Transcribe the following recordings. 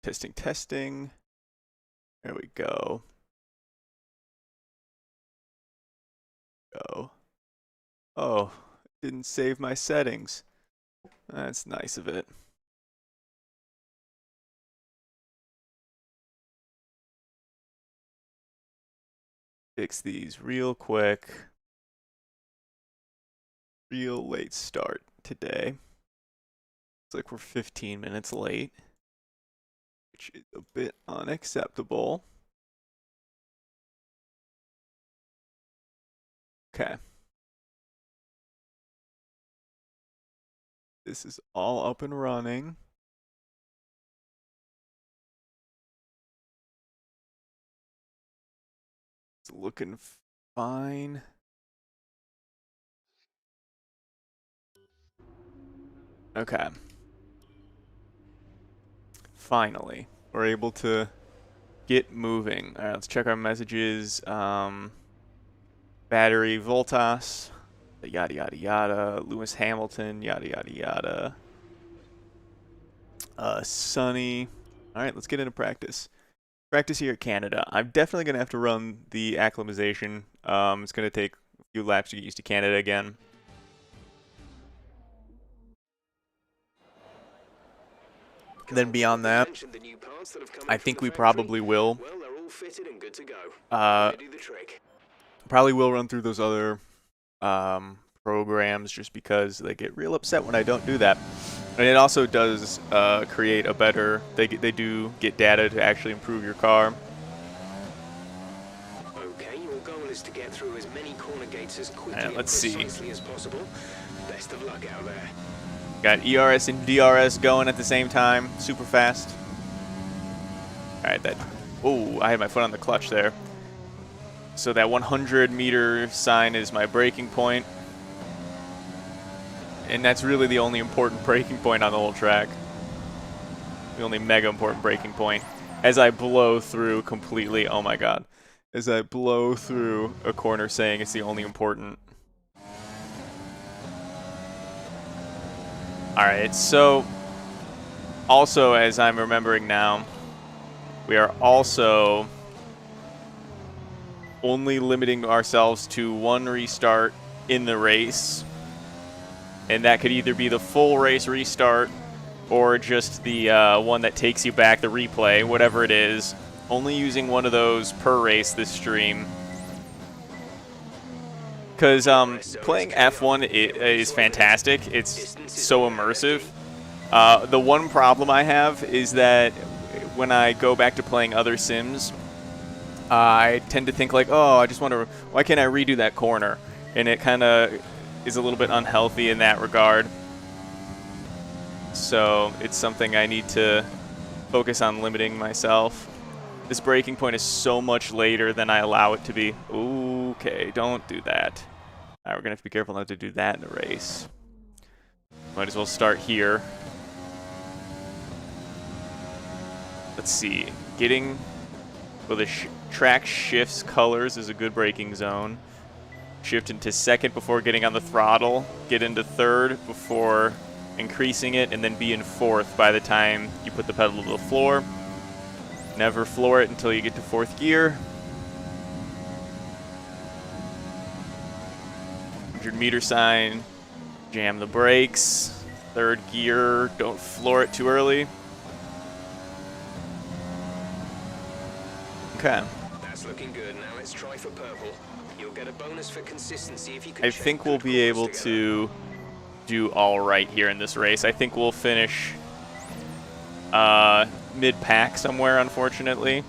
Testing, testing. There we go. Oh, didn't save my settings. That's nice of it. Fix these real quick. Real late start today. Looks like we're 15 minutes late, which is a bit unacceptable. Okay. This is all up and running. It's looking fine. Okay. Finally, we're able to get moving. All right, let's check our messages. Battery Voltas, yada yada yada. Lewis Hamilton, yada yada yada. Sunny. All right, let's get into practice. Practice here at Canada. I'm definitely gonna have to run the acclimatization. It's gonna take a few laps to get used to Canada again. And then beyond that, I think we probably will. Probably will run through those other programs just because they get real upset when I don't do that. And it also does create a better. They do get data to actually improve your car. Okay, your goal is to get through as many corner gates as quickly and precisely as possible. Best of luck out there. Got ERS and DRS going at the same time, super fast. All right, I had my foot on the clutch there. So that 100-meter sign is my braking point. And that's really the only important braking point on the whole track. The only mega important braking point. As I blow through completely, oh my god. As I blow through a corner saying it's the only important. Alright, so also as I'm remembering now, we are also only limiting ourselves to one restart in the race. And that could either be the full race restart or just the one that takes you back, the replay, whatever it is. Only using one of those per race this stream. Because playing F1 is fantastic. It's so immersive. The one problem I have is that when I go back to playing other sims, I tend to think like, oh, I just wonder, why can't I redo that corner? And it kind of is a little bit unhealthy in that regard. So it's something I need to focus on limiting myself. This braking point is so much later than I allow it to be. Okay, don't do that. All right, we're going to have to be careful not to do that in the race. Might as well start here. Let's see. Getting... Well, the track shifts colors is a good braking zone. Shift into second before getting on the throttle. Get into third before increasing it, and then be in fourth by the time you put the pedal to the floor. Never floor it until you get to fourth gear. 100-meter sign. Jam the brakes. Third gear. Don't floor it too early. Okay. That's looking good. Now let's try for purple. You'll get a bonus for consistency if you can. I think we'll be able to do all right here in this race. I think we'll finish mid-pack somewhere, unfortunately.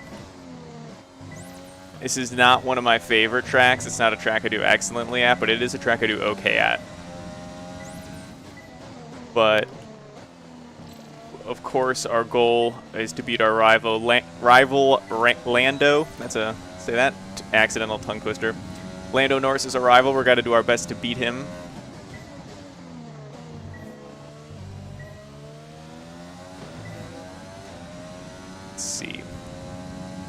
This is not one of my favorite tracks. It's not a track I do excellently at, but it is a track I do okay at. But of course, our goal is to beat our rival Lando. That's a, say that, accidental tongue twister. Lando Norris is our rival. We're going to do our best to beat him. Let's see.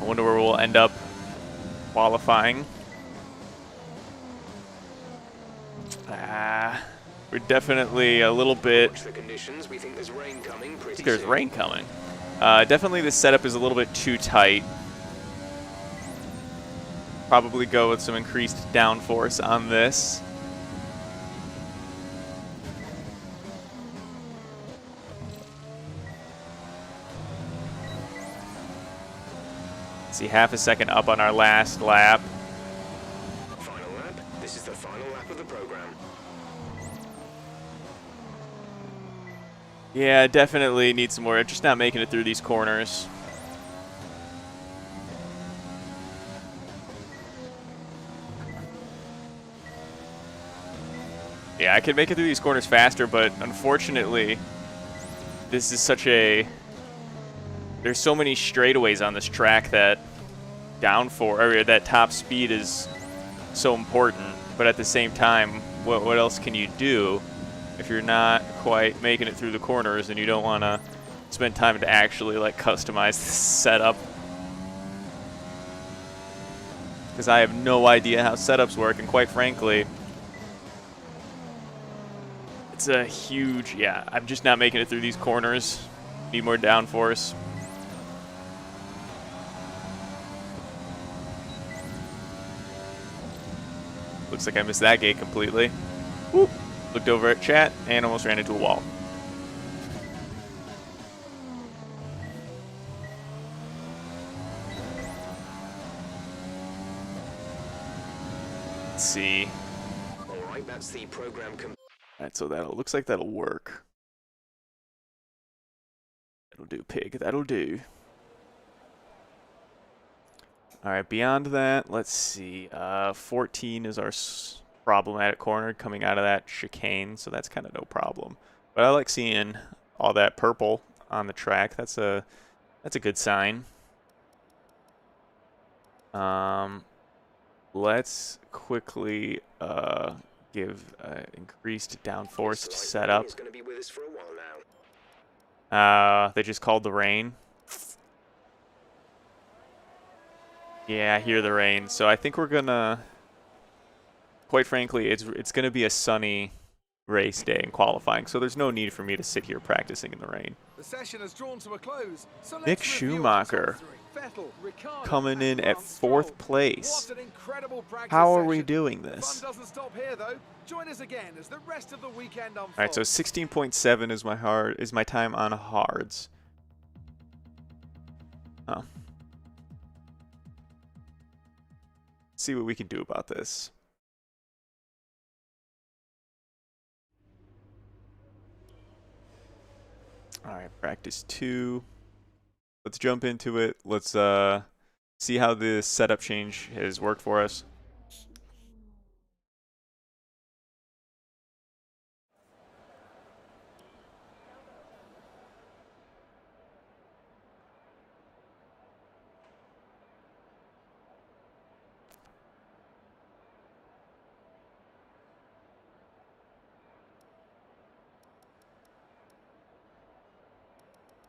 I wonder where we'll end up qualifying. We're definitely a little bit... Watch the conditions. We think there's rain coming pretty there's soon. rain coming. Definitely the setup is a little bit too tight. Probably go with some increased downforce on this. See, half a second up on our last lap. Final lap. This is the final lap of the program. Yeah, definitely need some more. Just not making it through these corners. Yeah, I could make it through these corners faster, but unfortunately, this is such a... There's so many straightaways on this track that that top speed is so important. But at the same time, what else can you do if you're not quite making it through the corners and you don't want to spend time to actually like customize the setup? Because I have no idea how setups work, and quite frankly, it's a huge, yeah, I'm just not making it through these corners. Need more downforce. Looks like I missed that gate completely. Whoop. Looked over at chat and almost ran into a wall. Let's see. All right, that's the program. Alright, so looks like that'll work. That'll do, pig. That'll do. Alright, beyond that, let's see. 14 is our problematic corner coming out of that chicane, so that's kind of no problem. But I like seeing all that purple on the track. That's a good sign. Let's quickly give increased downforce setup. They just called the rain. Yeah, I hear the rain. So I think we're gonna, quite frankly, it's gonna be a sunny race day in qualifying. So there's no need for me to sit here practicing in the rain. The session has drawn to a close. So Mick Schumacher coming in at 4th place. How are we doing this? Fun doesn't stop here though. Join us again as the rest of the weekend unfolds. All right, so 16.7 is my time on hards. Oh. See what we can do about this. All right, practice 2. Let's jump into it. Let's see how the setup change has worked for us.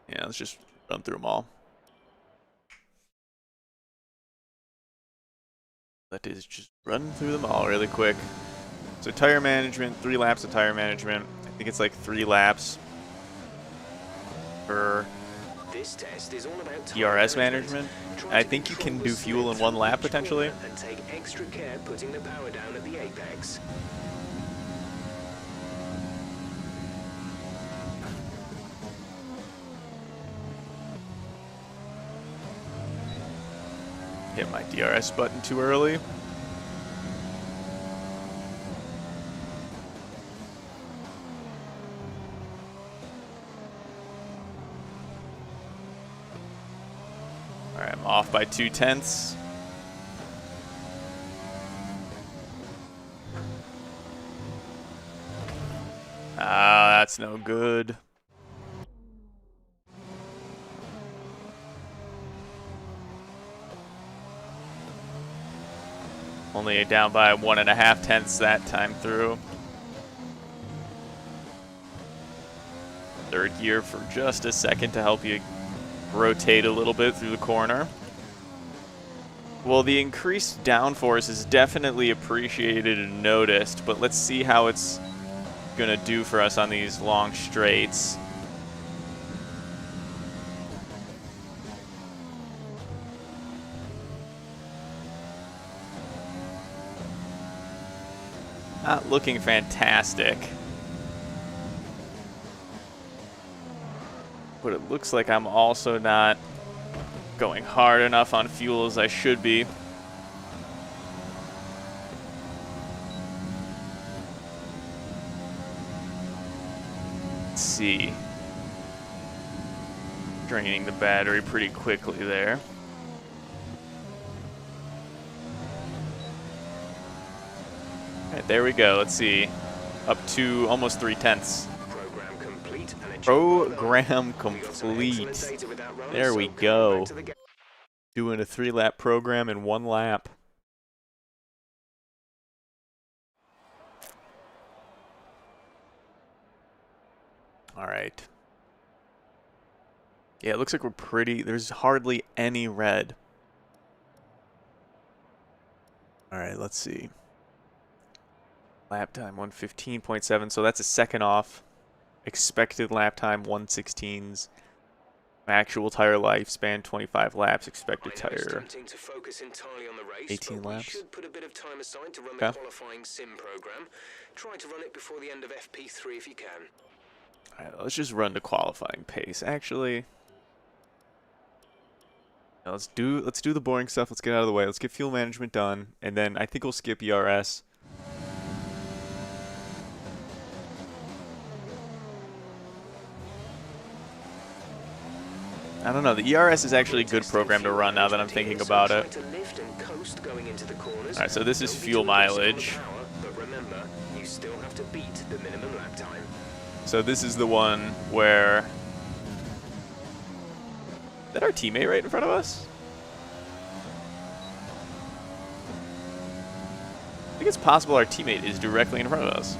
Yeah, let's just run through them all. That is just run through them all really quick. So tire management, 3 laps of tire management. I think it's like 3 laps for This test is all about DRS management. I think you can do fuel in 1 lap potentially. And take extra care putting the power down at the apex. Hit my DRS button too early. Alright, I'm off by 0.2. Ah, that's no good. Only down by 1.5 that time through. 3rd gear for just a second to help you rotate a little bit through the corner. Well, the increased downforce is definitely appreciated and noticed, but let's see how it's gonna do for us on these long straights. Not looking fantastic. But it looks like I'm also not going hard enough on fuel as I should be. Let's see. Draining the battery pretty quickly there. Alright, there we go. Let's see. Up to almost 3/10. Program complete. Program complete. There we go. Doing a 3-lap program in 1 lap. All right. Yeah, it looks like we're pretty... There's hardly any red. All right, let's see. Lap time 1:15.7, so that's a second off. Expected lap time 1:16s. Actual tire lifespan 25 laps. Expected tire 18 laps. Should put a bit of time aside to run the qualifying sim program. Try to run it before the end of FP3 if you can. All right, let's just run to qualifying pace. Actually, now let's do the boring stuff. Let's get out of the way. Let's get fuel management done, and then I think we'll skip ERS. I don't know. The ERS is actually a good program to run now that I'm thinking about it. Alright, so this is fuel mileage. So this is the one where... Is that our teammate right in front of us? I think it's possible our teammate is directly in front of us.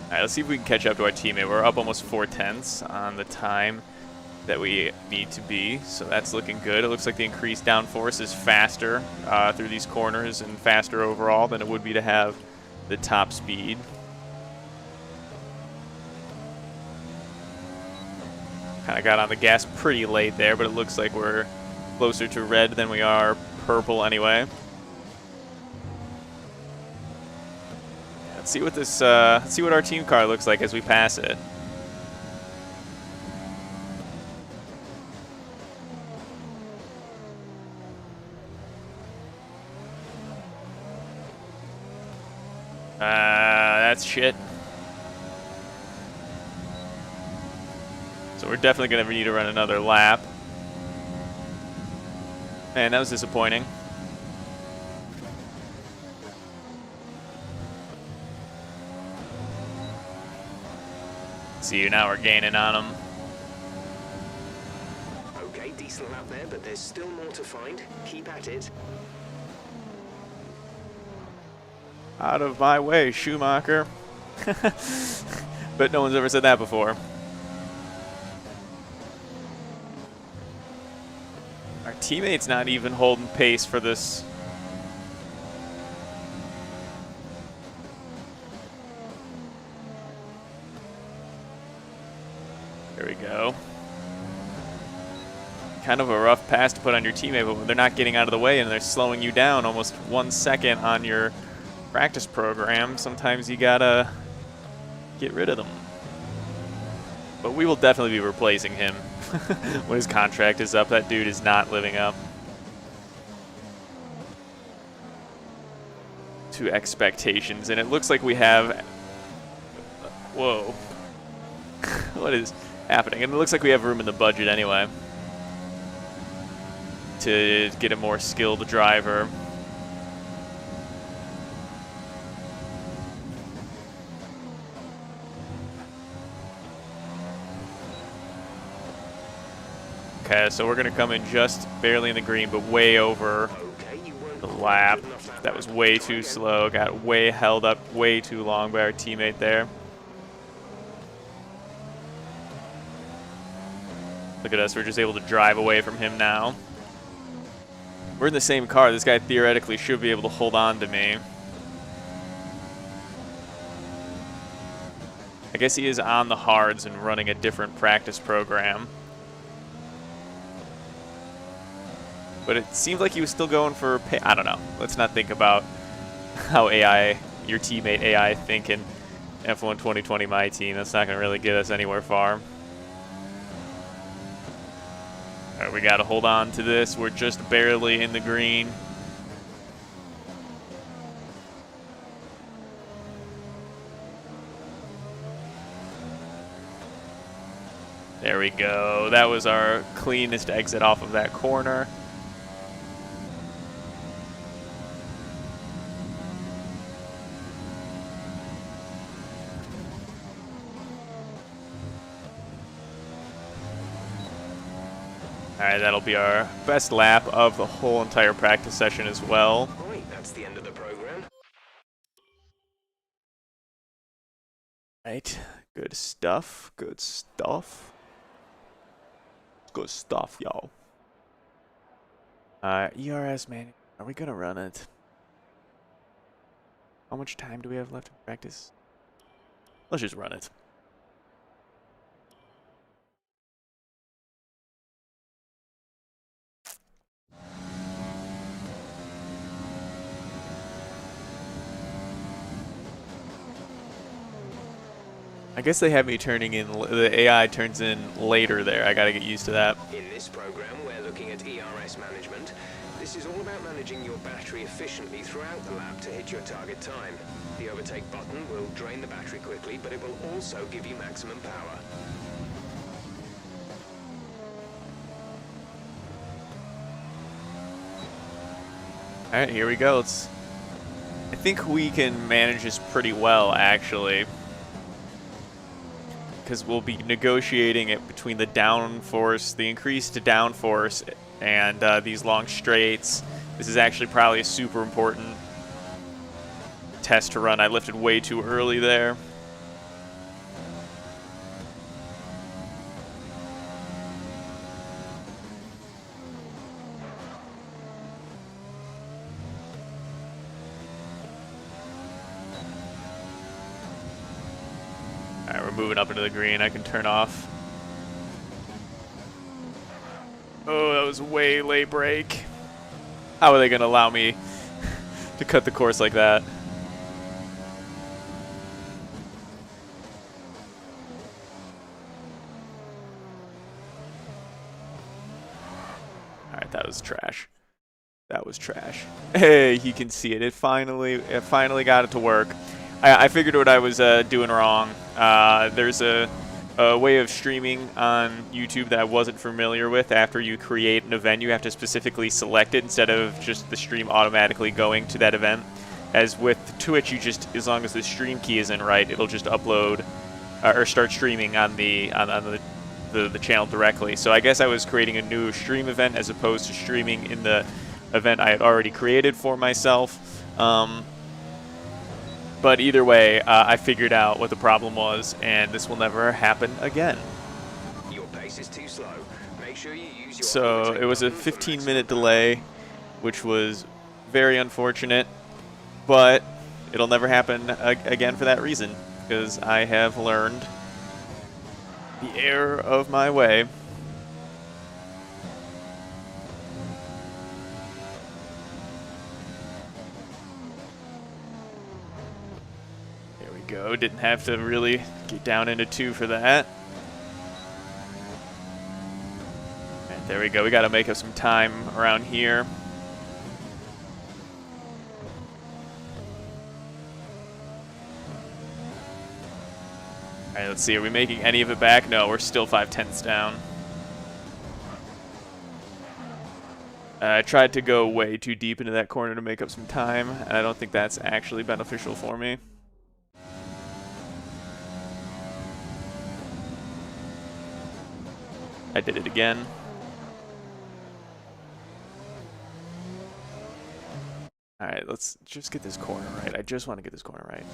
Alright, let's see if we can catch up to our teammate. We're up almost 4/10 on the time that we need to be, so that's looking good. It looks like the increased downforce is faster through these corners and faster overall than it would be to have the top speed. Kind of got on the gas pretty late there, but it looks like we're closer to red than we are purple anyway. Let's see what this. Let's see what our team car looks like as we pass it. That's shit. So we're definitely gonna need to run another lap. Man, that was disappointing. See, now we're gaining on them. Okay, decent lap there, but there's still more to find. Keep at it. Out of my way, Schumacher. But no one's ever said that before. Our teammate's not even holding pace for this. There we go. Kind of a rough pass to put on your teammate, but they're not getting out of the way and they're slowing you down almost 1 second on your practice program. Sometimes you gotta get rid of them. But we will definitely be replacing him when his contract is up. That dude is not living up to expectations, and it looks like we have... Whoa. What is happening? And it looks like we have room in the budget anyway to get a more skilled driver. Okay, so we're going to come in just barely in the green, but way over the lap. That was way too slow. Got way held up way too long by our teammate there. Look at us, we're just able to drive away from him now. We're in the same car. This guy theoretically should be able to hold on to me. I guess he is on the hards and running a different practice program. But it seems like he was still going for I don't know. Let's not think about how AI, your teammate AI, think in F1 2020 my team. That's not going to really get us anywhere far. All right, we got to hold on to this. We're just barely in the green. There we go. That was our cleanest exit off of that corner. All right, that'll be our best lap of the whole entire practice session as well. Right, that's the end of the program. Right, good stuff, good stuff. Good stuff, y'all. ERS, man, are we gonna run it? How much time do we have left in practice? Let's just run it. I guess they have me turning in, the AI turns in later there. I gotta get used to that. In this program, we're looking at ERS management. This is all about managing your battery efficiently throughout the lap to hit your target time. The overtake button will drain the battery quickly, but it will also give you maximum power. Alright, here we go. I think we can manage this pretty well, actually. Because we'll be negotiating it between the downforce, the increase to downforce, and these long straights. This is actually probably a super important test to run. I lifted way too early there. Alright, we're moving up into the green. I can turn off. Oh, that was way late break. How are they going to allow me to cut the course like that? Alright, that was trash. That was trash. Hey, you can see it. It finally got it to work. I figured what I was doing wrong. There's a way of streaming on YouTube that I wasn't familiar with. After you create an event, you have to specifically select it instead of just the stream automatically going to that event. As with Twitch, you just, as long as the stream key is in right, it'll just upload or start streaming on the channel directly. So I guess I was creating a new stream event as opposed to streaming in the event I had already created for myself. But either way, I figured out what the problem was, and this will never happen again. Your pace is too slow. Make sure you use your So it was a 15-minute delay, which was very unfortunate, but it'll never happen again for that reason, because I have learned the error of my way. Go. Didn't have to really get down into 2 for that. And there we go. We got to make up some time around here. All right, let's see. Are we making any of it back? No, we're still 5/10ths down. I tried to go way too deep into that corner to make up some time, and I don't think that's actually beneficial for me. I did it again. All right, let's just get this corner right. I just want to get this corner right.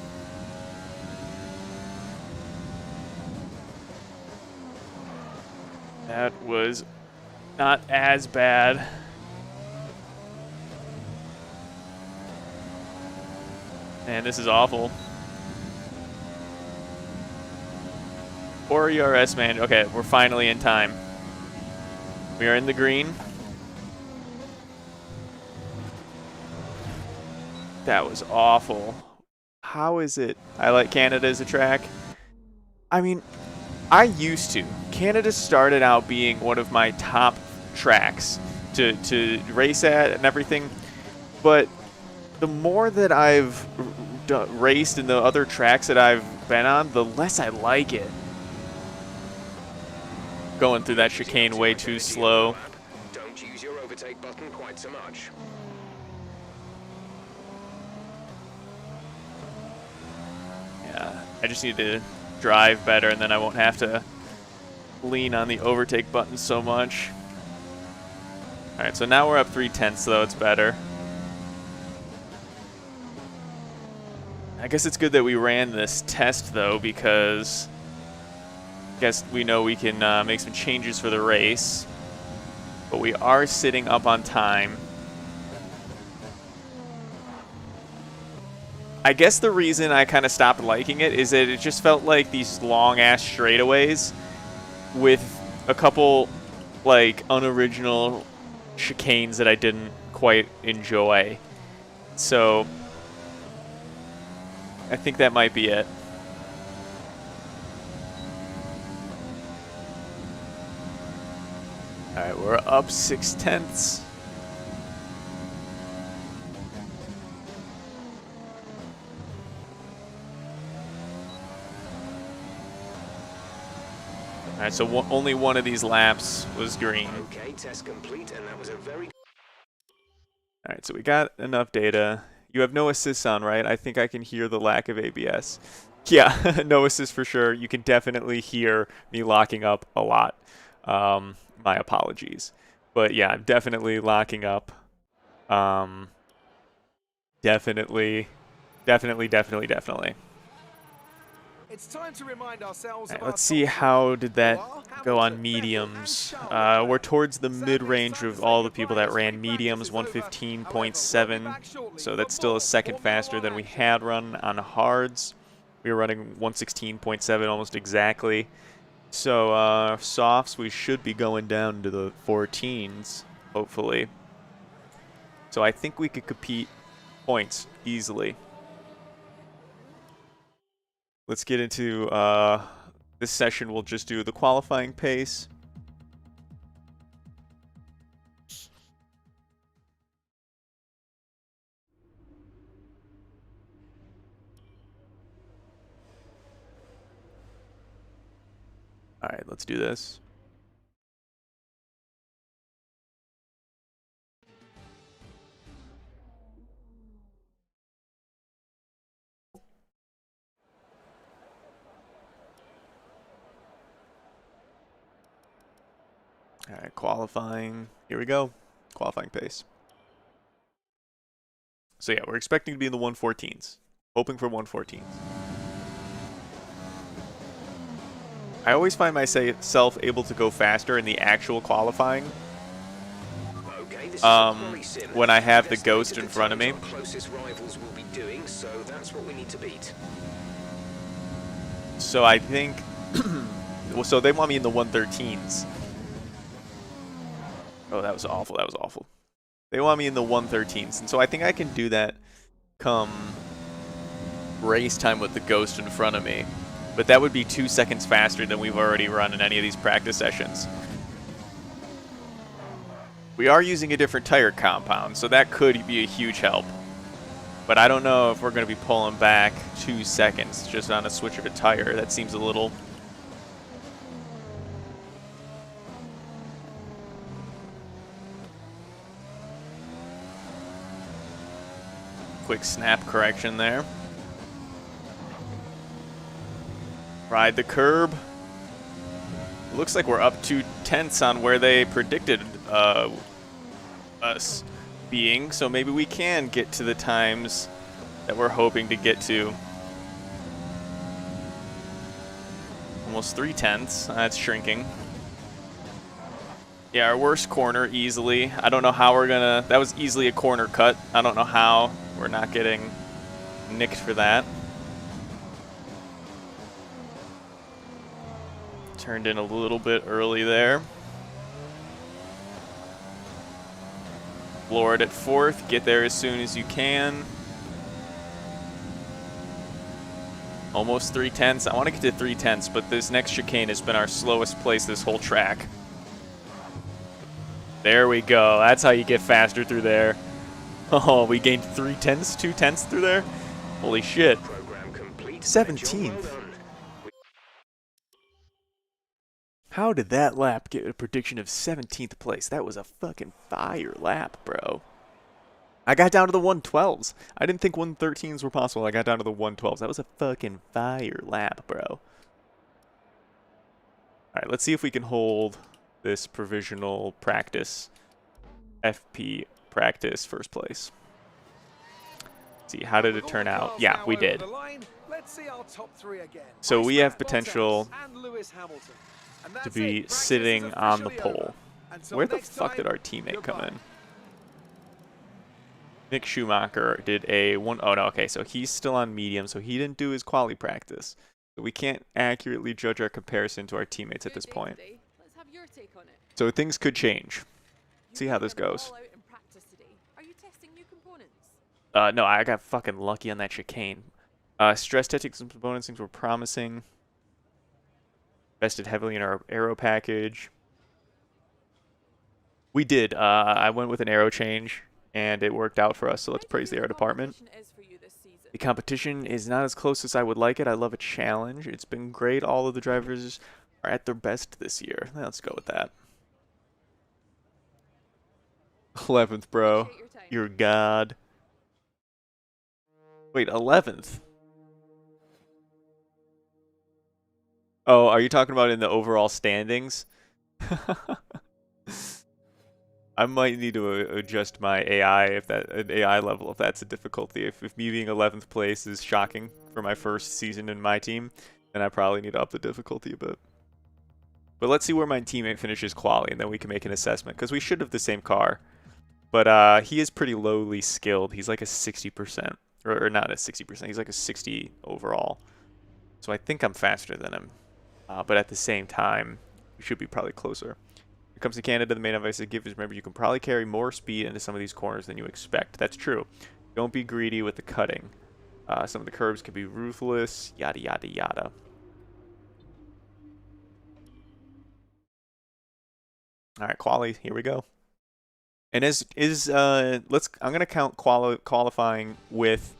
That was not as bad. And this is awful. Poor ERS man. Okay, we're finally in time. We are in the green. That was awful. How is it? I like Canada as a track. I mean, I used to. Canada started out being one of my top tracks to race at and everything. But the more that I've raced in the other tracks that I've been on, the less I like it. Going through that chicane way too slow. Don't use your overtake button quite so much. Yeah, I just need to drive better, and then I won't have to lean on the overtake button so much. All right, so now we're up 3/10, so it's better. I guess it's good that we ran this test, though, because I guess we know we can make some changes for the race. But we are sitting up on time. I guess the reason I kind of stopped liking it is that it just felt like these long-ass straightaways with a couple, like, unoriginal chicanes that I didn't quite enjoy. So I think that might be it. All right, we're up 6/10. All right, so only one of these laps was green. Okay, test complete, and that was a very... All right, so we got enough data. You have no assist on, right? I think I can hear the lack of ABS. Yeah, no assist for sure. You can definitely hear me locking up a lot. My apologies. But yeah, I'm definitely locking up. Definitely. It's time to remind ourselves All right, of let's our see top how did that Hamilton, go on Vettel, mediums. and Charles. We're towards the Sadly, mid-range it's time of to all say the people goodbye that as ran free mediums, practice is over. 115.7. However, we'll be back So shortly that's for still a more second Formula faster than One we action. had run on hards. We were running 116.7 almost exactly. So softs, we should be going down to the 14s, hopefully. So I think we could compete points easily. Let's get into this session. We'll just do the qualifying pace. All right, let's do this. All right, qualifying. Here we go. Qualifying pace. So yeah, we're expecting to be in the 114s. Hoping for 114s. I always find myself able to go faster in the actual qualifying Okay, this is a quali sim. when I have the We've ghost estimated in the front of me. times our closest rivals will be doing, so that's what we need to beat. So I think, well, so they want me in the 113s. Oh, that was awful. That was awful. They want me in the 113s, and so I think I can do that come race time with the ghost in front of me. But that would be 2 seconds faster than we've already run in any of these practice sessions. We are using a different tire compound, so that could be a huge help. But I don't know if we're going to be pulling back 2 seconds just on a switch of a tire. That seems a little... Quick snap correction there. Ride the curb. Looks like we're up 2/10 on where they predicted us being, so maybe we can get to the times that we're hoping to get to. Almost 3/10. That's shrinking. Yeah, our worst corner easily. I don't know how we're gonna... That was easily a corner cut. I don't know how we're not getting nicked for that. Turned in a little bit early there. Floor it at 4th. Get there as soon as you can. Almost 3/10. I want to get to 3/10, but this next chicane has been our slowest place this whole track. There we go. That's how you get faster through there. Oh, we gained 3/10, 2/10 through there? Holy shit. 17th. How did that lap get a prediction of 17th place? That was a fucking fire lap, bro. I got down to the 112s. I didn't think 113s were possible. I got down to the 112s. That was a fucking fire lap, bro. All right, let's see if we can hold this provisional practice. FP practice first place. Let's see, how did it turn out? Yeah, we did. So we have potential to be sitting on the pole. Where the fuck did our teammate come in? Nick Schumacher did a one. Oh no, okay, so he's still on medium, so he didn't do his quali practice. So we can't accurately judge our comparison to our teammates at this point. So things could change. See how this goes. No, I got fucking lucky on that chicane. Stress testing some components, things were promising. Invested heavily in our aero package. We did. I went with an aero change, and it worked out for us, so let's praise the aero department. The competition is not as close as I would like it. I love a challenge. It's been great. All of the drivers are at their best this year. Let's go with that. 11th, bro. You're God. Wait, 11th? Oh, are you talking about in the overall standings? I might need to adjust my AI if that AI level if that's a difficulty. If me being 11th place is shocking for my first season in my team, then I probably need to up the difficulty a bit. But let's see where my teammate finishes quali, and then we can make an assessment, because we should have the same car. But he is pretty lowly skilled. He's like a 60%, or not a 60%. He's like a 60 overall. So I think I'm faster than him. But at the same time, we should be probably closer. When it comes to Canada, the main advice I give is remember you can probably carry more speed into some of these corners than you expect. That's true. Don't be greedy with the cutting. Some of the curbs can be ruthless, yada, yada, yada. All right, quali, here we go. And I'm gonna count qualifying with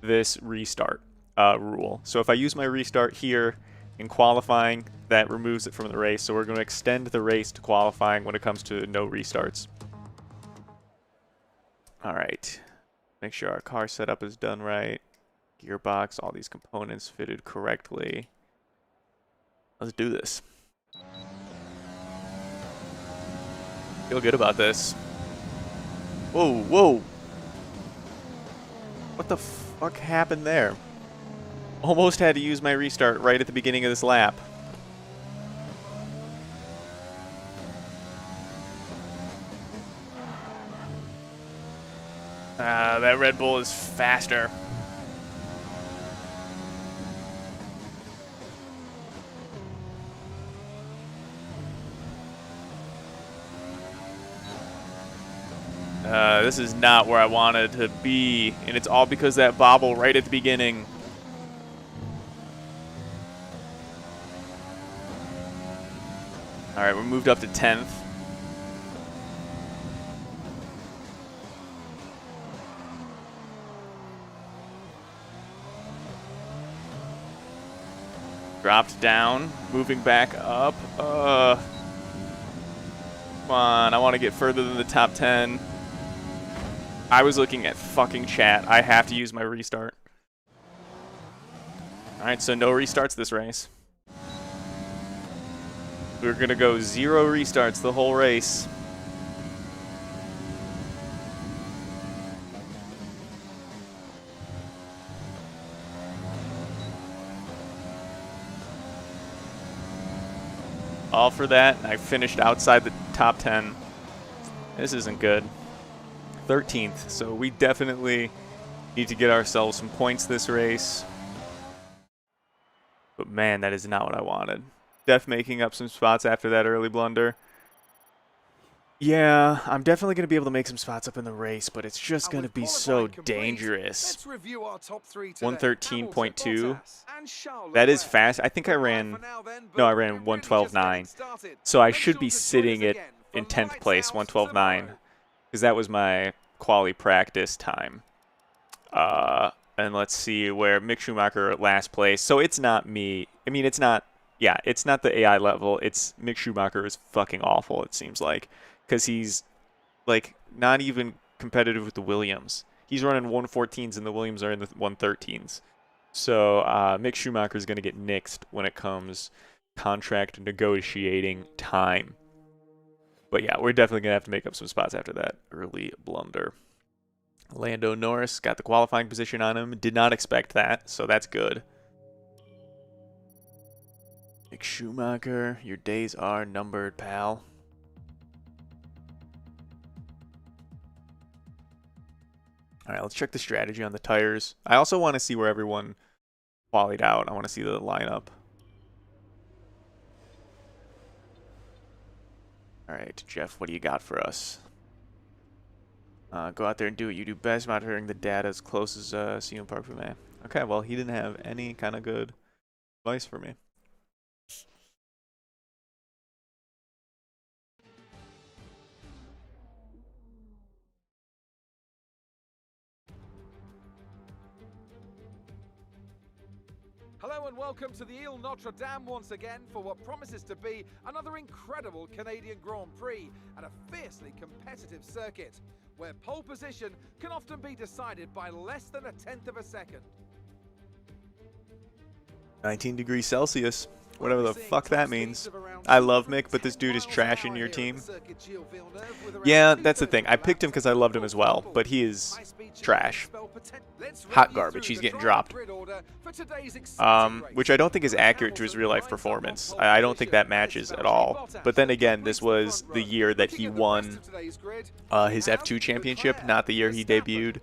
this restart rule. So if I use my restart here in qualifying, that removes it from the race. So we're going to extend the race to qualifying when it comes to no restarts. All right, make sure our car setup is done right. Gearbox, all these components fitted correctly. Let's do this. Feel good about this. Whoa, whoa. What the fuck happened there? Almost had to use my restart right at the beginning of this lap. That Red Bull is faster. This is not where I wanted to be, and it's all because of that bobble right at the beginning. All right, we're moved up to 10th. Dropped down, moving back up. Come on, I want to get further than the top 10. I was looking at fucking chat. I have to use my restart. All right, so no restarts this race. We're going to go 0 restarts the whole race. All for that. I finished outside the top 10. This isn't good. 13th, so we definitely need to get ourselves some points this race. But man, that is not what I wanted. Def making up some spots after that early blunder. Yeah, I'm definitely going to be able to make some spots up in the race, but it's just going to be so dangerous. Let's review our top three today. 113.2. That is fast. I think I ran, no, I ran 112.9. So I should be sitting at in 10th place, 112.9, because that was my quali practice time. And let's see where Mick Schumacher last place. So it's not me. I mean, it's not, yeah, it's not the AI level. It's Mick Schumacher is fucking awful, it seems like, because he's like not even competitive with the Williams. He's running 114s and the Williams are in the 113s. So Mick Schumacher is going to get nixed when it comes contract negotiating time. But yeah, we're definitely going to have to make up some spots after that early blunder. Lando Norris got the qualifying position on him. Did not expect that, so that's good. Mick Schumacher, your days are numbered, pal. All right, let's check the strategy on the tires. I also want to see where everyone qualied out. I want to see the lineup. All right, Jeff, what do you got for us? Go out there and do what you do best, monitoring the data as close as CM Park for me. Okay, well, he didn't have any kind of good advice for me. Hello and welcome to the Ile Notre Dame once again for what promises to be another incredible Canadian Grand Prix at a fiercely competitive circuit, where pole position can often be decided by less than 1/10 of a second. 19 degrees Celsius. Whatever the fuck that means. I love Mick, but this dude is trashing your team. Yeah, that's the thing. I picked him because I loved him as well, but he is trash. Hot garbage. He's getting dropped. Which I don't think is accurate to his real-life performance. I don't think that matches at all. But then again, this was the year that he won his F2 championship, not the year he debuted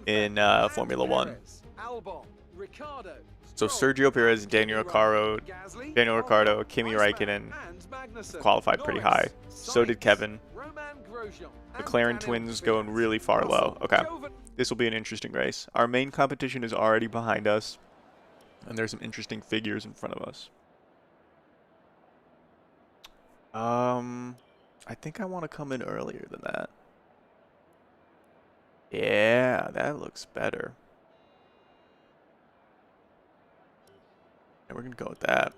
in Formula 1. So Sergio Perez, Daniel Ricciardo, Kimi Räikkönen qualified pretty high. So did Kevin. McLaren twins going really far low. Okay, this will be an interesting race. Our main competition is already behind us, and there's some interesting figures in front of us. I think I want to come in earlier than that. Yeah, that looks better. And we're going to go with that.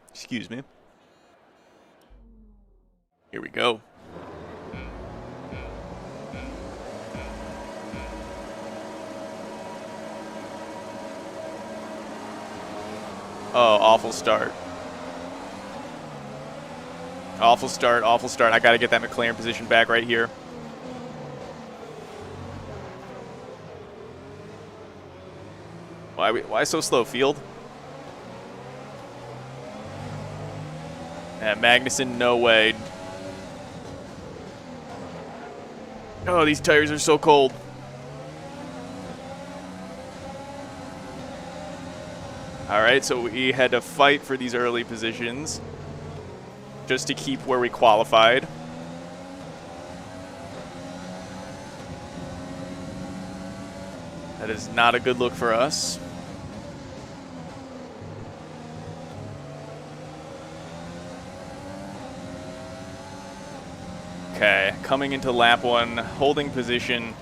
Excuse me. Here we go. Oh, awful start. Awful start, awful start. I got to get that McLaren position back right here. Why so slow, field? Yeah, Magnussen, no way. Oh, these tires are so cold. All right, so we had to fight for these early positions just to keep where we qualified. That is not a good look for us. Okay, coming into lap 1, holding position.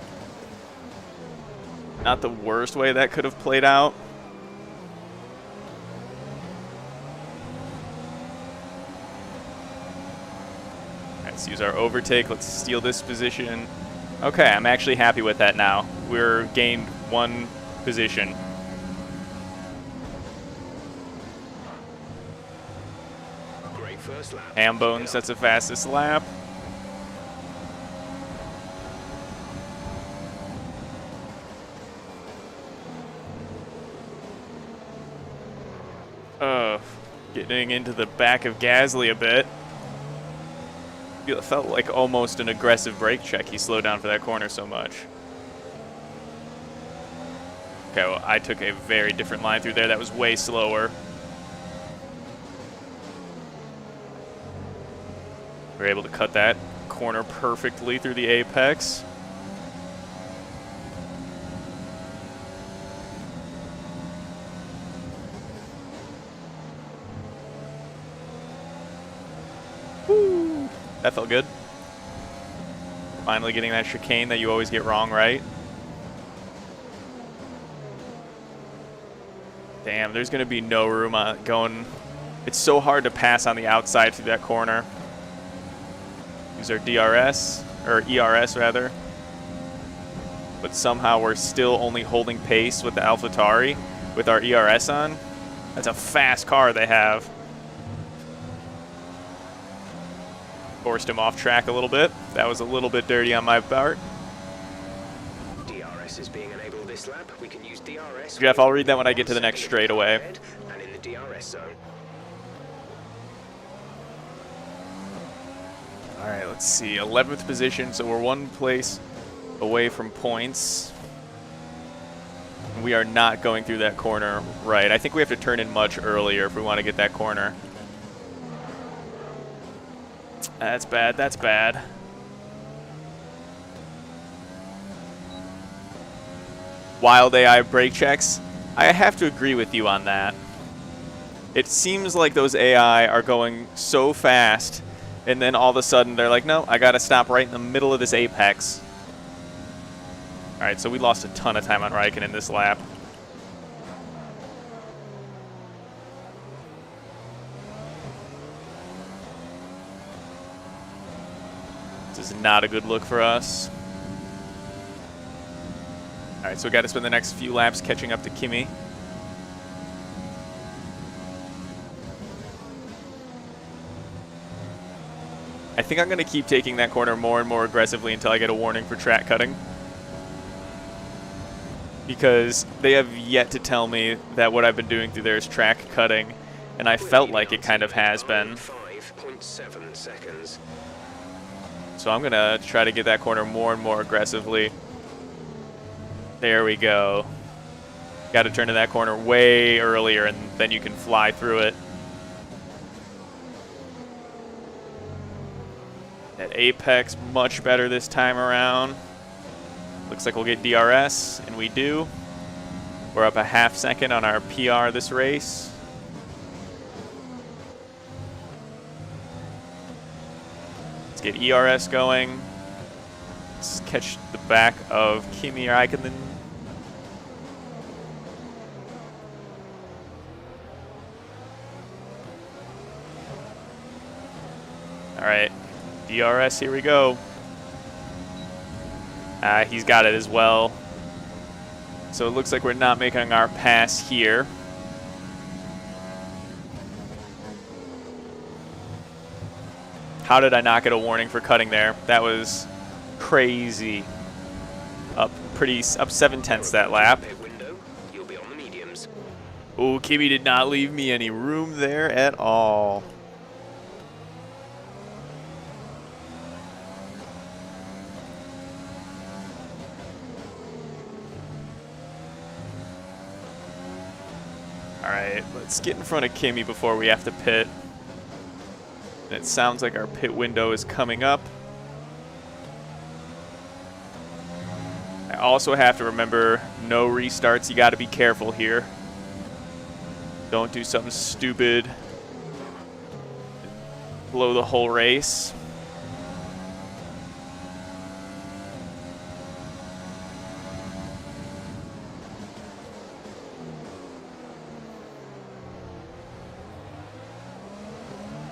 Not the worst way that could have played out. Let's use our overtake. Let's steal this position. Okay, I'm actually happy with that now. We're gained 1 position. Great first lap. Hambones, that's the fastest lap. Getting into the back of Gasly a bit. It felt like almost an aggressive brake check. He slowed down for that corner so much. Okay, well, I took a very different line through there. That was way slower. We were able to cut that corner perfectly through the apex. Woo! That felt good. Finally getting that chicane that you always get wrong, right? Damn, there's going to be no room on going. It's so hard to pass on the outside through that corner. Use our DRS, or ERS rather. But somehow we're still only holding pace with the AlphaTauri with our ERS on. That's a fast car they have. Forced him off track a little bit. That was a little bit dirty on my part. DRS is being enabled this lap. We can use DRS. Jeff, I'll read that when I get to the next straightaway. And in the DRS zone. All right, let's see. 11th position, so we're one place away from points. We are not going through that corner right. I think we have to turn in much earlier if we want to get that corner. That's bad. That's bad. Wild AI brake checks. I have to agree with you on that. It seems like those AI are going so fast, and then all of a sudden they're like, no, I got to stop right in the middle of this apex. All right, so we lost a ton of time on Raikkonen this lap. This is not a good look for us. All right, so we got to spend the next few laps catching up to Kimi. I think I'm going to keep taking that corner more and more aggressively until I get a warning for track cutting. Because they have yet to tell me that what I've been doing through there is track cutting, and I felt like it kind of has been. 5.7 seconds. So I'm going to try to get that corner more and more aggressively. There we go. Got to turn to that corner way earlier, and then you can fly through it. That apex much better this time around. Looks like we'll get DRS, and we do. We're up a half second on our PR this race. Let's get ERS going. Let's catch the back of Kimi Raikkonen. All right, DRS, here we go. He's got it as well. So it looks like we're not making our pass here. How did I not get a warning for cutting there? That was crazy. Up 7/10 that lap. You'll be on the mediums. Oh, Kimi did not leave me any room there at all. All right, let's get in front of Kimi before we have to pit. And it sounds like our pit window is coming up. I also have to remember no restarts. You got to be careful here. Don't do something stupid. Blow the whole race.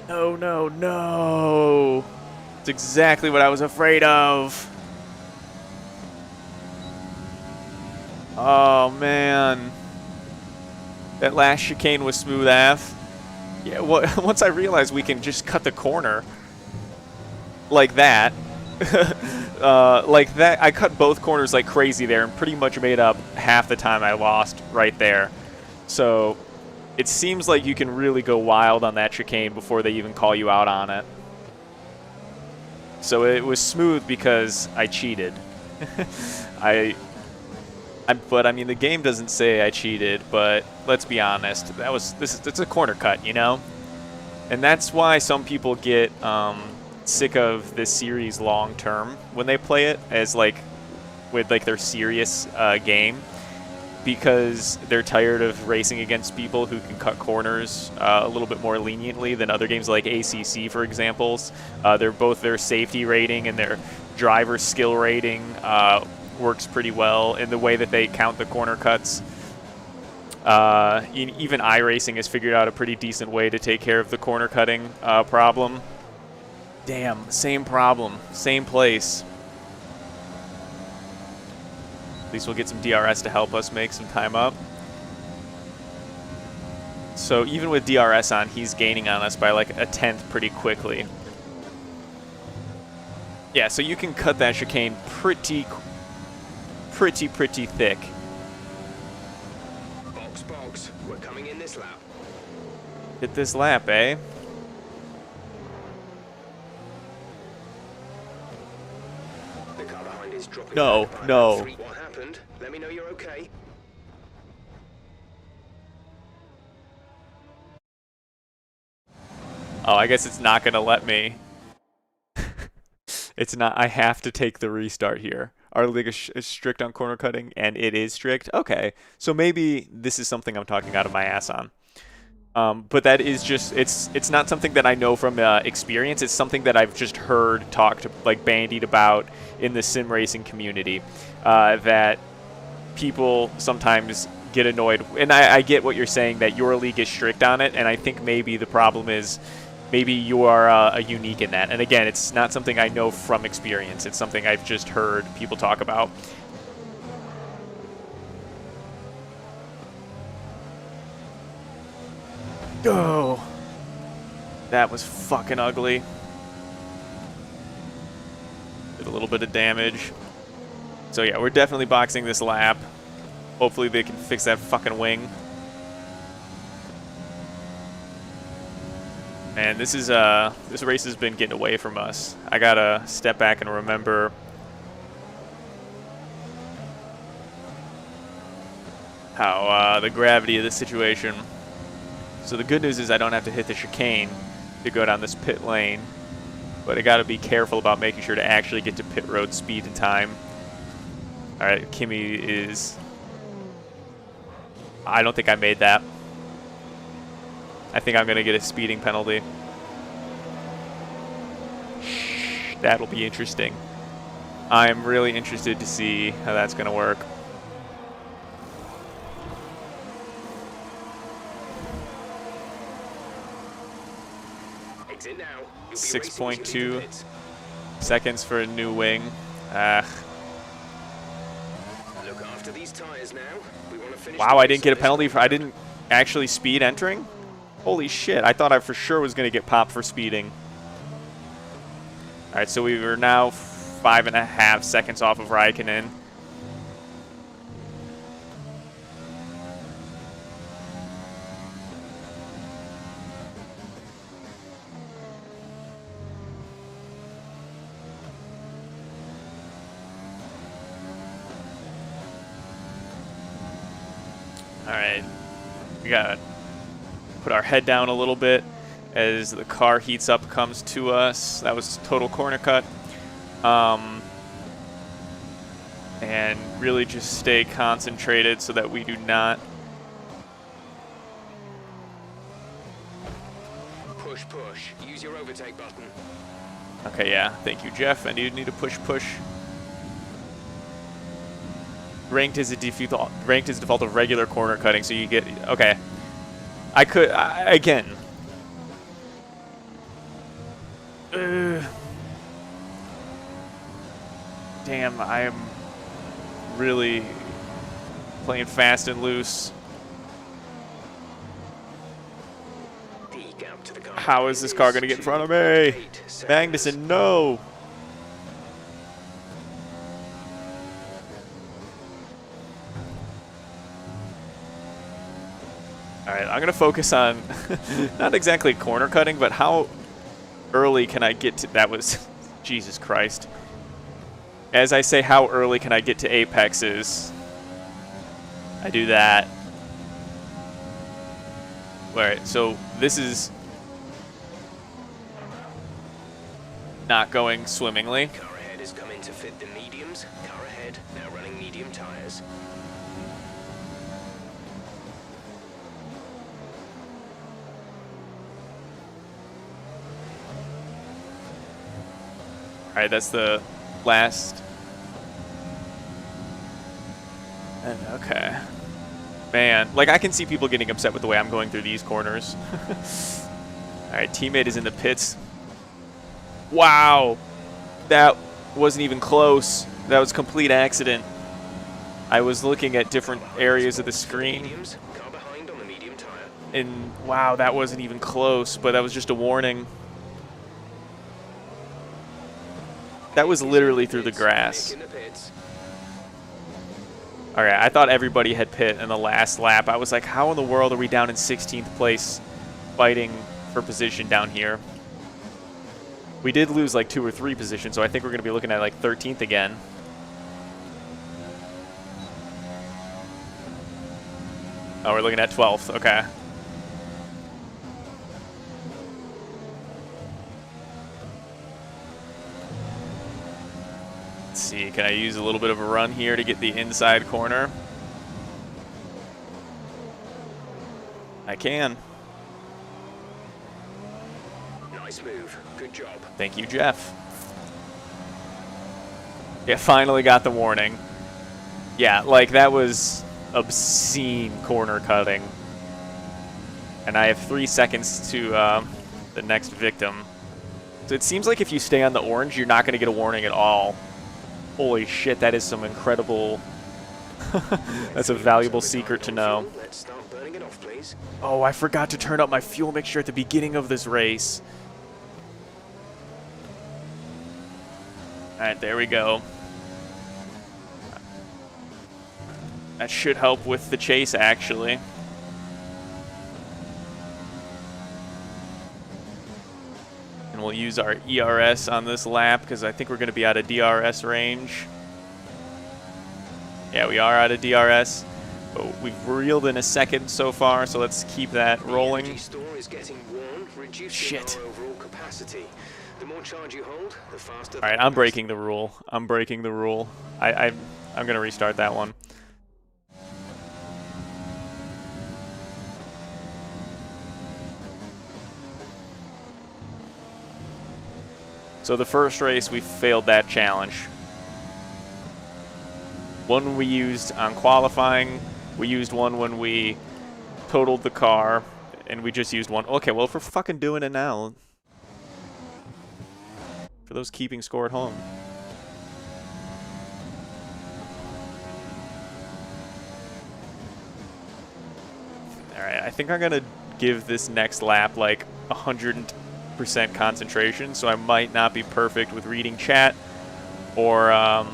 No, no, no. It's exactly what I was afraid of. Oh, man. That last chicane was smooth AF. Yeah, once I realized we can just cut the corner like that. Like that, I cut both corners like crazy there and pretty much made up half the time I lost right there. So it seems like you can really go wild on that chicane before they even call you out on it. So it was smooth because I cheated. But I mean, the game doesn't say I cheated, but let's be honest. It's a corner cut, you know? And that's why some people get sick of this series long term when they play it as like with like their serious game, because they're tired of racing against people who can cut corners a little bit more leniently than other games like ACC, for example. They're both their safety rating and their driver skill rating works pretty well in the way that they count the corner cuts. Even iRacing has figured out a pretty decent way to take care of the corner cutting problem. Damn, same problem, same place. At least we'll get some DRS to help us make some time up. So even with DRS on, he's gaining on us by like a tenth pretty quickly. Yeah, so you can cut that chicane pretty thick. Box, we're coming in this lap. Hit this lap, eh? The car behind is dropping. No, by no. about 3. What happened? Let me know you're okay. Oh, I guess it's not going to let me. It's not. I have to take the restart here. Our league is strict on corner cutting, and it is strict. Okay, so maybe this is something I'm talking out of my ass on. But that is just, it's not something that I know from experience. It's something that I've just heard talked, like bandied about in the sim racing community, that people sometimes get annoyed. And I get what you're saying, that your league is strict on it, and I think maybe the problem is maybe you are unique in that. And again, it's not something I know from experience. It's something I've just heard people talk about. Oh, that was fucking ugly. Did a little bit of damage. So yeah, we're definitely boxing this lap. Hopefully they can fix that fucking wing. And this race has been getting away from us. I gotta step back and remember how the gravity of the situation. So the good news is I don't have to hit the chicane to go down this pit lane, but I got to be careful about making sure to actually get to pit road speed in time. All right, Kimmy is... I don't think I made that. I think I'm going to get a speeding penalty. That'll be interesting. I'm really interested to see how that's going to work. Exit now. 6.2 seconds for a new wing. Ah. Look after these tires now. We want to finish. Wow, I didn't get a penalty for... I didn't actually speed entering? Holy shit, I thought I for sure was going to get popped for speeding. Alright, so we were now 5.5 seconds off of Raikkonen. Alright, we gotta put our head down a little bit as the car heats up, comes to us. That was total corner cut. And really just stay concentrated so that we do not... Push. Use your overtake button. Okay, yeah. Thank you, Jeff. I need to push. Ranked is default of regular corner cutting, so you get... Okay. Again... Damn, I am really playing fast and loose. How is this car going to get in front of me? Magnussen, no! Alright, I'm going to focus on not exactly corner cutting, but how early can I get to... That was... Jesus Christ. As I say, how early can I get to apexes? I do that. Alright, so this is... not going swimmingly. Car ahead is coming to fit the mediums. Car ahead, now running medium tires. All right, that's the last. And okay. Man, like I can see people getting upset with the way I'm going through these corners. All right, teammate is in the pits. Wow. That wasn't even close. That was complete accident. I was looking at different areas of the screen. Car behind on the medium tire. And wow, that wasn't even close, but that was just a warning. That was literally through the grass. In the pits. All right, I thought everybody had pit in the last lap. I was like, how in the world are we down in 16th place fighting for position down here? We did lose like 2 or 3 positions, so I think we're going to be looking at like 13th again. Oh, we're looking at 12th. Okay. Let's see. Can I use a little bit of a run here to get the inside corner? I can. Nice move. Good job. Thank you, Jeff. Yeah, finally got the warning. Yeah, like that was obscene corner cutting. And I have 3 seconds to the next victim. So it seems like if you stay on the orange, you're not going to get a warning at all. Holy shit, that is some incredible... That's a valuable secret to know. Let's start burning it off, please. Oh, I forgot to turn up my fuel mixture at the beginning of this race. Alright, there we go. That should help with the chase, actually. And we'll use our ERS on this lap because I think we're going to be out of DRS range. Yeah, we are out of DRS. But we've reeled in a second so far, so let's keep that rolling. The energy store is getting worn, reducing our overall capacity. The more charge you hold, the faster. All right, I'm breaking the rule. I'm breaking the rule. I'm going to restart that one. So the first race, we failed that challenge. One we used on qualifying. We used one when we totaled the car. And we just used one. Okay, well, if we're fucking doing it now. For those keeping score at home. Alright, I think I'm going to give this next lap like 100% concentration, so I might not be perfect with reading chat or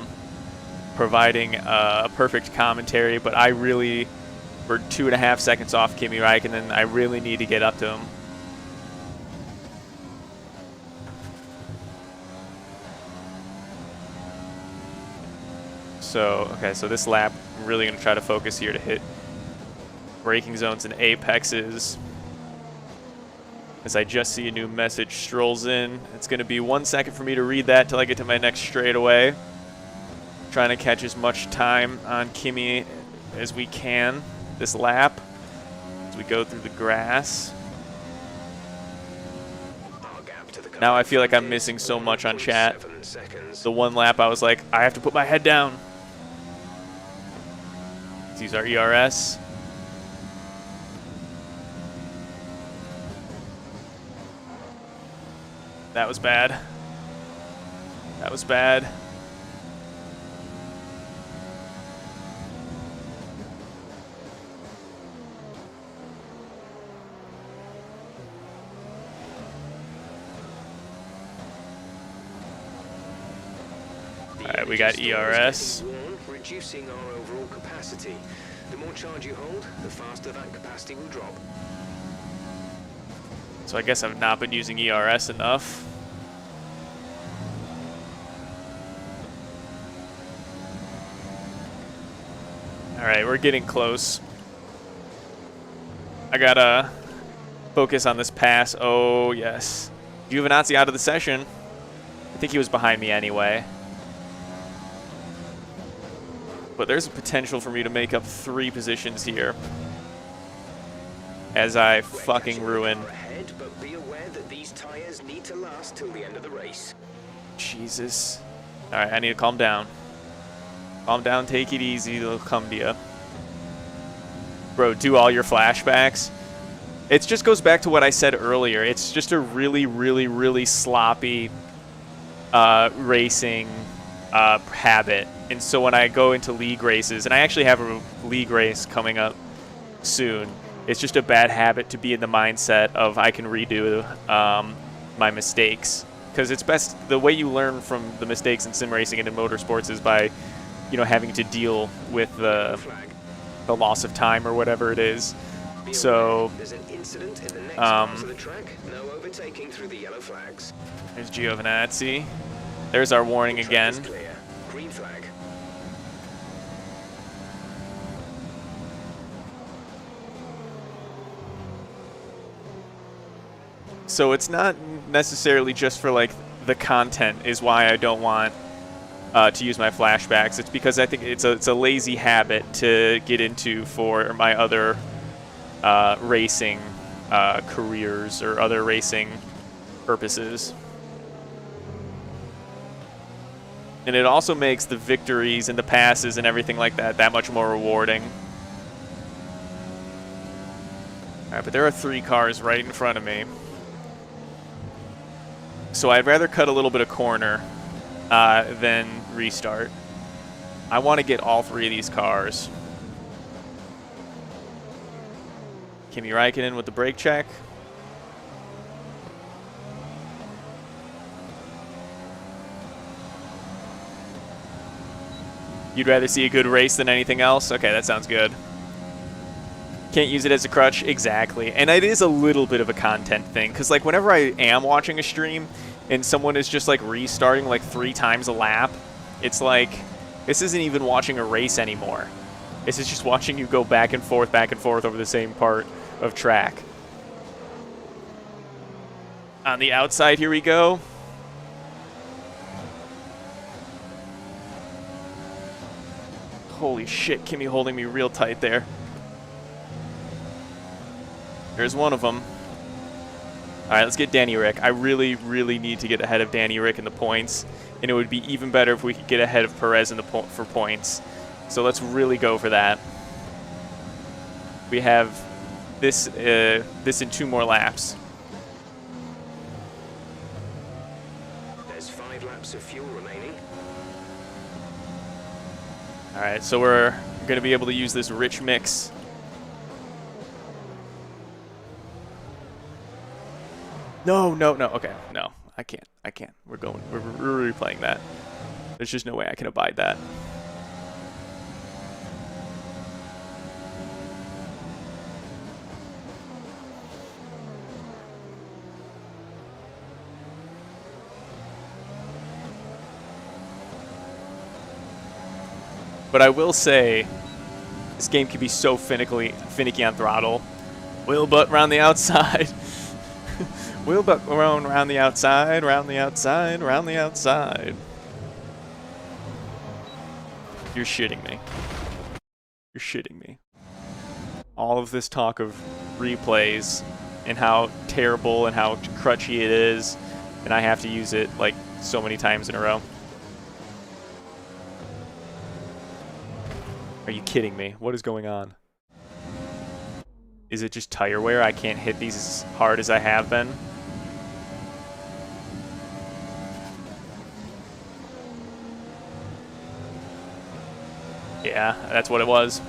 providing a perfect commentary, but I really, we're 2.5 seconds off Kimi Räikkönen, I really need to get up to him. So, okay, so this lap, I'm really going to try to focus here to hit braking zones and apexes. As I just see a new message strolls in. It's going to be 1 second for me to read that till I get to my next straightaway. Trying to catch as much time on Kimi as we can this lap as we go through the grass. Now I feel like I'm missing so much on chat. The one lap I was like, I have to put my head down. Let's use our ERS. That was bad. That was bad. Alright, we got ERS. Reducing our overall capacity. The more charge you hold, the faster that capacity will drop. So I guess I've not been using ERS enough. Alright, we're getting close. I gotta focus on this pass. Oh, yes. Giovinazzi out of the session. think he was behind me anyway. But there's a potential for me to make up 3 positions here. As I fucking ruin. Ahead, but be aware that these tires need to last till the end of the race. Jesus. Alright, I need to calm down. Calm down, take it easy, they'll come to you. Bro, do all your flashbacks. It just goes back to what I said earlier. It's just a really, really, really sloppy racing habit. And so when I go into league races, and I actually have a league race coming up soon, it's just a bad habit to be in the mindset of I can redo my mistakes. Because it's best, the way you learn from the mistakes in sim racing and in motorsports is by, you know, having to deal with the loss of time or whatever it is. So, there's an incident in the next parts of the track. No overtaking through the yellow flags. There's Giovinazzi. There's our warning again. Clear. Green flag. So it's not necessarily just for like the content is why I don't want to use my flashbacks. It's because I think it's a lazy habit to get into for my other racing careers or other racing purposes. And it also makes the victories and the passes and everything like that much more rewarding. Alright, but there are 3 cars right in front of me. So I'd rather cut a little bit of corner than restart. I want to get all 3 of these cars. Kimi Räikkönen with the brake check. You'd rather see a good race than anything else? Okay, that sounds good. Can't use it as a crutch? Exactly. And it is a little bit of a content thing, because like whenever I am watching a stream and someone is just like restarting like 3 times a lap, it's like, this isn't even watching a race anymore. This is just watching you go back and forth over the same part of track. On the outside, here we go. Holy shit, Kimi holding me real tight there. There's one of them. All right, let's get Danny Rick. I really, really need to get ahead of Danny Rick in the points, and it would be even better if we could get ahead of Perez in the for points. So let's really go for that. We have this in 2 more laps. There's 5 laps of fuel remaining. All right, so we're going to be able to use this rich mix. No. Okay, no, I can't. We're replaying that. There's just no way I can abide that. But I will say, this game can be so finicky on throttle. Wheel butt round the outside. Wheel butt round the outside, round the outside, round the outside. You're shitting me. You're shitting me. All of this talk of replays and how terrible and how crutchy it is, and I have to use it like so many times in a row. Are you kidding me? What is going on? Is it just tire wear? I can't hit these as hard as I have been. Yeah, that's what it was.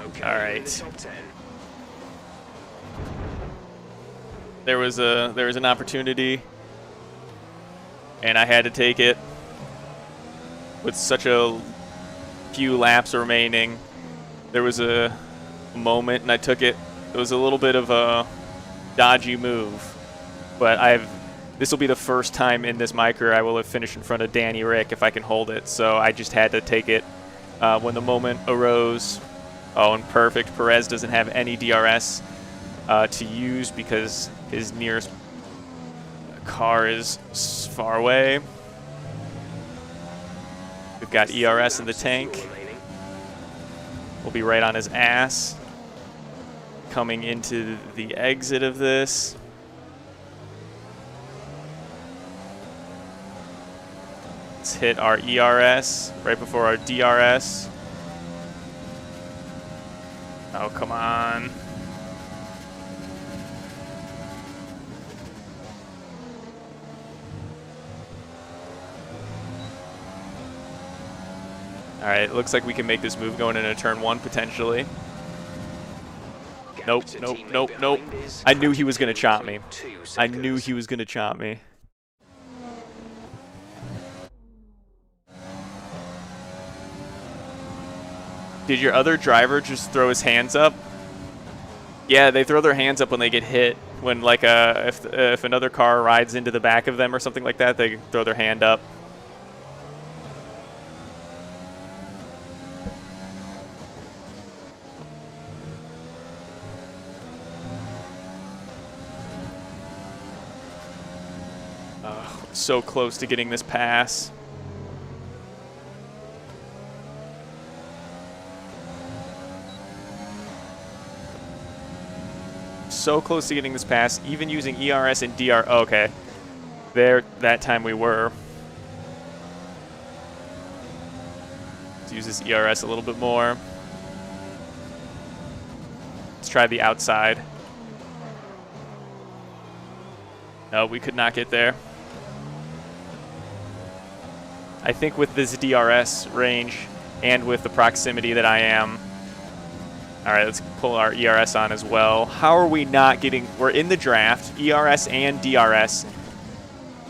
Okay, all right. Top 10. There was an opportunity, and I had to take it. With such a few laps remaining, there was a moment, and I took it. It was a little bit of a dodgy move, but this will be the first time in this my career I will have finished in front of Danny Rick if I can hold it. So I just had to take it when the moment arose. Oh, and perfect. Perez doesn't have any DRS to use because his nearest car is far away. We've got ERS in the tank. We'll be right on his ass. Coming into the exit of this. Let's hit our ERS right before our DRS. Oh, come on. All right, looks like we can make this move going into turn 1 potentially. Nope, nope, nope, nope. I knew he was going to chop me. I knew he was going to chop me. Did your other driver just throw his hands up? Yeah, they throw their hands up when they get hit. When like if another car rides into the back of them or something like that, they throw their hand up. So close to getting this pass. So close to getting this pass, even using ERS and DR. Oh, okay, there. That time we were. Let's use this ERS a little bit more. Let's try the outside. No, we could not get there. I think with this DRS range and with the proximity that I am. All right, let's pull our ERS on as well. How are we not getting, we're in the draft, ERS and DRS,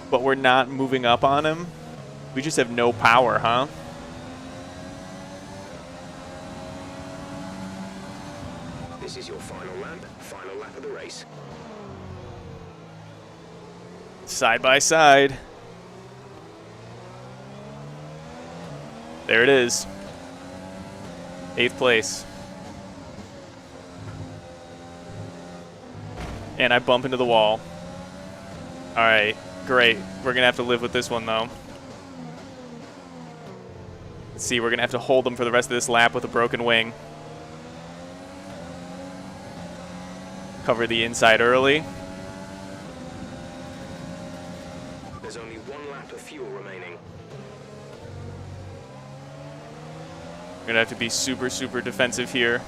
but we're not moving up on him? We just have no power, huh? This is your final lap of the race. Side by side. There it is. 8th place. And I bump into the wall. All right, great. We're going to have to live with this one, though. Let's see, we're going to have to hold them for the rest of this lap with a broken wing. Cover the inside early. There's only 1 lap of fuel remaining. We're going to have to be super, super defensive here.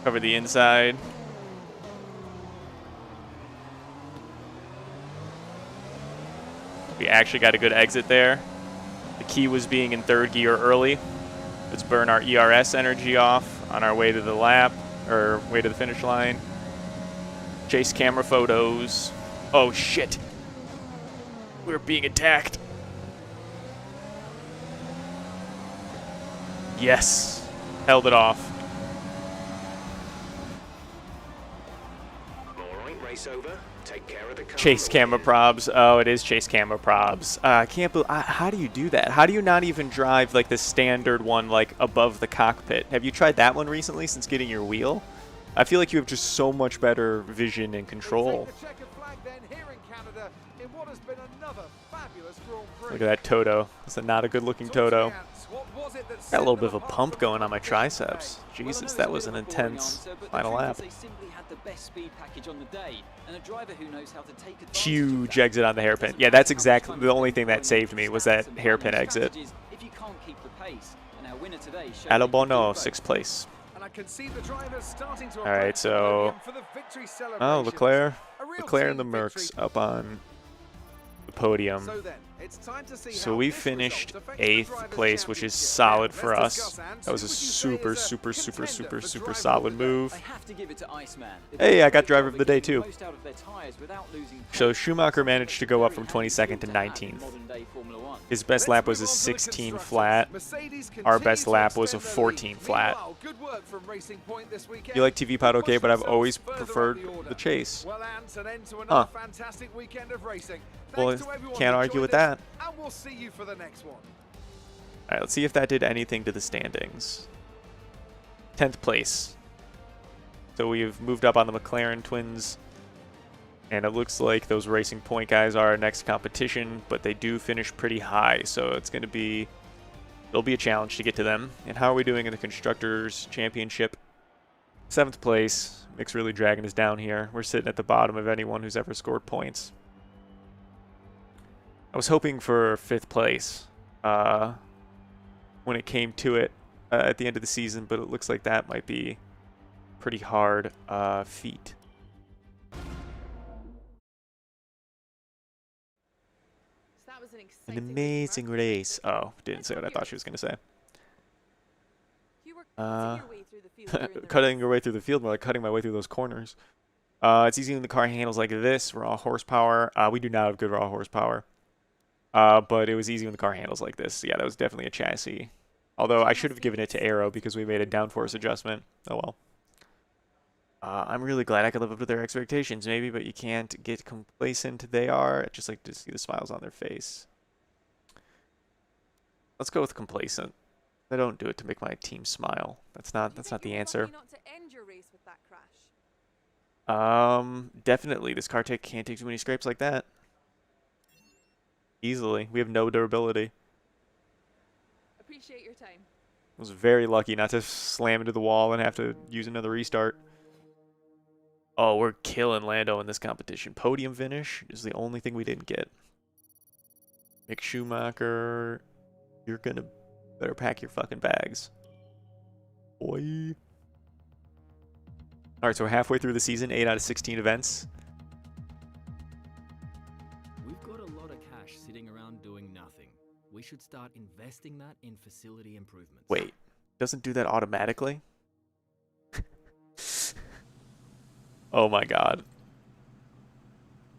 Cover the inside. We actually got a good exit there. The key was being in 3rd gear early. Let's burn our ERS energy off on our way to the lap, or way to the finish line. Chase camera photos. Oh, shit. We're being attacked. Yes. Held it off. Race over. Take care of the car. Chase camera probs. Oh, it is chase camera probs. I can't believe. How do you do that? How do you not even drive like the standard one, like above the cockpit? Have you tried that one recently since getting your wheel? I feel like you have just so much better vision and control. Look at that Toto. It's not a good-looking Toto. Got a little bit of a pump going on my triceps. Jesus, that was an intense final lap. Huge exit on the hairpin. Yeah, that's exactly the only thing that saved me was that hairpin exit. Allo Bono, 6th place. All right, so Leclerc and the Mercs up on the podium. So we finished 8th place, which is solid for us. That was a super, super, super, super, super solid move. Hey, I got driver of the day too. So Schumacher managed to go up from 22nd to 19th. His best lap was a 16 flat. Our best lap was a 14 flat. You like TV Pod okay, but I've always preferred the chase. Huh. Well, can't argue with that. And we'll see you for the next one. All right, let's see if that did anything to the standings. 10th place. So we've moved up on the McLaren twins. And it looks like those Racing Point guys are our next competition, but they do finish pretty high. So it's going to be, it'll be a challenge to get to them. And how are we doing in the Constructors Championship? 7th place. Mick's really dragging us down here. We're sitting at the bottom of anyone who's ever scored points. I was hoping for 5th place when it came to it at the end of the season, but it looks like that might be pretty hard feat. An amazing race. Oh, didn't say what I thought she was going to say. Cutting your way through the field, more like cutting my way through those corners. It's easy when the car handles like this. Raw horsepower. We do not have good raw horsepower. But it was easy when the car handles like this. Yeah, that was definitely a chassis. Although I should have given it to Aero because we made a downforce adjustment. Oh well. I'm really glad I could live up to their expectations, maybe, but you can't get complacent. They are. I just like to see the smiles on their face. Let's go with complacent. I don't do it to make my team smile. That's not the answer. Definitely. This car can't take too many scrapes like that. Easily. We have no durability. Appreciate your time. I was very lucky not to slam into the wall and have to use another restart. Oh, we're killing Lando in this competition. Podium finish is the only thing we didn't get. Mick Schumacher, you're gonna better pack your fucking bags. Boy. Alright, so we're halfway through the season, 8 out of 16 events. We've got a lot of cash sitting around doing nothing. We should start investing that in facility improvements. Wait, doesn't do that automatically? Oh my god.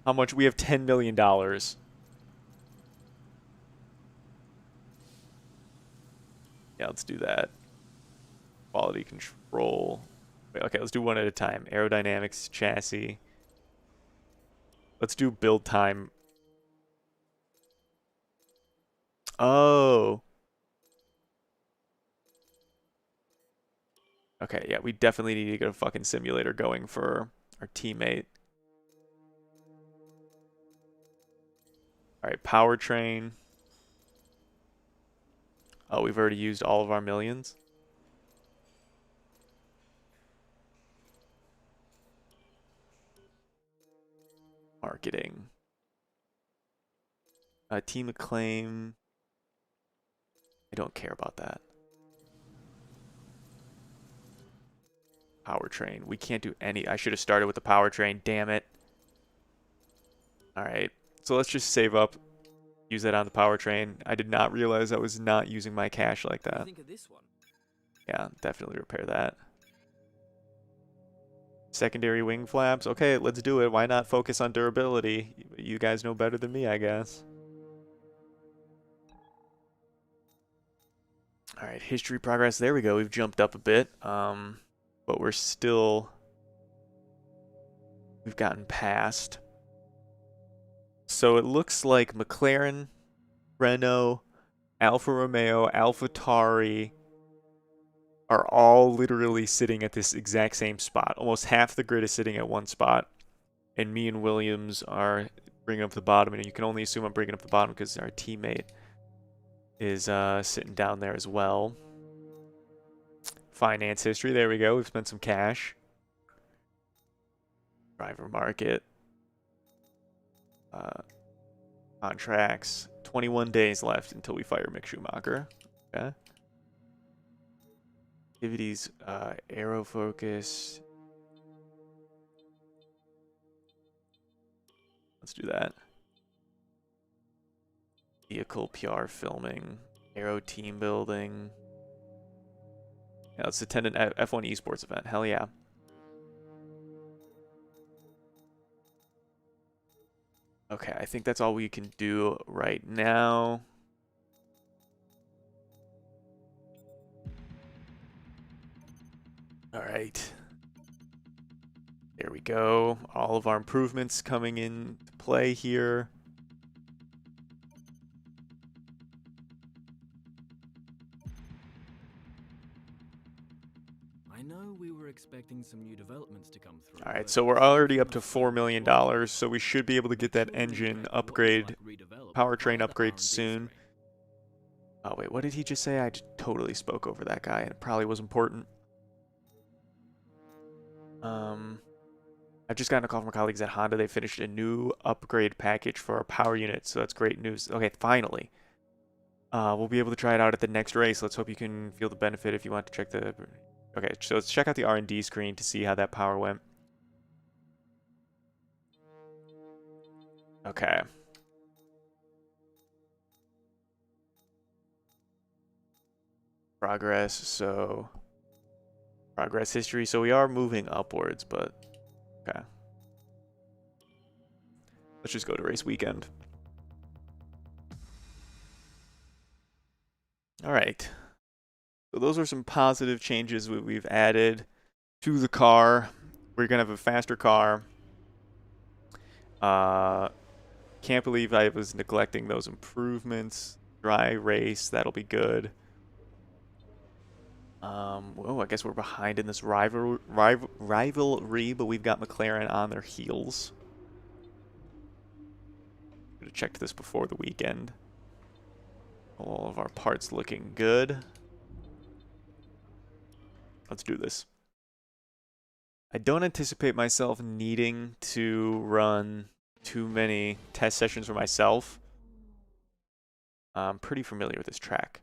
How much? We have $10 million. Yeah, let's do that. Quality control. Wait, okay, let's do one at a time. Aerodynamics, chassis. Let's do build time. Oh. Okay, yeah, we definitely need to get a fucking simulator going for our teammate. Alright, powertrain. Oh, we've already used all of our millions. Marketing. Team acclaim. I don't care about that. Powertrain. We can't do any. I should have started with the powertrain. Damn it. Alright. So let's just save up. Use that on the powertrain. I did not realize I was not using my cash like that. Think of this one. Yeah, definitely repair that. Secondary wing flaps. Okay, let's do it. Why not focus on durability? You guys know better than me, I guess. Alright, history progress. There we go. We've jumped up a bit. But we're still... We've gotten past. So it looks like McLaren, Renault, Alfa Romeo, AlphaTauri are all literally sitting at this exact same spot. Almost half the grid is sitting at one spot. And me and Williams are bringing up the bottom. And you can only assume I'm bringing up the bottom because our teammate is sitting down there as well. Finance history. There we go. We've spent some cash. Driver market. Contracts. 21 days left until we fire Mick Schumacher. Okay. Activities. Aero focus. Let's do that. Vehicle PR filming. Aero team building. Yeah, let's attend an F1 esports event. Hell yeah. Okay, I think that's all we can do right now. All right. There we go. All of our improvements coming into play here. expecting some new developments to come through. All right, but so we're it's already something up to that's $4 million, so we should be able to get that truly engine reflecting what looks upgrade, like redeveloped powertrain via the upgrade R&D soon. screen. Oh wait, what did he just say? I just totally spoke over that guy, and it probably was important. I've just gotten a call from my colleagues at Honda. They finished a new upgrade package for our power unit, so that's great news. Okay, finally. We'll be able to try it out at the next race. Let's hope you can feel the benefit if you want to check the... Okay, so let's check out the R&D screen to see how that power went. Okay. Progress, so... Progress history, so we are moving upwards, but... Okay. Let's just go to race weekend. Alright. So those are some positive changes we've added to the car. We're going to have a faster car. Can't believe I was neglecting those improvements. Dry race, that'll be good. Well, I guess we're behind in this rivalry, but we've got McLaren on their heels. Should have checked this before the weekend. All of our parts looking good. Let's do this. I don't anticipate myself needing to run too many test sessions for myself. I'm pretty familiar with this track.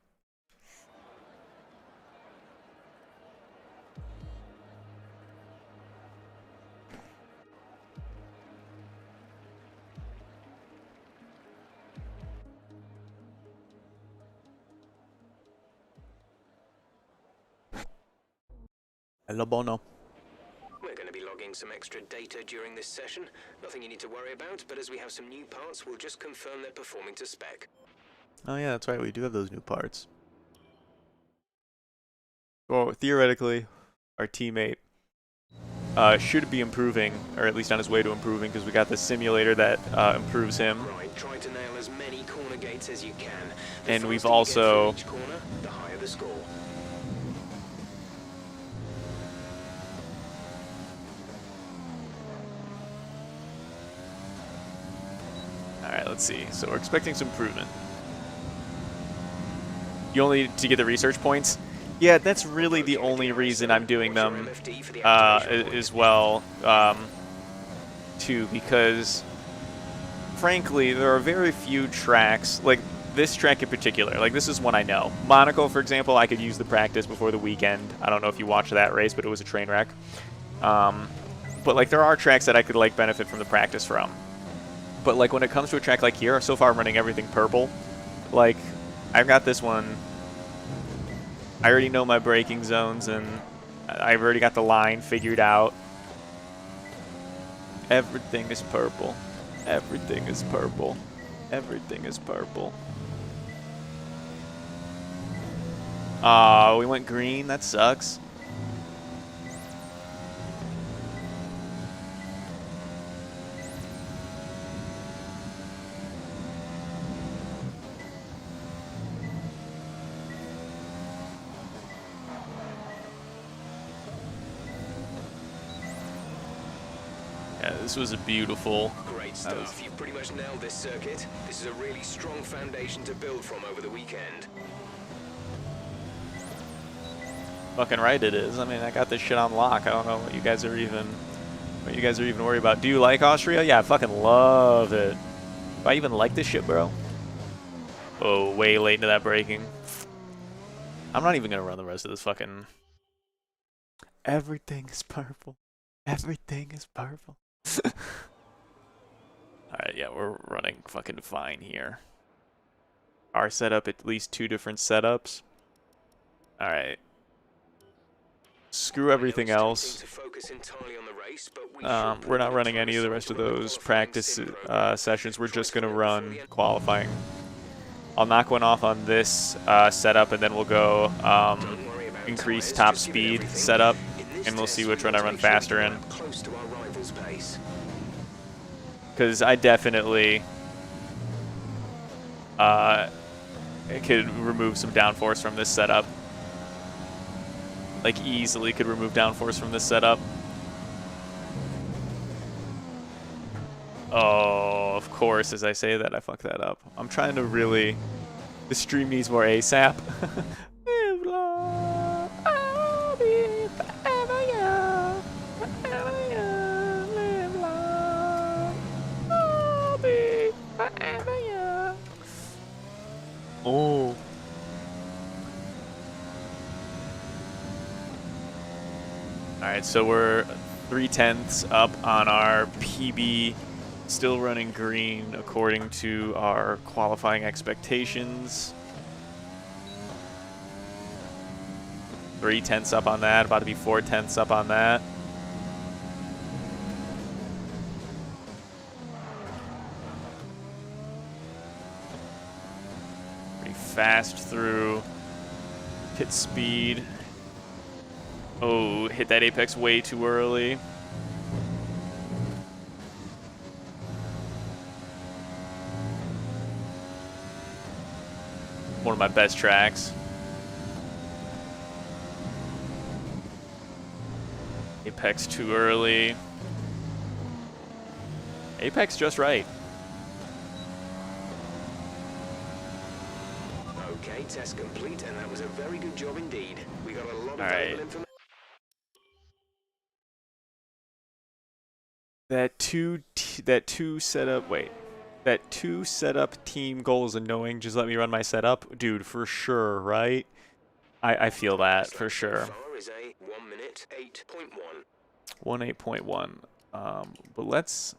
Hello, Bono. We're going to be logging some extra data during this session. Nothing you need to worry about, but as we have some new parts, we'll just confirm they're performing to spec. Oh yeah, that's right. We do have those new parts. Well, theoretically, our teammate should be improving, or at least on his way to improving, because we got the simulator that improves him. Right, try to nail as many corner gates as you can. The And we've faster you get through also... each corner, the higher the score. Alright, let's see. So we're expecting some improvement. You only need to get the research points? Yeah, that's really the only reason I'm doing them as well, too, because frankly, there are very few tracks, like this track in particular, like this is one I know. Monaco, for example, I could use the practice before the weekend. I don't know if you watched that race, but it was a train wreck. But like there are tracks that I could like benefit from the practice from. But like when it comes to a track like here, so far I'm running everything purple. Like I've got this one. I already know my braking zones and I've already got the line figured out. Everything is purple. Everything is purple. Everything is purple. We went green. That sucks. Yeah, this was a beautiful... Great stuff. You've pretty much nailed this circuit. This is a really strong foundation to build from over the weekend. Fucking right it is. I mean, I got this shit on lock. I don't know what you guys are even worried about. Do you like Austria? Yeah, I fucking love it. Do I even like this shit, bro? Oh, way late into that braking. I'm not even gonna run the rest of this fucking... Everything is purple. Everything is purple. Alright, yeah, we're running fucking fine here. Our setup, at least 2 different setups. Alright. Screw everything else. We're not running any of the rest of those practice sessions. We're just going to run qualifying. I'll knock one off on this setup, and then we'll go increase top speed setup, and we'll see which one I run faster in. Because I definitely could remove some downforce from this setup. Like, easily could remove downforce from this setup. Oh, of course, as I say that, I fuck that up. I'm trying to really... The stream needs more ASAP. Live long, I'll be forever young, forever young, live long, I'll be forever young. Oh. Alright, so we're 0.3 up on our PB. Still running green according to our qualifying expectations. 0.3 up on that, about to be 0.4 up on that. Pretty fast through pit speed. Oh, hit that apex way too early. One of my best tracks. Apex too early. Apex just right. Okay, test complete, and that was a very good job indeed. We got a lot of All right. valuable information. That two setup team goal is annoying. Just let me run my setup, dude, for sure, right? I feel that for sure. So far is a 1 minute 8.1. 1.8.1. But let's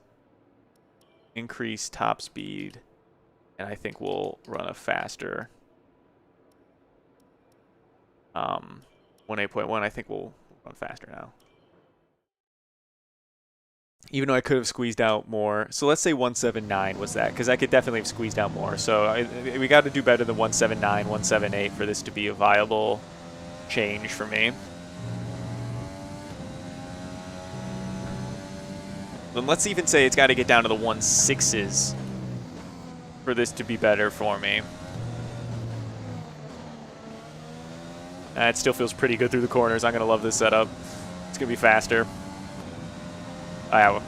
increase top speed, and I think we'll run a faster. 1.8.1. I think we'll run faster now. Even though I could have squeezed out more. So let's say 1.79 was that, because I could definitely have squeezed out more. So we got to do better than 1.79, 1.78 for this to be a viable change for me. Then let's even say it's got to get down to the 1.6s for this to be better for me. It still feels pretty good through the corners. I'm going to love this setup. It's going to be faster. Iowa.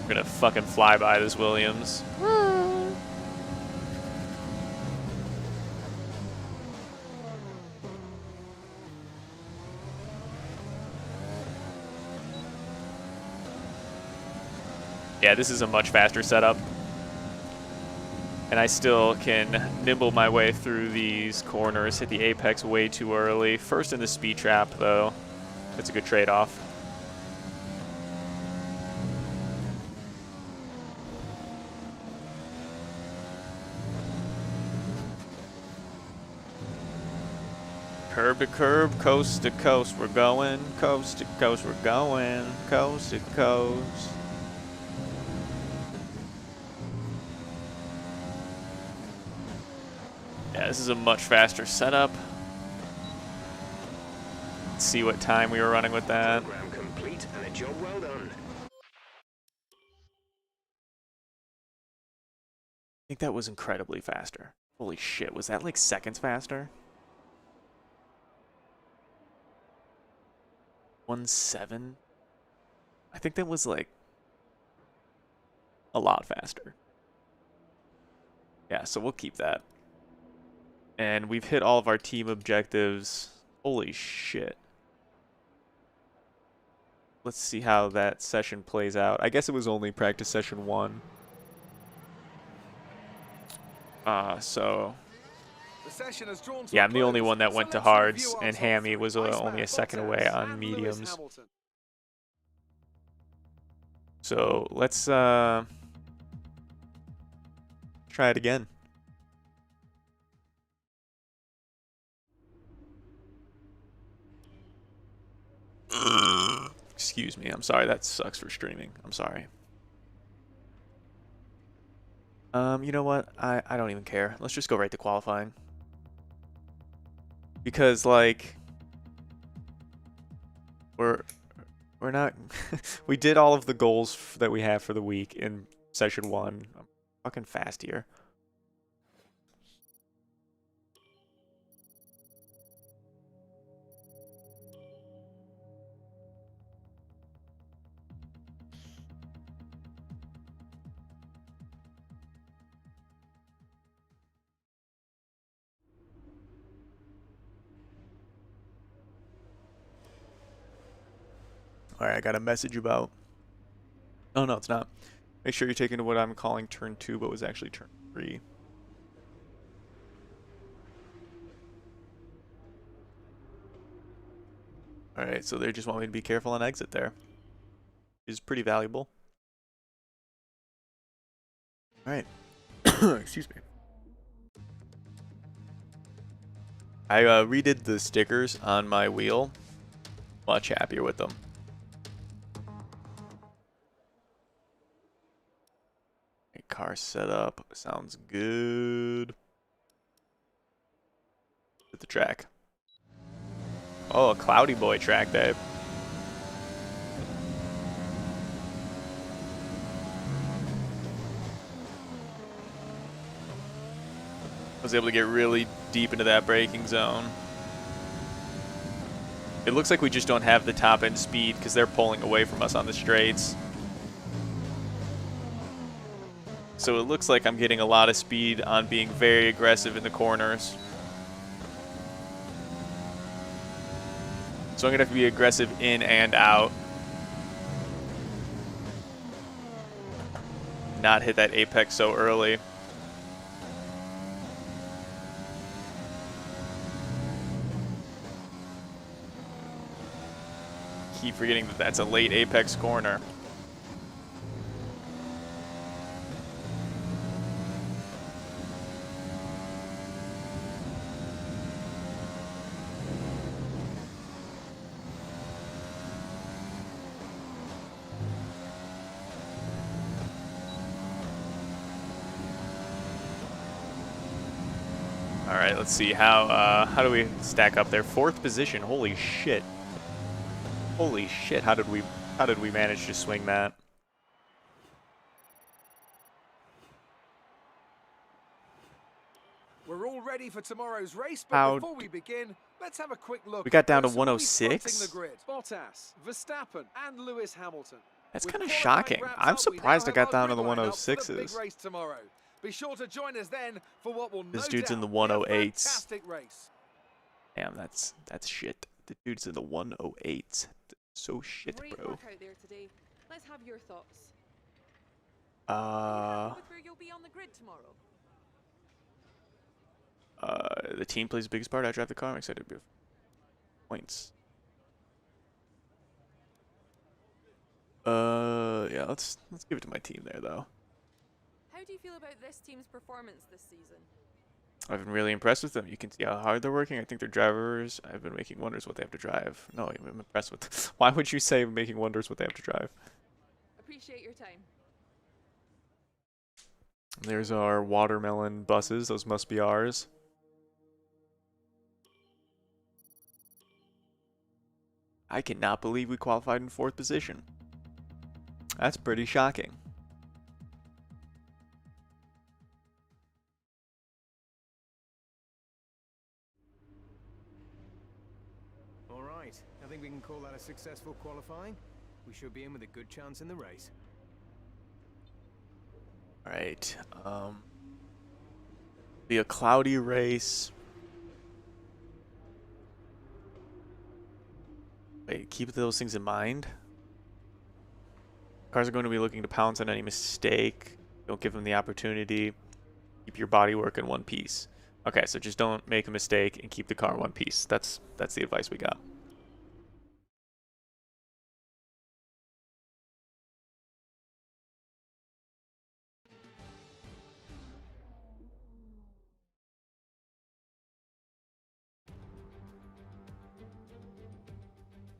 We're gonna fucking fly by this Williams. Yeah, this is a much faster setup. And I still can nibble my way through these corners, hit the apex way too early. First in the speed trap, though. That's a good trade-off. Curb to curb, coast to coast, we're going. Coast to coast, we're going. Coast to coast. Yeah, this is a much faster setup. Let's see what time we were running with that. Program complete and a job well done. I think that was incredibly faster. Holy shit, was that like seconds faster? 1.7? I think that was like a lot faster. Yeah, so we'll keep that. And we've hit all of our team objectives. Holy shit. Let's see how that session plays out. I guess it was only practice session 1. So... yeah, I'm the only one that went to hards, and Hammy was only a second away on mediums. So let's try it again. Excuse me, I'm sorry, that sucks for streaming. I'm sorry. You know what? I don't even care. Let's just go right to qualifying. Because, like, we're We're not... we did all of the goals that we have for the week in session 1. I'm fucking fast here. Alright, I got a message about... Oh, no, it's not. Make sure you're taking what I'm calling turn 2, but was actually turn 3. Alright, so they just want me to be careful on exit there. Which is pretty valuable. Alright. Excuse me. I redid the stickers on my wheel. Much happier with them. Car setup sounds good. At the track. Oh, a cloudy boy track day. I was able to get really deep into that braking zone. It looks like we just don't have the top end speed because they're pulling away from us on the straights. So it looks like I'm getting a lot of speed on being very aggressive in the corners. So I'm going to have to be aggressive in and out. Not hit that apex so early. Keep forgetting that that's a late apex corner. All right, let's see how do we stack up there? 4th position. Holy shit. Holy shit. How did we manage to swing that? We're all ready for tomorrow's race, but before we begin, let's have a quick look. We got down to at who will be 106. fronting the grid. Bottas, Verstappen, and Lewis Hamilton. That's With kind of qualifying shocking. wrapped I'm up, we surprised now I got have down our to the grid lineup for the big 106s. race tomorrow. Be sure to join us then for what will This no dude's in the doubt be a 108s. fantastic race. Damn, that's shit. The dude's in the 108s. So shit, Great bro. work out there today. Let's have your thoughts. With where you'll be on the grid tomorrow. The team plays the biggest part. I drive the car. I'm excited to be points. Yeah, let's give it to my team there though. How do you feel about this team's performance this season? I've been really impressed with them. You can see how hard they're working. I think their drivers have been making wonders what they have to drive. No, I'm impressed with. Why would you say making wonders what they have to drive? Appreciate your time. There's our watermelon buses. Those must be ours. I cannot believe we qualified in 4th position. That's pretty shocking. All right, I think we can call that a successful qualifying. We should be in with a good chance in the race. All right. Be a cloudy race. Wait, keep those things in mind. Cars are going to be looking to pounce on any mistake. Don't give them the opportunity. Keep your bodywork in one piece. Okay, so just don't make a mistake and keep the car in one piece. That's the advice we got.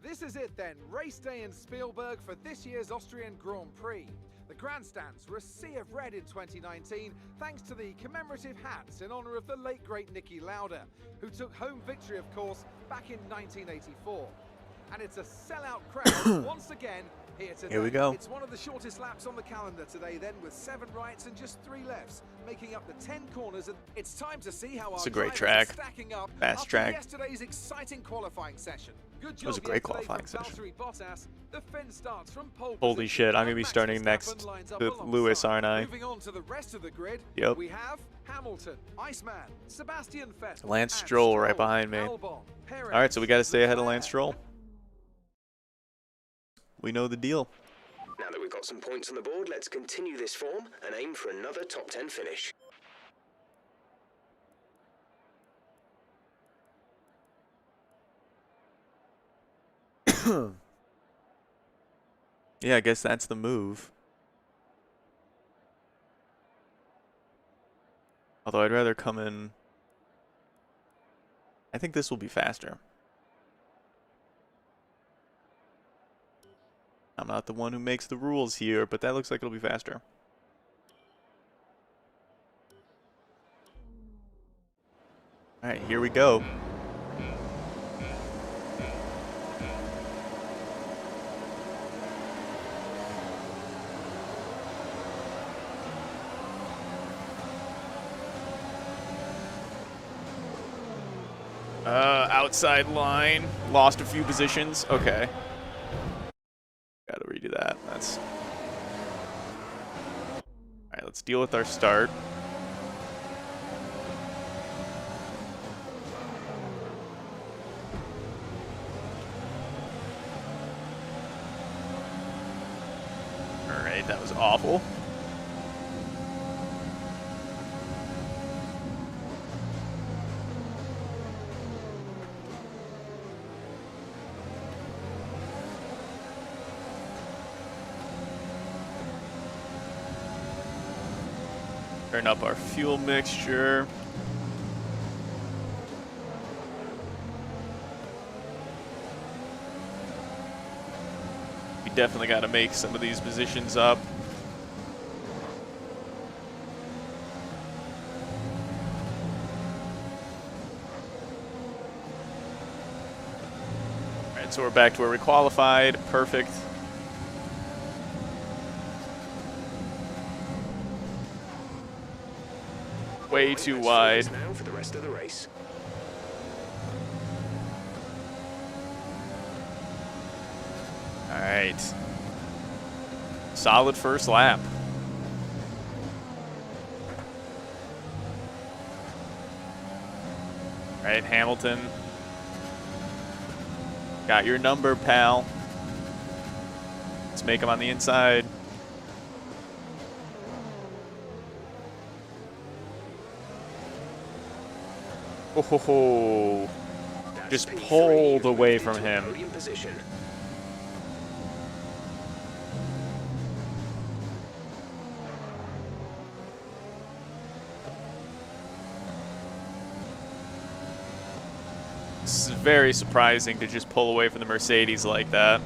This is it then, race day in Spielberg for this year's Austrian Grand Prix. The grandstands were a sea of red in 2019 thanks to the commemorative hats in honour of the late great Niki Lauda, who took home victory of course back in 1984. And it's a sellout crowd once again here today. Here we go. It's one of the shortest laps on the calendar today then, with 7 rights and just 3 lefts, making up the 10 corners. And it's time to see how It's our a great drivers track. are stacking up Fast after track. yesterday's exciting qualifying session. Good job It was a great yesterday qualifying from session. Valtteri Bottas. The Finn starts from pole Holy position, shit, I'm gonna and be Max starting Verstappen next lines up with alongside. Lewis, aren't I? Moving on to the rest of the grid, Yep. we have Hamilton, Iceman, Sebastian Vettel, Lance and Stroll right behind me. Albon, Perez, All right, so we got to stay ahead of Lance Leclerc. Stroll. We know the deal. Now that we've got some points on the board, let's continue this form and aim for another top 10 finish. Yeah, I guess that's the move. Although I'd rather come in. I think this will be faster. I'm not the one who makes the rules here, but that looks like it'll be faster. All right, here we go. Outside line. Lost a few positions. Okay. Gotta redo that. That's... Alright, let's deal with our start. Alright, that was awful. Turn up our fuel mixture. We definitely got to make some of these positions up. All right, so we're back to where we qualified. Perfect. Way too wide. Now for the rest of the race. All right. Solid first lap. All right, Hamilton. Got your number, pal. Let's make him on the inside. Oh, ho, ho. Just That's P3, pulled away moved from into a him. podium position. It's very surprising to just pull away from the Mercedes like that.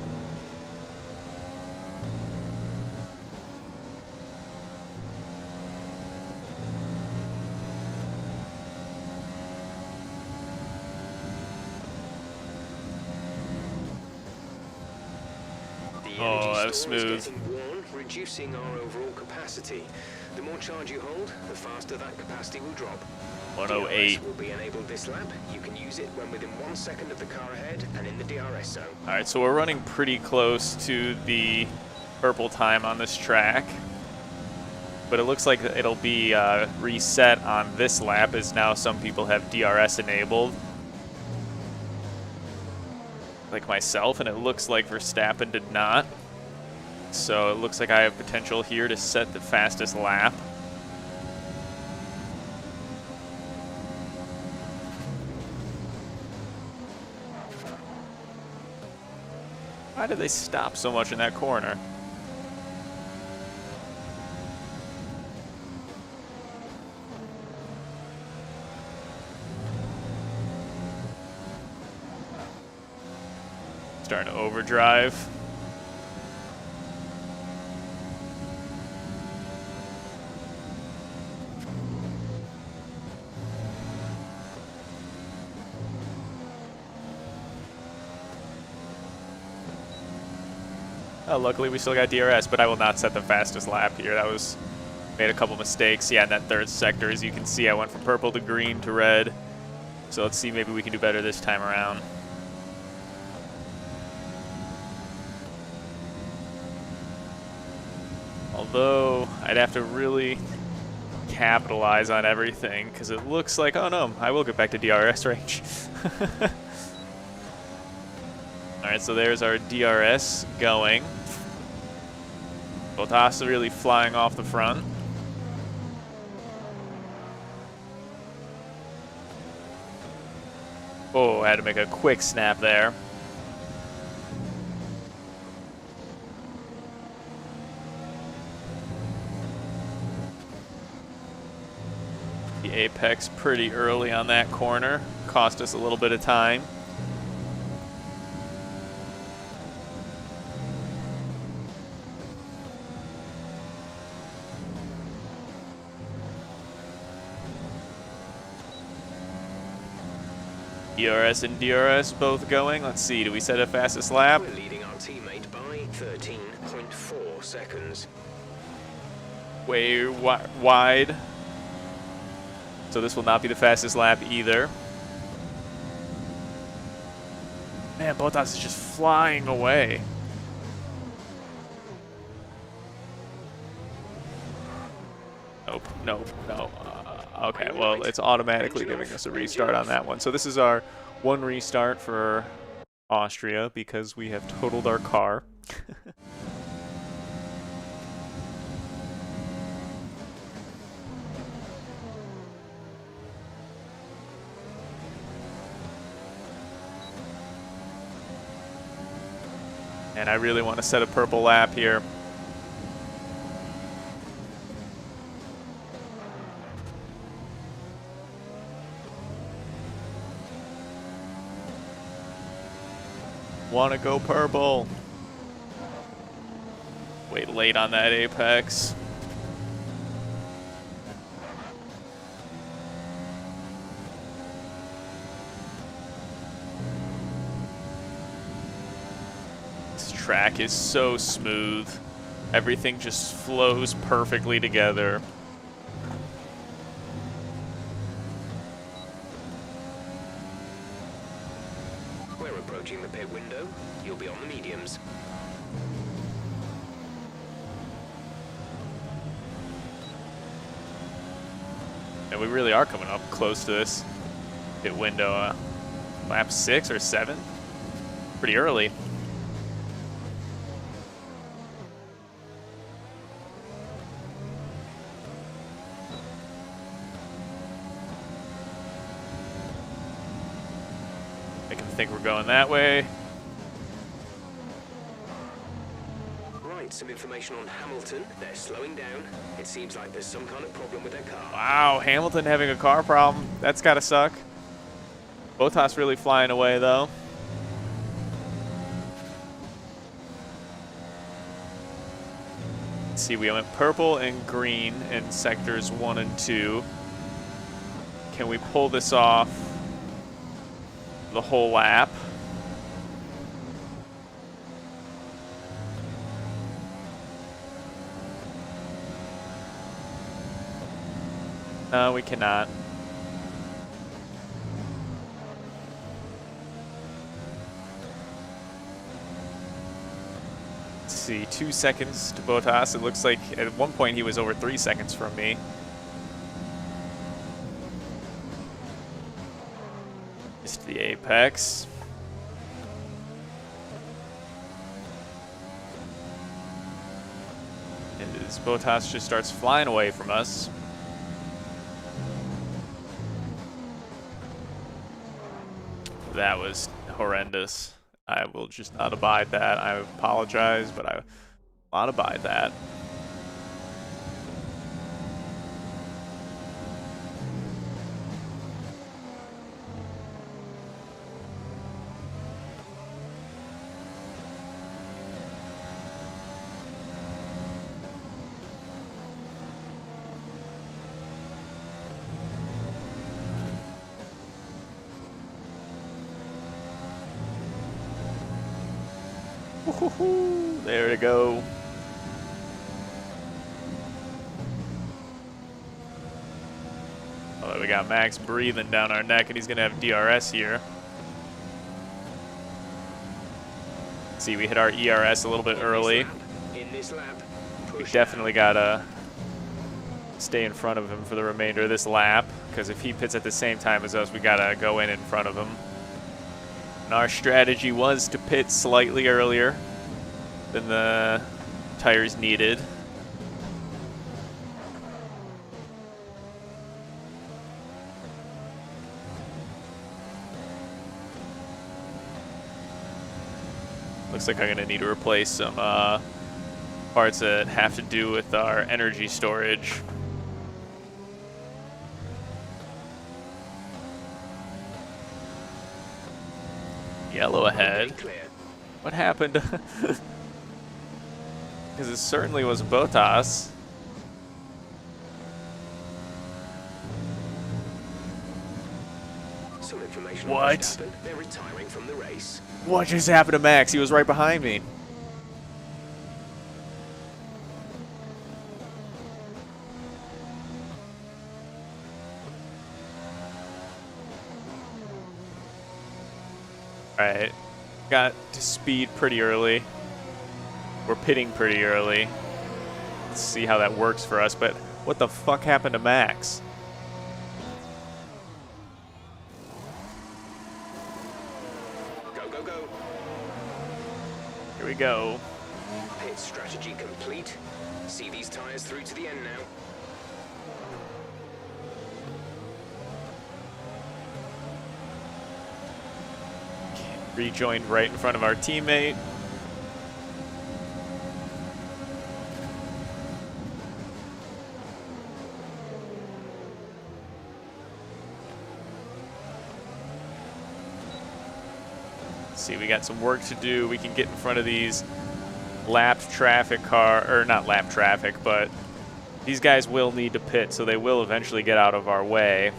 The Oh, energy that was store is smooth. getting worn, reducing our overall capacity. The more charge you hold, the faster that capacity will drop. 108. DRS will be enabled this lap. You can use it when within 1 second of the car ahead and in the DRS zone. All right, so we're running pretty close to the purple time on this track. But it looks like it'll be reset on this lap, as now some people have DRS enabled. Like myself, and it looks like Verstappen did not. So it looks like I have potential here to set the fastest lap. Why did they stop so much in that corner? Starting to overdrive. Luckily, we still got DRS, but I will not set the fastest lap here. That was... Made a couple mistakes. Yeah, in that third sector, as you can see, I went from purple to green to red. So let's see, maybe we can do better this time around. Although, I'd have to really capitalize on everything, because it looks like, oh no, I will get back to DRS range. Alright, so there's our DRS going. Bottas really flying off the front. Oh, I had to make a quick snap there. The apex pretty early on that corner. Cost us a little bit of time. DRS and DRS both going. Let's see, do we set a fastest lap? We're leading our teammate by 13.4 seconds. Way wide. So this will not be the fastest lap either. Man, Bottas is just flying away. Nope, nope, no. Okay, well, it's automatically giving us a restart on that one. So this is our one restart for Austria because we have totaled our car. And I really want to set a purple lap here. Want to go purple. Wait, late on that apex. This track is so smooth. Everything just flows perfectly together. We're approaching the pit window. You'll be on the mediums. And we really are coming up close to this pit window. Lap 6 or 7? Pretty early. Make them think we're going that way. Right, some information on Hamilton. They're slowing down. It seems like there's some kind of problem with their car. Wow, Hamilton having a car problem. That's gotta suck. Bottas really flying away though. Let's see, we went purple and green in sectors 1 and 2. Can we pull this off the whole lap? No, we cannot. Let's see, 2 seconds to Bottas. It looks like at one point he was over 3 seconds from me. Just the apex. As Bottas just starts flying away from us. That was horrendous. I will just not abide that. I apologize, but I will not abide that. Woo-hoo-hoo. There we go. Oh, we got Max breathing down our neck, and he's going to have DRS here. See, we hit our ERS a little bit early. In this lap, We definitely got to stay in front of him for the remainder of this lap, because if he pits at the same time as us, we got to go in front of him. And our strategy was to pit slightly earlier than the tires needed. Looks like I'm going to need to replace some parts that have to do with our energy storage. Yellow ahead. What happened? Because it certainly was Bottas. Some information. What? They're retiring from the race. What just happened to Max? He was right behind me. Alright. Got to speed pretty early. We're pitting pretty early. Let's see how that works for us, but what the fuck happened to Max? Go, go, go. Here we go. Pit strategy complete. See these tires through to the end now. Rejoined right in front of our teammate. Let's see, we got some work to do. We can get in front of these lapped traffic or not lapped traffic, but these guys will need to pit, so they will eventually get out of our way.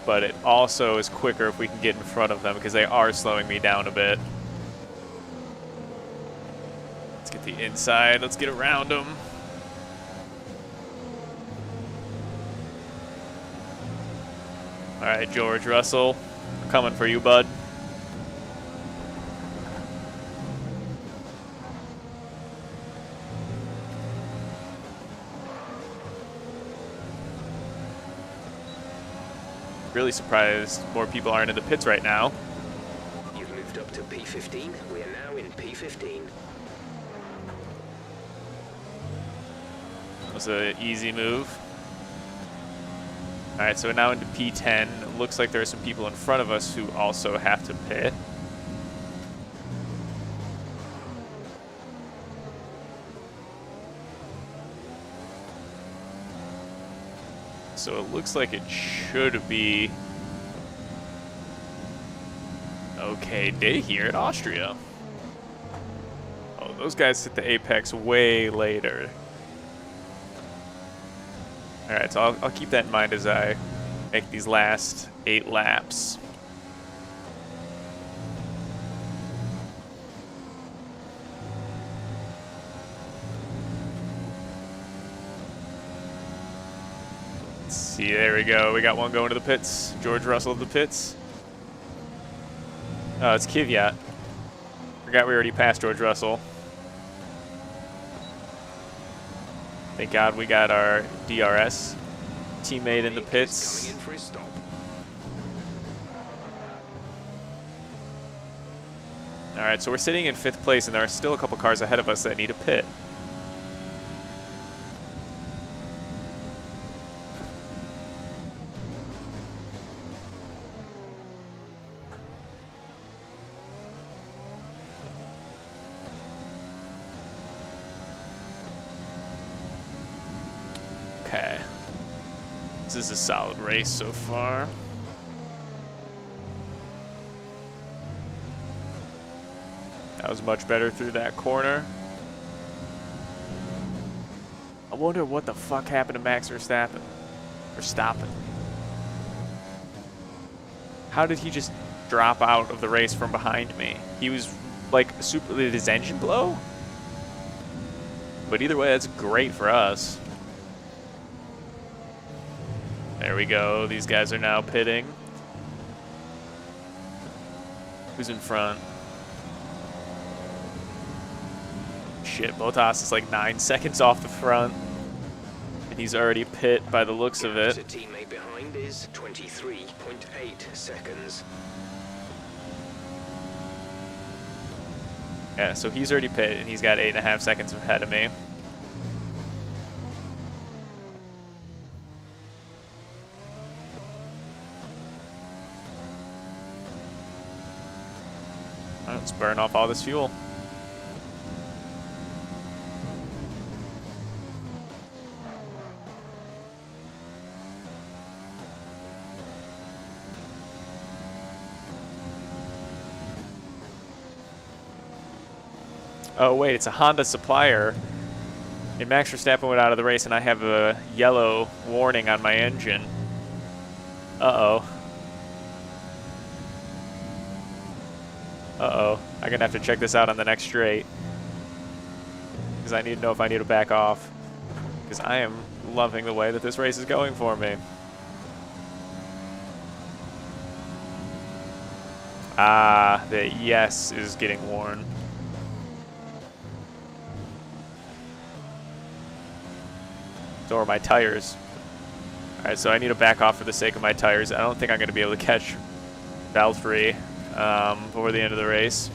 But it also is quicker if we can get in front of them because they are slowing me down a bit. Let's get the inside. Let's get around them. All right, George Russell, I'm coming for you, bud. Really surprised more people aren't in the pits right now. You've moved up to P15. We are now in P15. That was an easy move. All right, so we're now into P10. It looks like there are some people in front of us who also have to pit. So it looks like it should be okay day here at Austria. Oh, those guys hit the apex way later. All right, so I'll keep that in mind as I make these last 8 laps. See, there we go. We got one going to the pits. George Russell of the pits. Oh, it's Kvyat. Forgot we already passed George Russell. Thank God we got our DRS teammate in the pits. Coming in for his stop. All right, so we're sitting in 5th place, and there are still a couple cars ahead of us that need a pit. Okay. This is a solid race so far. That was much better through that corner. I wonder what the fuck happened to Max Verstappen. Verstappen. How did he just drop out of the race from behind me? He was like, did his engine blow? But either way, that's great for us. There we go. These guys are now pitting. Who's in front? Shit, Bottas is like 9 seconds off the front. And he's already pit by the looks of it. The teammate behind is 23.8 seconds. Yeah, so he's already pit, and he's got 8.5 seconds ahead of me. Let's burn off all this fuel. Oh wait, it's a Honda supplier. And Max Verstappen went out of the race, and I have a yellow warning on my engine. Uh-oh. Uh-oh. I'm going to have to check this out on the next straight. Because I need to know if I need to back off. Because I am loving the way that this race is going for me. Ah, the yes is getting worn. So are my tires. Alright, so I need to back off for the sake of my tires. I don't think I'm going to be able to catch Valtteri before the end of the race.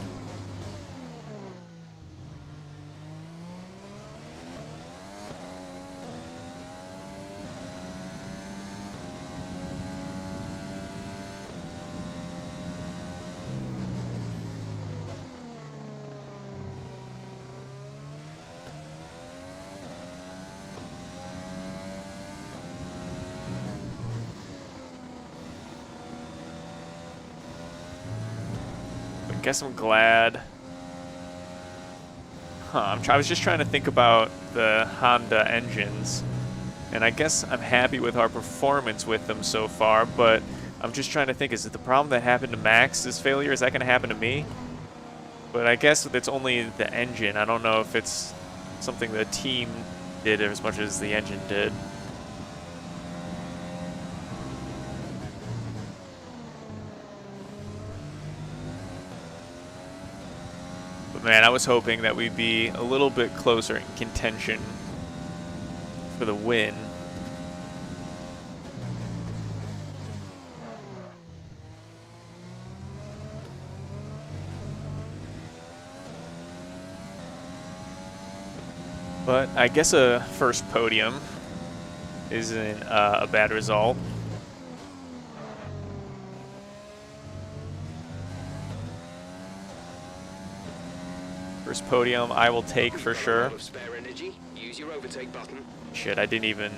I guess I'm glad. I was just trying to think about the Honda engines, and I guess I'm happy with our performance with them so far, but I'm just trying to think, is it the problem that happened to Max's failure? Is that going to happen to me? But I guess it's only the engine. I don't know if it's something the team did as much as the engine did. Man, I was hoping that we'd be a little bit closer in contention for the win. But I guess a first podium isn't a bad result. First podium I will take for sure. Spare energy. Use your overtake button. Shit, I didn't even...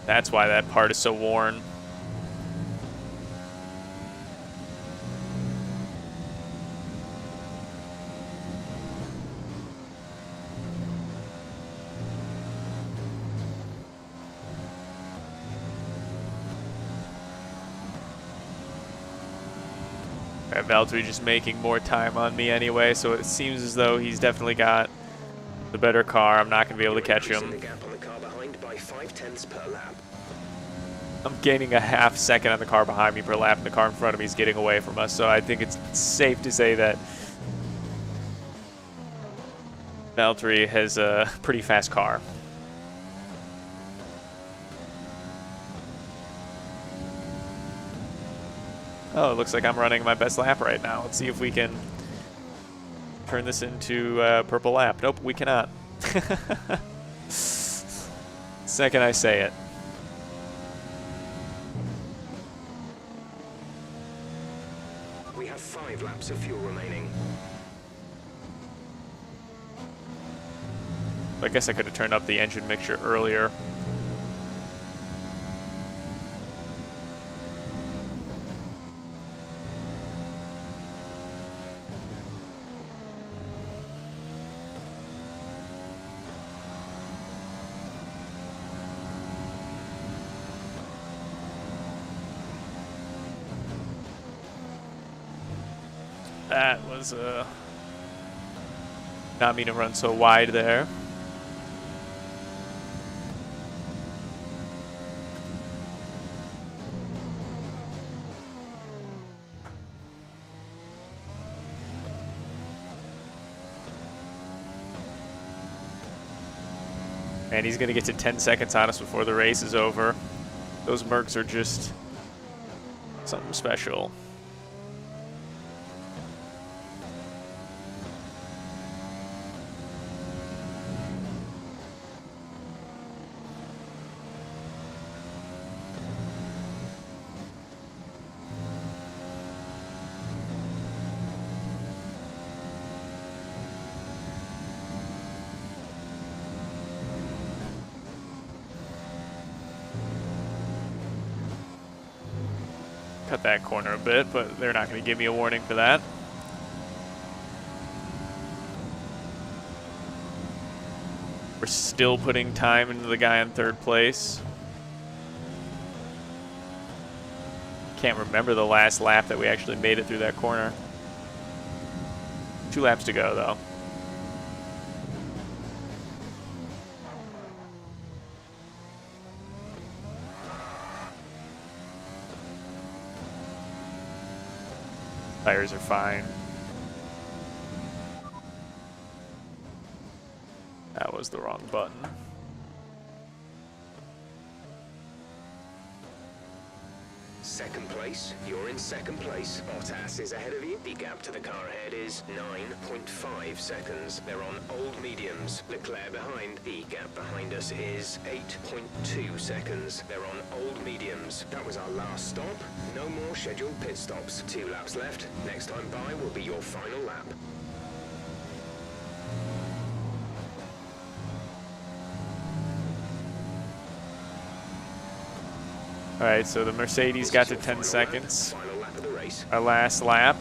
That's why that part is so worn. Valtteri just making more time on me anyway, so it seems as though he's definitely got the better car. I'm not going to be able to catch him. The gap on the car behind by 0.5 per lap. I'm gaining a half second on the car behind me per lap, and the car in front of me is getting away from us, so I think it's safe to say that Valtteri has a pretty fast car. Oh, it looks like I'm running my best lap right now. Let's see if we can turn this into a purple lap. Nope, we cannot. Second I say it. We have 5 laps of fuel remaining. I guess I could have turned up the engine mixture earlier. That was not mean to run so wide there. And he's going to get to 10 seconds on us before the race is over. Those Mercs are just something special. Cut that corner a bit, but they're not going to give me a warning for that. We're still putting time into the guy in third place. Can't remember the last lap that we actually made it through that corner. 2 laps to go, though. Tires are fine. That was the wrong button. Second place, you're in second place. Bottas is ahead of you. The gap to the car ahead is 9.5 seconds. They're on old mediums. Leclerc behind. The gap behind us is 8.2 seconds. They're on old mediums. That was our last stop. No more scheduled pit stops. 2 laps left. Next time by will be your final lap. All right, so the Mercedes got to 10 seconds. Final lap of the race. Our last lap.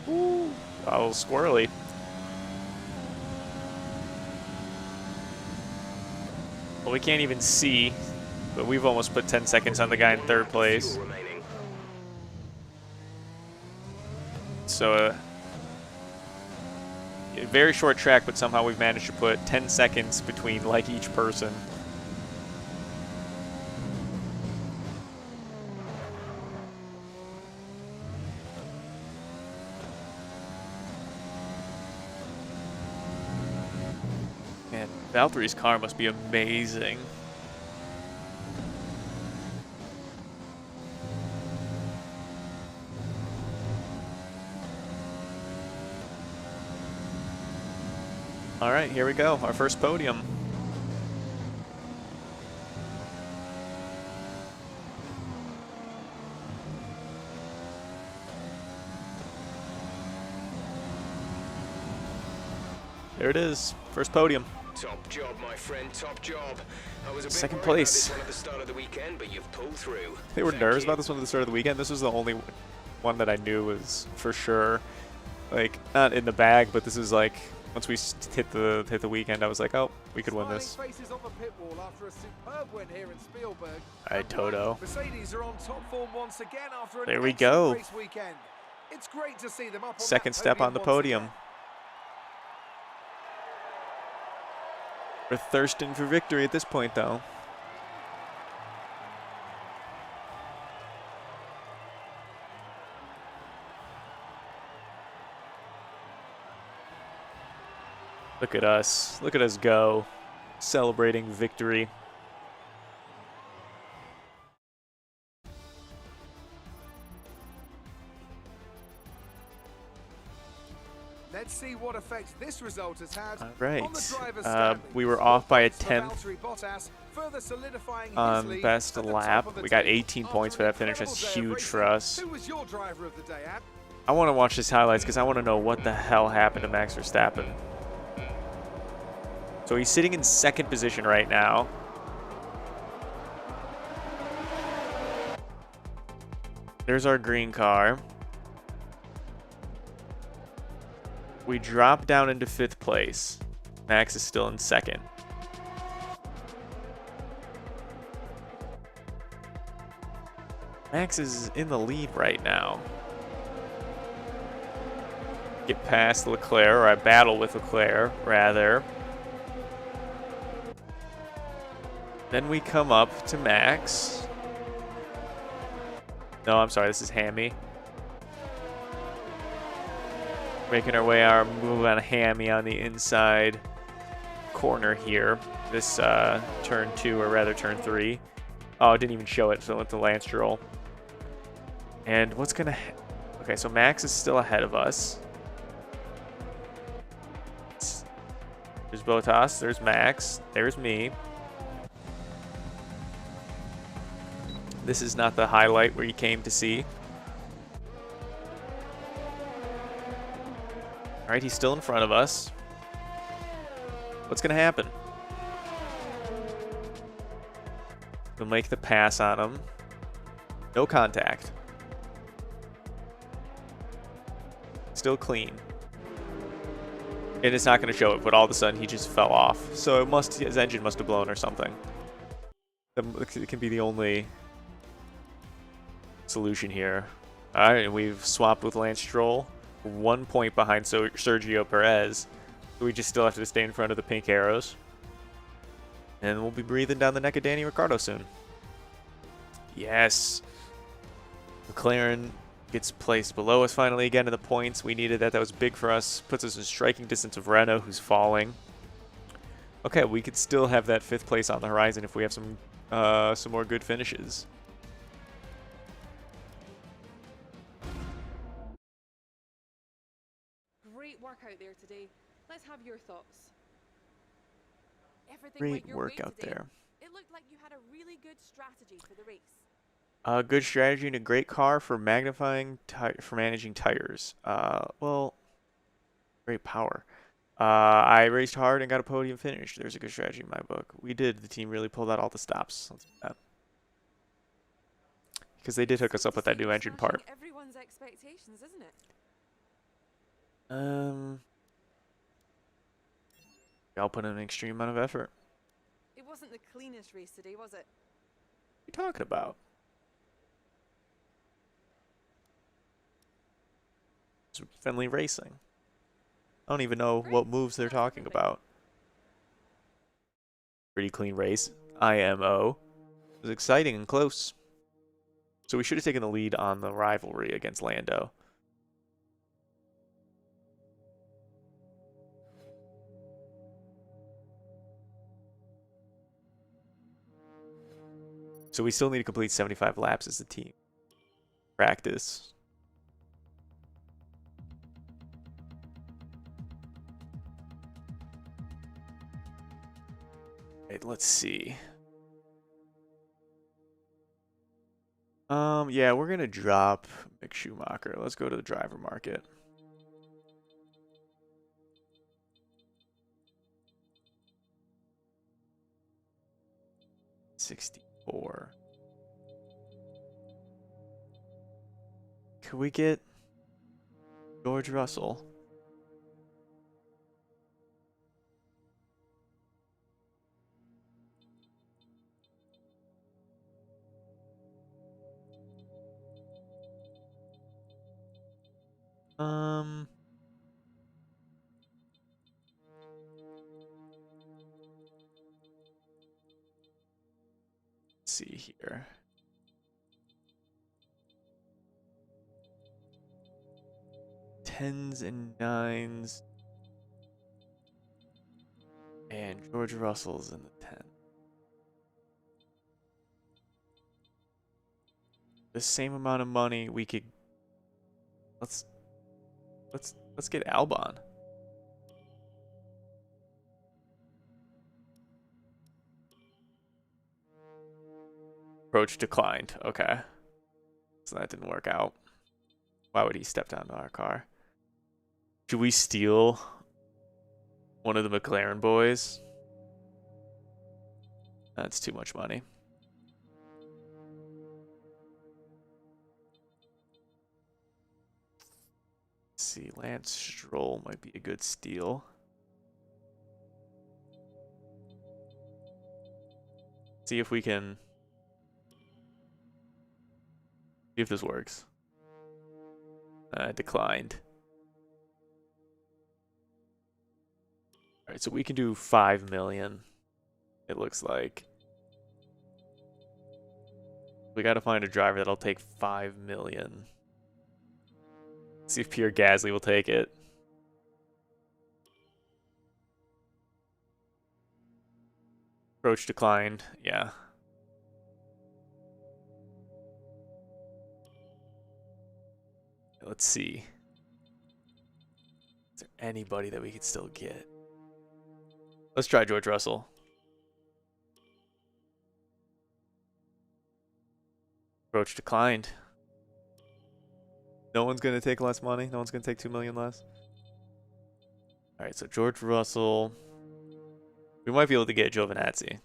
Ooh, a little squirrely. Well, we can't even see, but we've almost put 10 seconds on the guy in third place. Fuel remaining. So a very short track, but somehow we've managed to put 10 seconds between like each person. Man, Valtteri's car must be amazing. All right, here we go. Our first podium. There it is. First podium. Top job, my friend. Top job. I was a bit Second worried place. about this one at the start of the weekend, but you've pulled through. They were Thank nervous you. about this one at the start of the weekend. This was the only one that I knew was for sure, like, not in the bag, but this is like, once we hit the weekend, I was like, oh, we could win this. Smiling faces on the pit wall after a superb win here in Spielberg. All right, Toto. Mercedes are on top form once again after an There we excellent go. race weekend. It's great to see them up on Second that step on the once podium. again. We're thirsting for victory at this point, though. Look at us. Look at us go. Celebrating victory. Let's see what effect this result has had All right. on the driver's We were off by a tenth Bottas, further solidifying his on lead best at the lap. top of the We got table. 18 After points for an that finish. That's incredible day of huge racing, for us. Who was your driver of the day, Ad? I want to watch his highlights because I want to know what the hell happened to Max Verstappen. So he's sitting in second position right now. There's our green car. We drop down into 5th place. Max is still in second. Max is in the lead right now. Get past Leclerc, or I battle with Leclerc, rather. Then we come up to Max. No, I'm sorry, this is Hammy. Making our way, our move on Hammy on the inside corner here. This turn 2, or rather turn 3. Oh, it didn't even show it, so it went to Lance Stroll. And what's gonna... Okay, so Max is still ahead of us. There's Bottas, there's Max, there's me. This is not the highlight where you came to see. All right, he's still in front of us. What's gonna happen? We'll make the pass on him. No contact. Still clean. And it's not going to show it, but all of a sudden he just fell off. So it must, his engine must have blown or something. It can be the only solution here. All right, and we've swapped with Lance Stroll. 1 point behind Sergio Perez. So we just still have to stay in front of the pink arrows. And we'll be breathing down the neck of Danny Ricciardo soon. Yes. McLaren gets placed below us finally again in the points. We needed that. That was big for us. Puts us in striking distance of Renault, who's falling. Okay, we could still have that 5th place on the horizon if we have some more good finishes. Great work out there today. Let's have your thoughts. Everything Great went your work way out today. there. It looked like you had a really good strategy for the race. Good strategy and a great car for managing tires. Well, great power. I raced hard and got a podium finish. There's a good strategy in my book. We did. The team really pulled out all the stops. Because they did hook us up with that new engine part. Everyone's expectations, isn't it? Y'all put in an extreme amount of effort. It wasn't the cleanest race today, was it? What are you talking about? It's friendly racing. I don't even know what moves they're talking about. Pretty clean race. IMO. It was exciting and close. So we should have taken the lead on the rivalry against Lando. So we still need to complete 75 laps as a team. Practice. Wait, let's see. Yeah, we're gonna drop Mick Schumacher. Let's go to the driver market. $64. Could we get George Russell? Let's see here. Tens and nines. And George Russell's in the 10. The same amount of money we could let's get Albon. Approach declined. Okay. So that didn't work out. Why would he step down to our car? Should we steal one of the McLaren boys? That's too much money. Let's see, Lance Stroll might be a good steal. See if we can See if this works. Declined. All right, so we can do 5 million. It looks like. We got to find a driver that'll take 5 million. See if Pierre Gasly will take it. Approach declined. Yeah. Let's see. Is there anybody that we could still get? Let's try George Russell. Approach declined. No one's going to take less money. No one's going to take 2 million less. All right, so George Russell. We might be able to get Giovinazzi.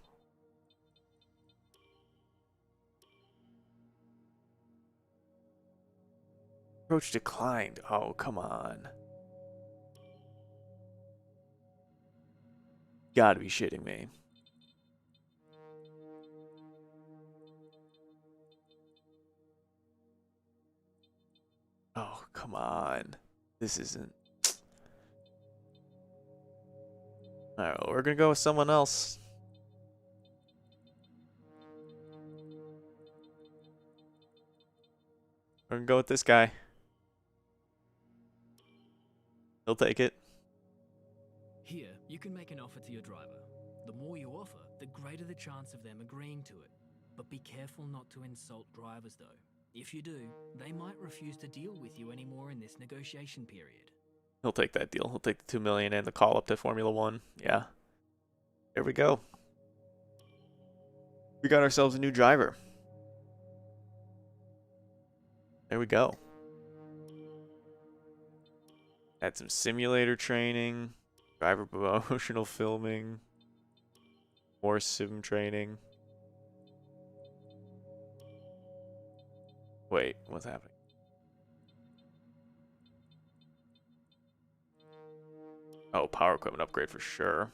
Approach declined. Oh, come on. Gotta be shitting me. Oh, come on. This isn't... Alright, well, we're gonna go with someone else. We're gonna go with this guy. He'll take it. Here, you can make an offer to your driver. The more you offer, the greater the chance of them agreeing to it. But be careful not to insult drivers, though. If you do, they might refuse to deal with you anymore in this negotiation period. He'll take that deal. He'll take the 2 million and the call up to Formula One. Yeah. There we go. We got ourselves a new driver. There we go. Had some simulator training, driver promotional filming, more sim training. Wait, what's happening? Oh, power equipment upgrade for sure.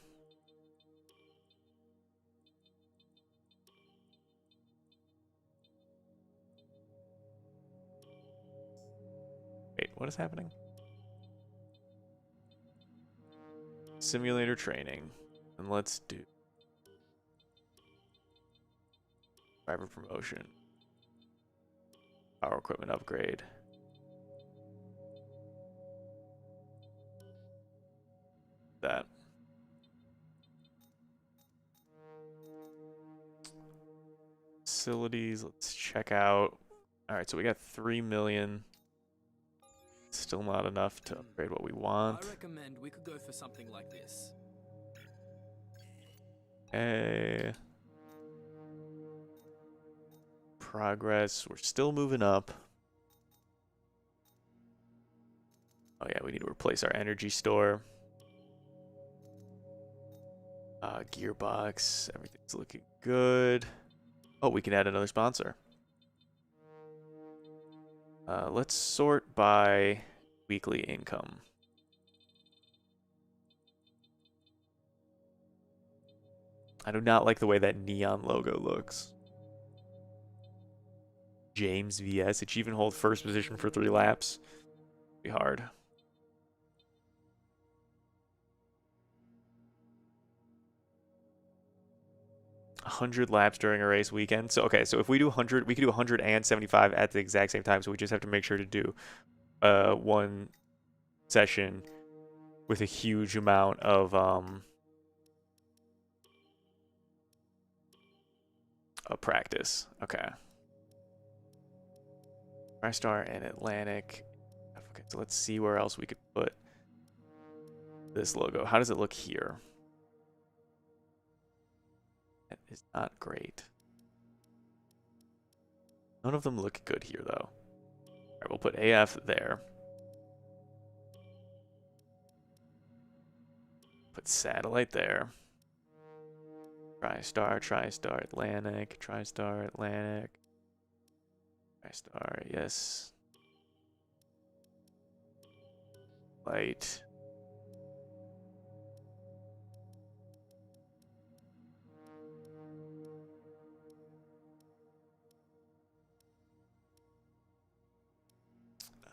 Wait, what is happening? Simulator training. And let's do driver promotion. Power equipment upgrade. That. Facilities, let's check out. Alright, so we got 3 million. Still not enough to upgrade what we want. I recommend we could go for something like this. Okay. Progress. We're still moving up. Oh yeah, we need to replace our energy store. Gearbox. Everything's looking good. Oh, we can add another sponsor. Let's sort by weekly income. I do not like the way that neon logo looks. James VS. Achieve and hold first position for 3 laps. Be hard. $100 laps during a race weekend. So okay, so if we do 100, we can do 100 and 75 at the exact same time. So we just have to make sure to do one session with a huge amount of practice. Okay. TriStar and Atlantic. Okay, so let's see where else we could put this logo. How does it look here? That is not great. None of them look good here, though. All right, we'll put AF there. Put satellite there. TriStar Atlantic, TriStar Atlantic. TriStar, yes. Light.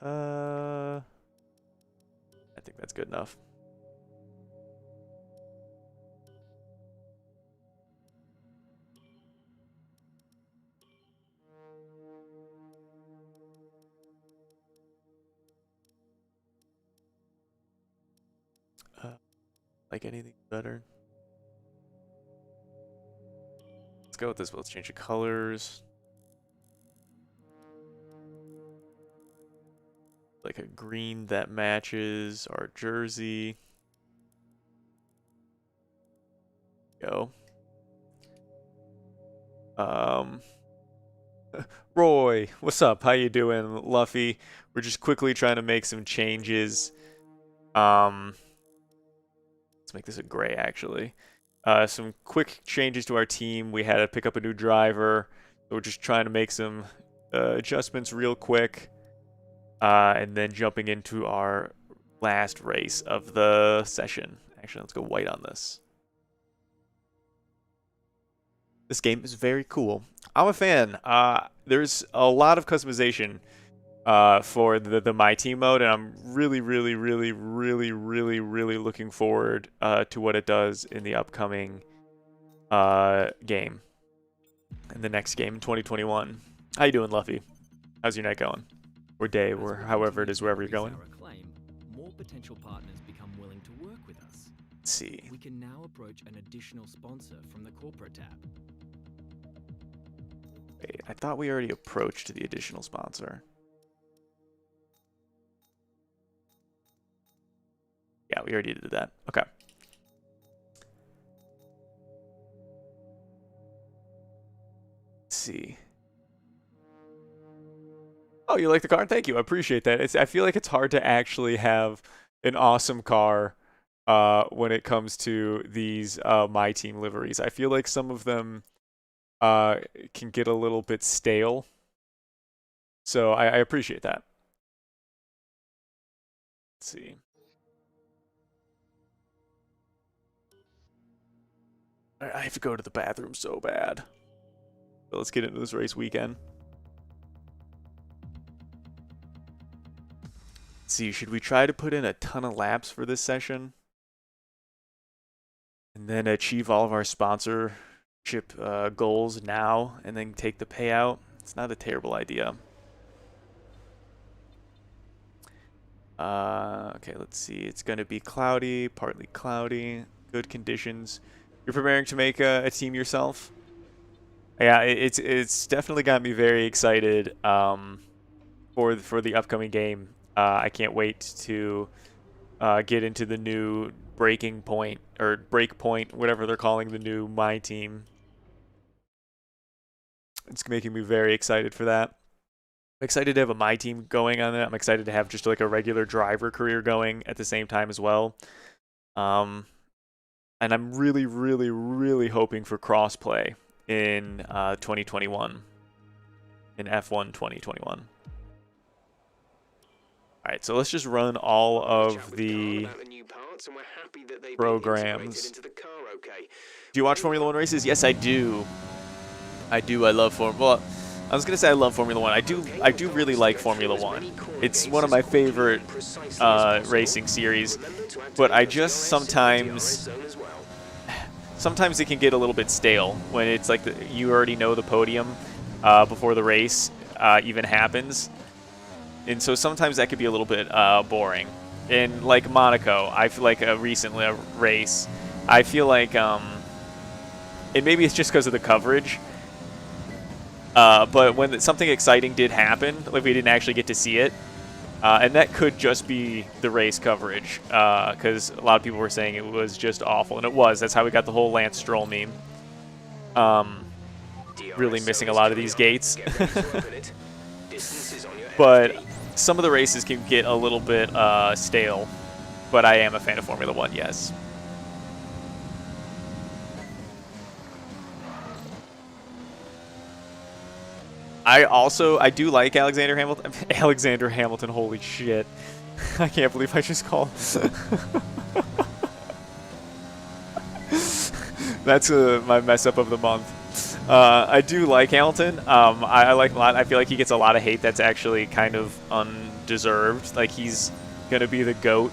I think that's good enough. Like anything better? Let's go with this. Let's change the colors. Like a green that matches our jersey. Go. Roy, what's up? How you doing, Luffy? We're just quickly trying to make some changes. Let's make this a gray, actually. Some quick changes to our team. We had to pick up a new driver. So we're just trying to make some adjustments real quick. And then jumping into our last race of the session. Actually, let's go white on this. This game is very cool. I'm a fan. There's a lot of customization for the My Team mode, and I'm really looking forward to what it does in the upcoming game. In the next game in 2021. How you doing, Luffy? How's your night going? Or day, or however it is, wherever you're going. Acclaim, more potential partners become willing to work with us. Let's see. We can now approach an additional sponsor from the corporate tab. Wait, I thought we already approached the additional sponsor. Yeah, we already did that. Okay. Let's see. Oh, you like the car? Thank you. I appreciate that. I feel like it's hard to actually have an awesome car when it comes to these My Team liveries. I feel like some of them can get a little bit stale. So I appreciate that. Let's see. I have to go to the bathroom so bad. So let's get into this race weekend. Let's see, should we try to put in a ton of laps for this session? And then achieve all of our sponsorship goals now and then take the payout? It's not a terrible idea. Okay, let's see. It's going to be cloudy, partly cloudy, good conditions. You're preparing to make a team yourself? Yeah, it's definitely got me very excited for the upcoming game. I can't wait to get into the new breaking point or break point, whatever they're calling the new My Team. It's making me very excited for that. I'm excited to have a My Team going on it. I'm excited to have just like a regular driver career going at the same time as well. And I'm really hoping for crossplay in 2021, in F1 2021. All right, so let's just run all of the programs. Do you watch Formula 1 races? Yes, I do. I love Formula. Well, I was gonna say I love Formula 1. I do really like Formula 1. It's one of my favorite racing series, but I just sometimes it can get a little bit stale when it's like you already know the podium before the race even happens. And so sometimes that could be a little bit boring. In like Monaco, I feel like recently a race, I feel like, and maybe it's just because of the coverage, but when something exciting did happen, like we didn't actually get to see it, and that could just be the race coverage, because a lot of people were saying it was just awful, and it was. That's how we got the whole Lance Stroll meme. Really missing a lot of these gates. But some of the races can get a little bit stale, but I am a fan of Formula 1, yes. I do like Alexander Hamilton. Alexander Hamilton, holy shit. I can't believe I just called. That's my mess up of the month. I do like Hamilton. I like him a lot. I feel like he gets a lot of hate that's actually kind of undeserved. Like, he's going to be the GOAT,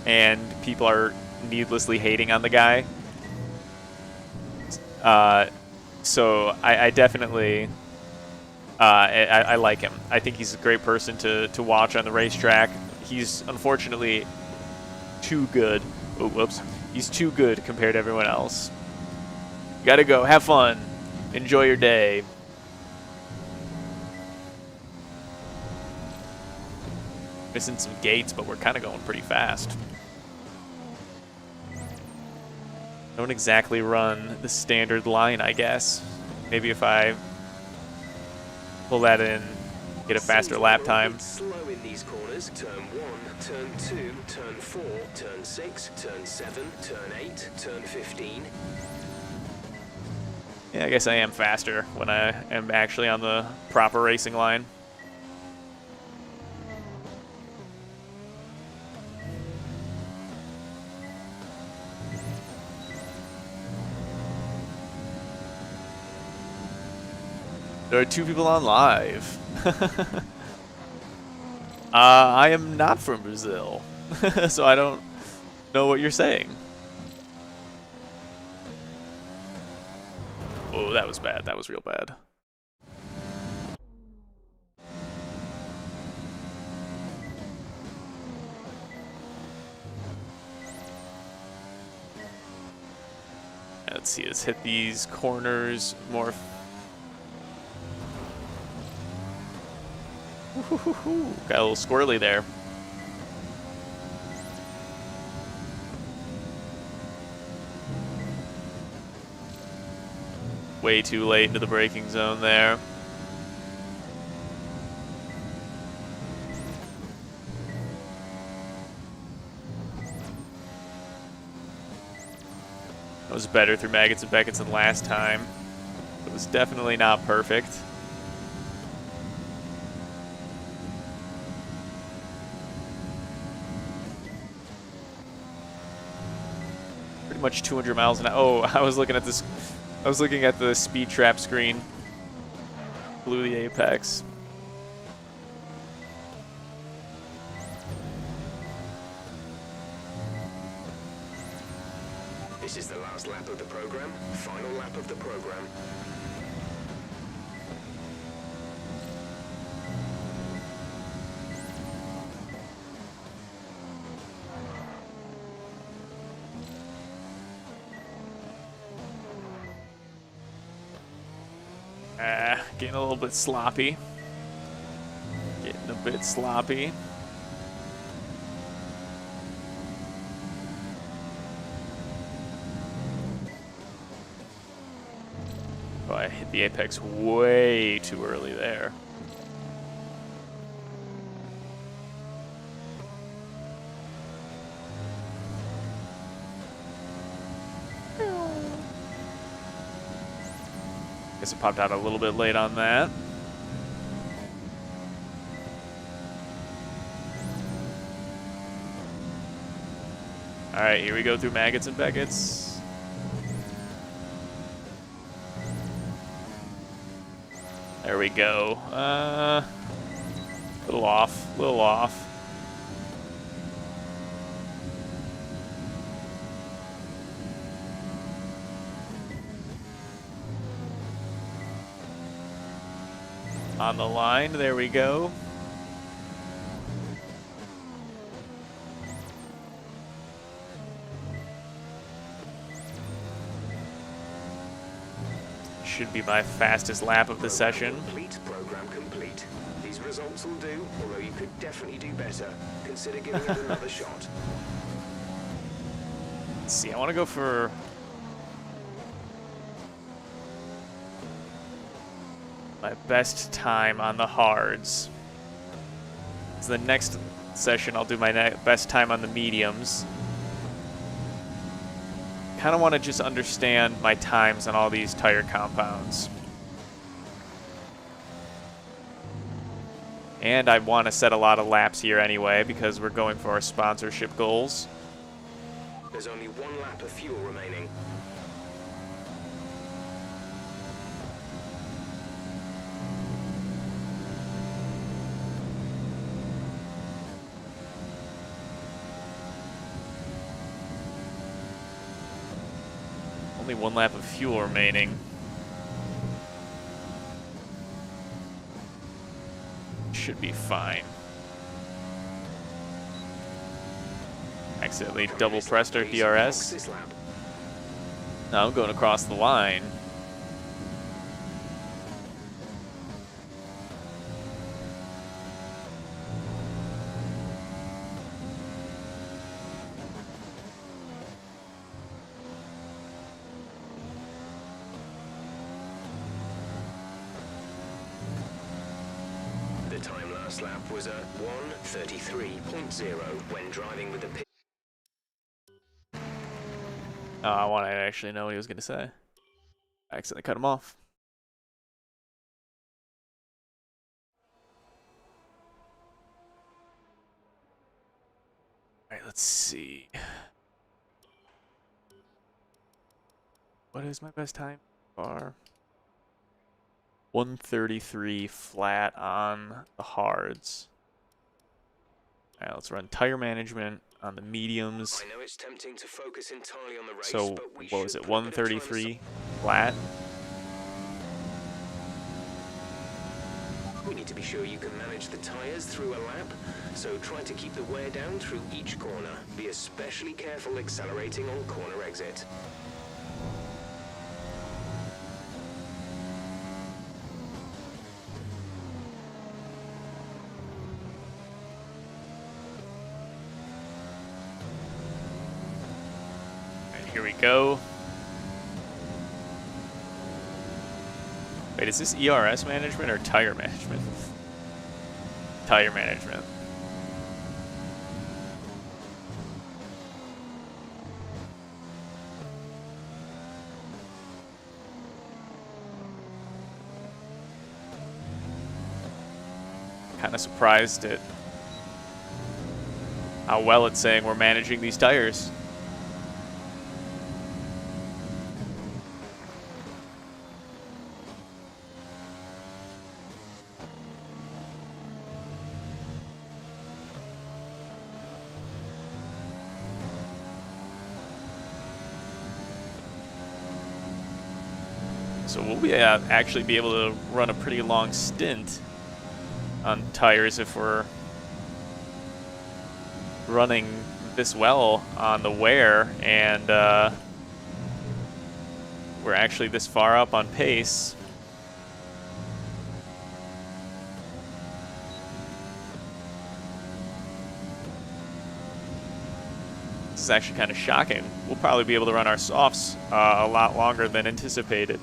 and people are needlessly hating on the guy. So I definitely I like him. I think he's a great person to watch on the racetrack. He's unfortunately too good. Oh, whoops. He's too good compared to everyone else. You gotta go. Have fun. Enjoy your day. Missing some gates, but we're kind of going pretty fast. Don't exactly run the standard line, I guess. Maybe if I pull that in, get a faster lap time. Slow in these corners. Turn 1, turn 2, turn 4, turn 6, turn 7, turn 8, turn 15. Yeah, I guess I am faster when I am actually on the proper racing line. There are 2 people on live. I am not from Brazil, so I don't know what you're saying. Oh, that was bad. That was real bad. Let's see, let's hit these corners more. Got a little squirrely there. Way too late into the braking zone there. That was better through Maggots and Beckets than last time. It was definitely not perfect. Pretty much 200 miles an hour. Oh, I was looking at this. I was looking at the speed trap screen. Blew the apex. This is the last lap of the program. Final lap of the program. Getting a little bit sloppy. Getting a bit sloppy. Oh, I hit the apex way too early there. Guess it popped out a little bit late on that. All right, here we go through Maggots and Beckets. There we go. Little off, little off. On the line, there we go. Should be my fastest lap of the session. Program complete. These results will do, although you could definitely do better. Consider giving it another shot. Let's see, I want to go for my best time on the hards. So the next session I'll do my best time on the mediums. Kind of want to just understand my times on all these tire compounds. And I want to set a lot of laps here anyway because we're going for our sponsorship goals. There's only 1 lap of fuel remaining. Only 1 lap of fuel remaining. Should be fine. Accidentally double pressed our DRS. This lap. Now I'm going across the line. The time last lap was a 1:33.0 when driving with the pit. Oh, I want to actually know what he was going to say. I accidentally cut him off. All right, let's see. What is my best time bar? 133 flat on the hards. All right, let's run tire management on the mediums. I know it's tempting to focus entirely on the race, So but we what was should it? put a bit of time 133 flat. We need to be sure you can manage the tires through a lap, so try to keep the wear down through each corner. Be especially careful accelerating on corner exit. And here we go. Wait, is this ERS management or tire management? Tire management. Kind of surprised at how well it's saying we're managing these tires. So we'll actually be able to run a pretty long stint on tires if we're running this well on the wear, and we're actually this far up on pace. This is actually kind of shocking. We'll probably be able to run our softs a lot longer than anticipated.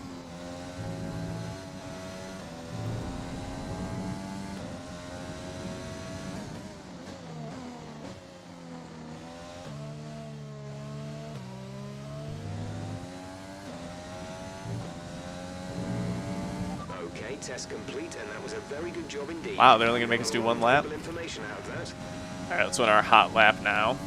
Okay, test complete, and that was a very good job indeed. Wow, they're only gonna make us do 1 lap? Information out of that. All right, let's run our hot lap now.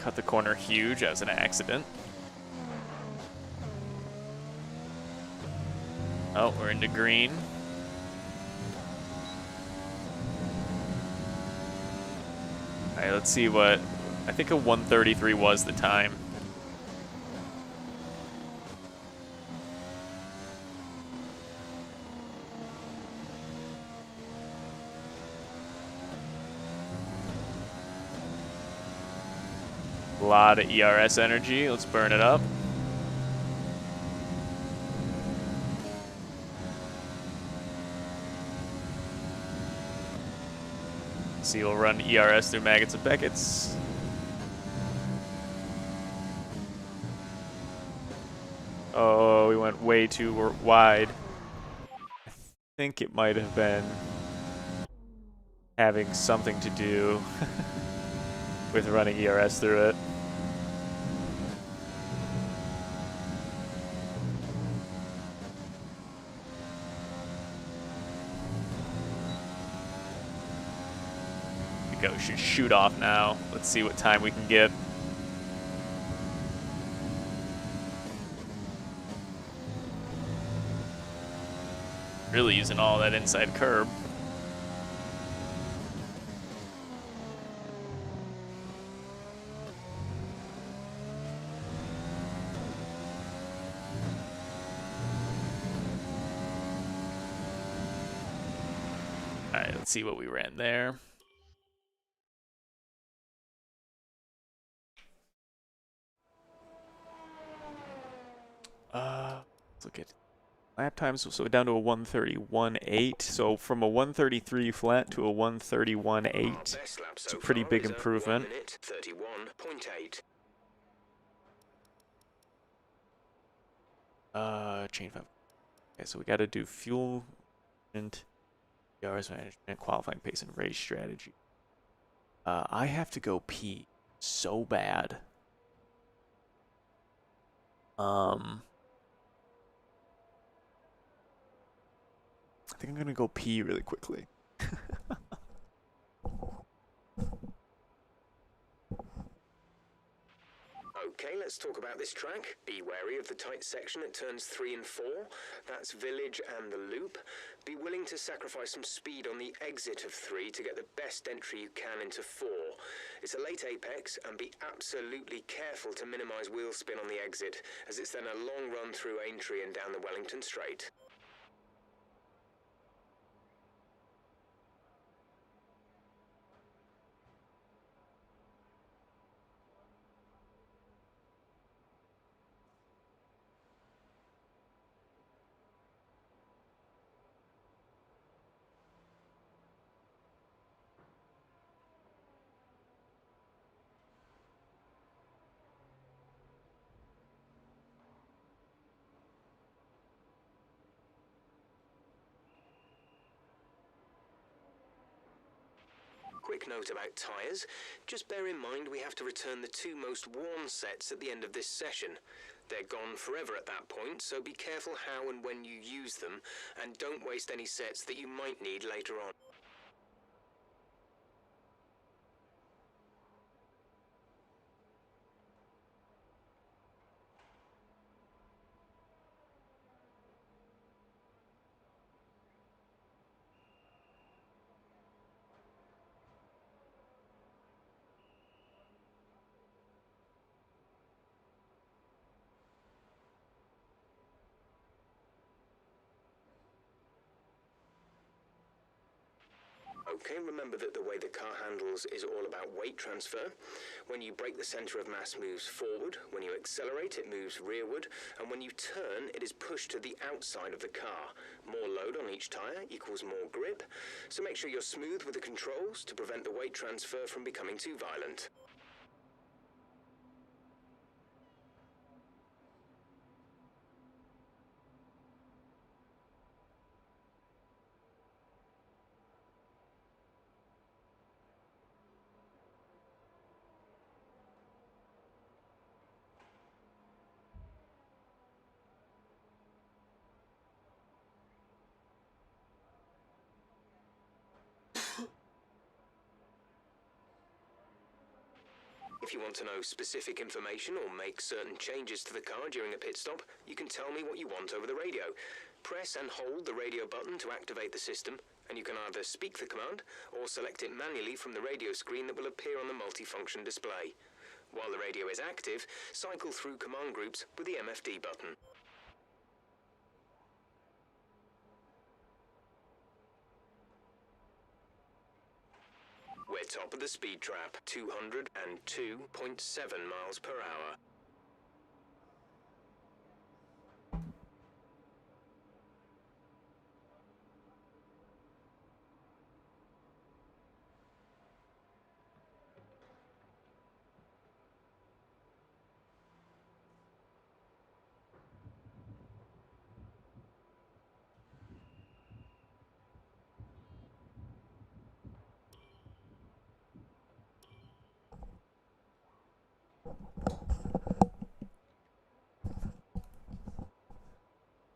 Cut the corner huge as an accident. Oh, we're into green. All right, let's see what, I think a 133 was the time. A lot of ERS energy. Let's burn it up. See, we'll run ERS through Maggots and Beckett's. Oh, we went way too wide. I think it might have been having something to do with running ERS through it. We should shoot off now. Let's see what time we can get. Really using all that inside curb. Alright, let's see what we ran there. Let's look at lap times. So down to a 1:31.8. So from a 1:33 flat to a 1:31.8. It's a pretty big improvement. 1 minute 31.8. Chain 5. Okay, so we got to do fuel and DRS management, qualifying pace, and race strategy. I have to go pee so bad. I think I'm gonna go pee really quickly. Okay, let's talk about this track. Be wary of the tight section at turns 3 and 4. That's Village and the Loop. Be willing to sacrifice some speed on the exit of 3 to get the best entry you can into 4. It's a late apex, and be absolutely careful to minimize wheel spin on the exit, as it's then a long run through Aintree and down the Wellington Straight. Quick note about tyres. Just bear in mind we have to return the 2 most worn sets at the end of this session. They're gone forever at that point, so be careful how and when you use them, and don't waste any sets that you might need later on. Okay, remember that the way the car handles is all about weight transfer. When you brake, the center of mass moves forward. When you accelerate, it moves rearward. And when you turn, it is pushed to the outside of the car. More load on each tire equals more grip. So make sure you're smooth with the controls to prevent the weight transfer from becoming too violent. If you want to know specific information or make certain changes to the car during a pit stop, you can tell me what you want over the radio. Press and hold the radio button to activate the system, and you can either speak the command or select it manually from the radio screen that will appear on the multifunction display. While the radio is active, cycle through command groups with the MFD button. We're top of the speed trap, 202.7 miles per hour.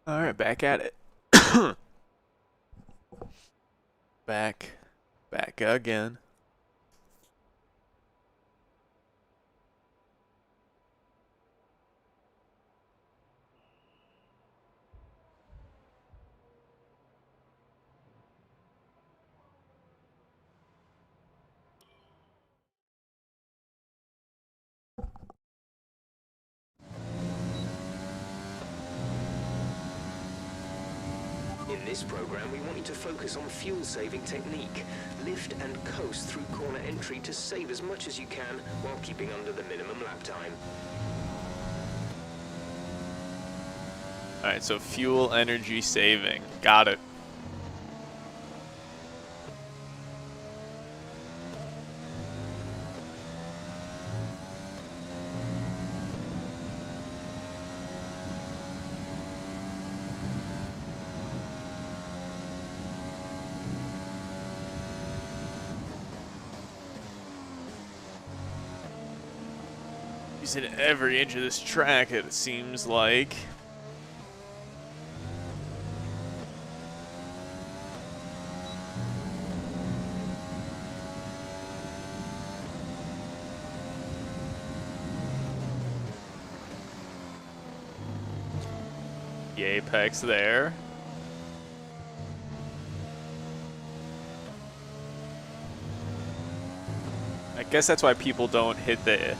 Alright, back at it. Back again. In this program, we want you to focus on fuel-saving technique. Lift and coast through corner entry to save as much as you can while keeping under the minimum lap time. Alright, so fuel energy saving. Got it. Using every inch of this track, it seems like. The apex there. I guess that's why people don't hit the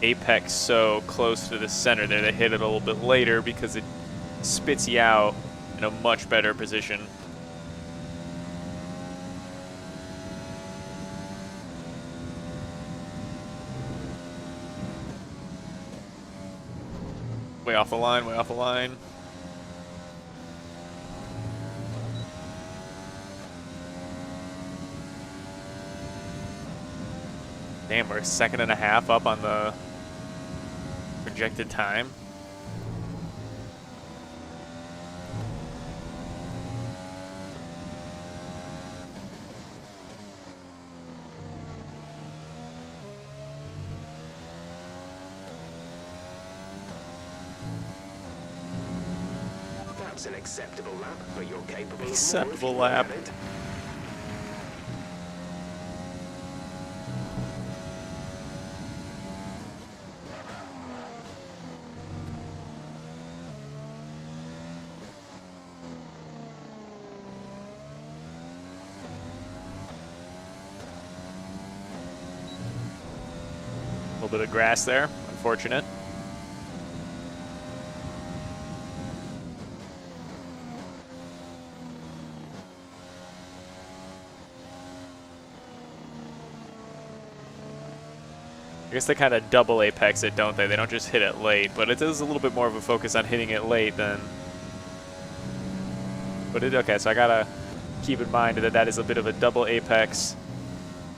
apex so close to the center there. They hit it a little bit later because it spits you out in a much better position. Way off the line, way off the line. Damn, we're a second and a half up on the projected time. That's an acceptable lap, but you're capable of Acceptable more if you lap. want it. A little bit of grass there, unfortunate. I guess they kind of double apex it, don't they? They don't just hit it late, but it is a little bit more of a focus on hitting it late than... But okay, so I gotta keep in mind that that is a bit of a double apex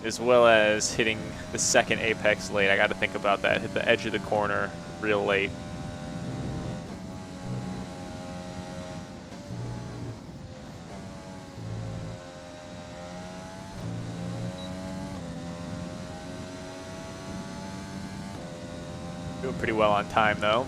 as well as hitting the second apex late. I gotta think about that. Hit the edge of the corner real late. Doing pretty well on time, though.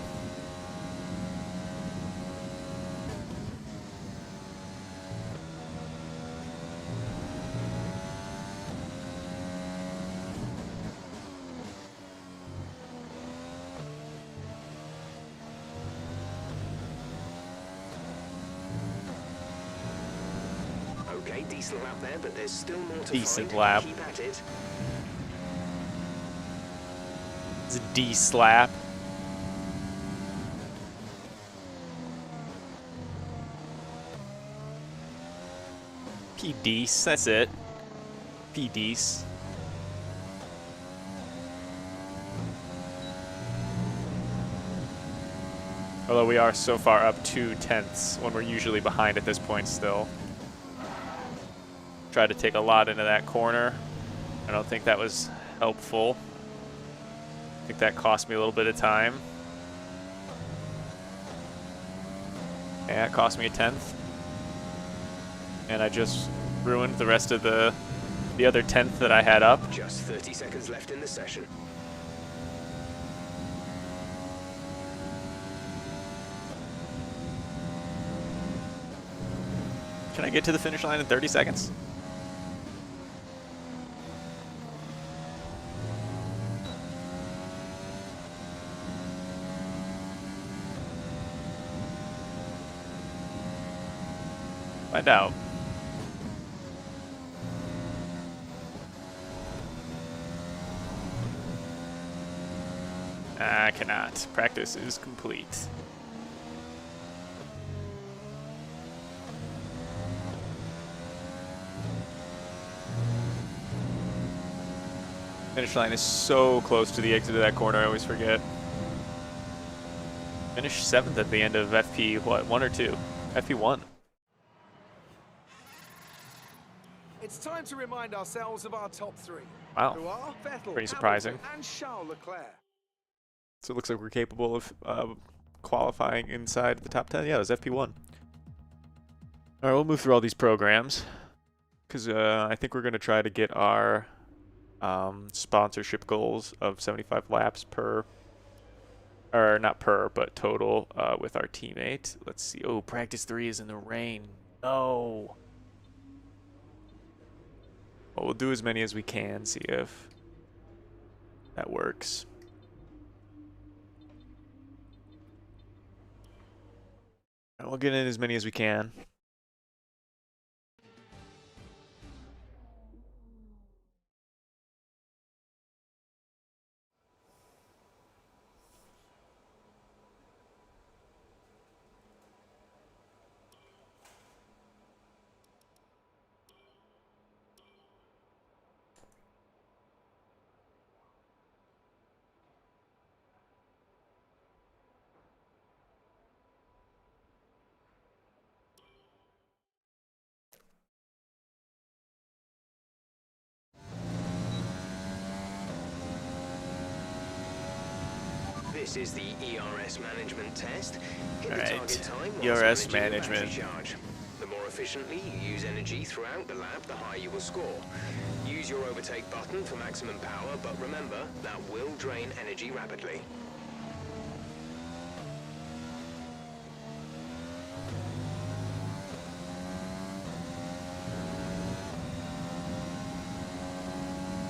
Okay, decent lap there, but there's still more to Decent find. lap. Keep at it. It's a D slap. P-Deece, that's it. P-Deece. Although we are so far up 2/10 when we're usually behind at this point still. Tried to take a lot into that corner. I don't think that was helpful. I think that cost me a little bit of time. Yeah, it cost me a 10th. And I just ruined the rest of the other 10th that I had up. Just 30 seconds left in the session. Can I get to the finish line in 30 seconds? Find out. I cannot. Practice is complete. Finish line is so close to the exit of that corner, I always forget. Finished 7th at the end of FP, what, 1 or 2? FP1. It's time to remind ourselves of our top 3. Wow. Who are Vettel, Pretty surprising. Hamilton, and Charles Leclerc. So it looks like we're capable of qualifying inside the top 10. Yeah, it was FP1. All right, we'll move through all these programs because I think we're going to try to get our sponsorship goals of 75 laps per, or not per, but total with our teammate. Let's see. Oh, practice 3 is in the rain. No. Well, we'll do as many as we can, see if that works. And we'll get in as many as we can. This is the ERS management test. Hit the Alright, target time whilst ERS managing the management. battery charge. The more efficiently you use energy throughout the lap, the higher you will score. Use your overtake button for maximum power, but remember, that will drain energy rapidly.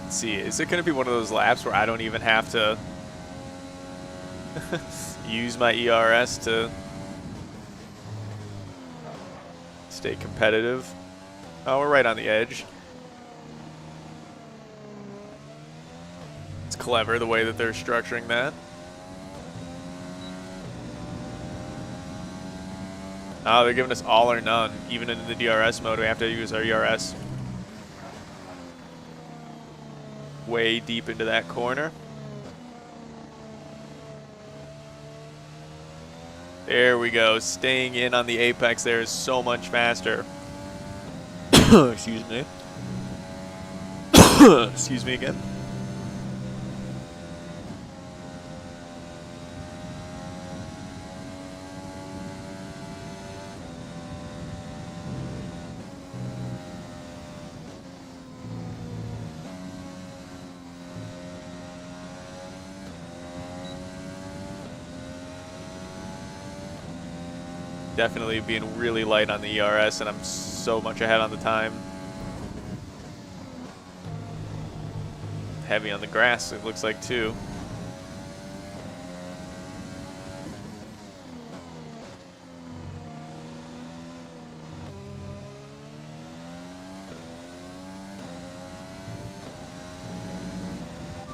Let's see, is it going to be one of those laps where I don't even have to use my ERS to stay competitive? Oh, we're right on the edge. It's clever the way that they're structuring that. Oh, they're giving us all or none. Even in the DRS mode, we have to use our ERS way deep into that corner. There we go. Staying in on the apex there is so much faster. Excuse me. Excuse me again. Definitely being really light on the ERS, and I'm so much ahead on the time. Heavy on the grass, it looks like, too.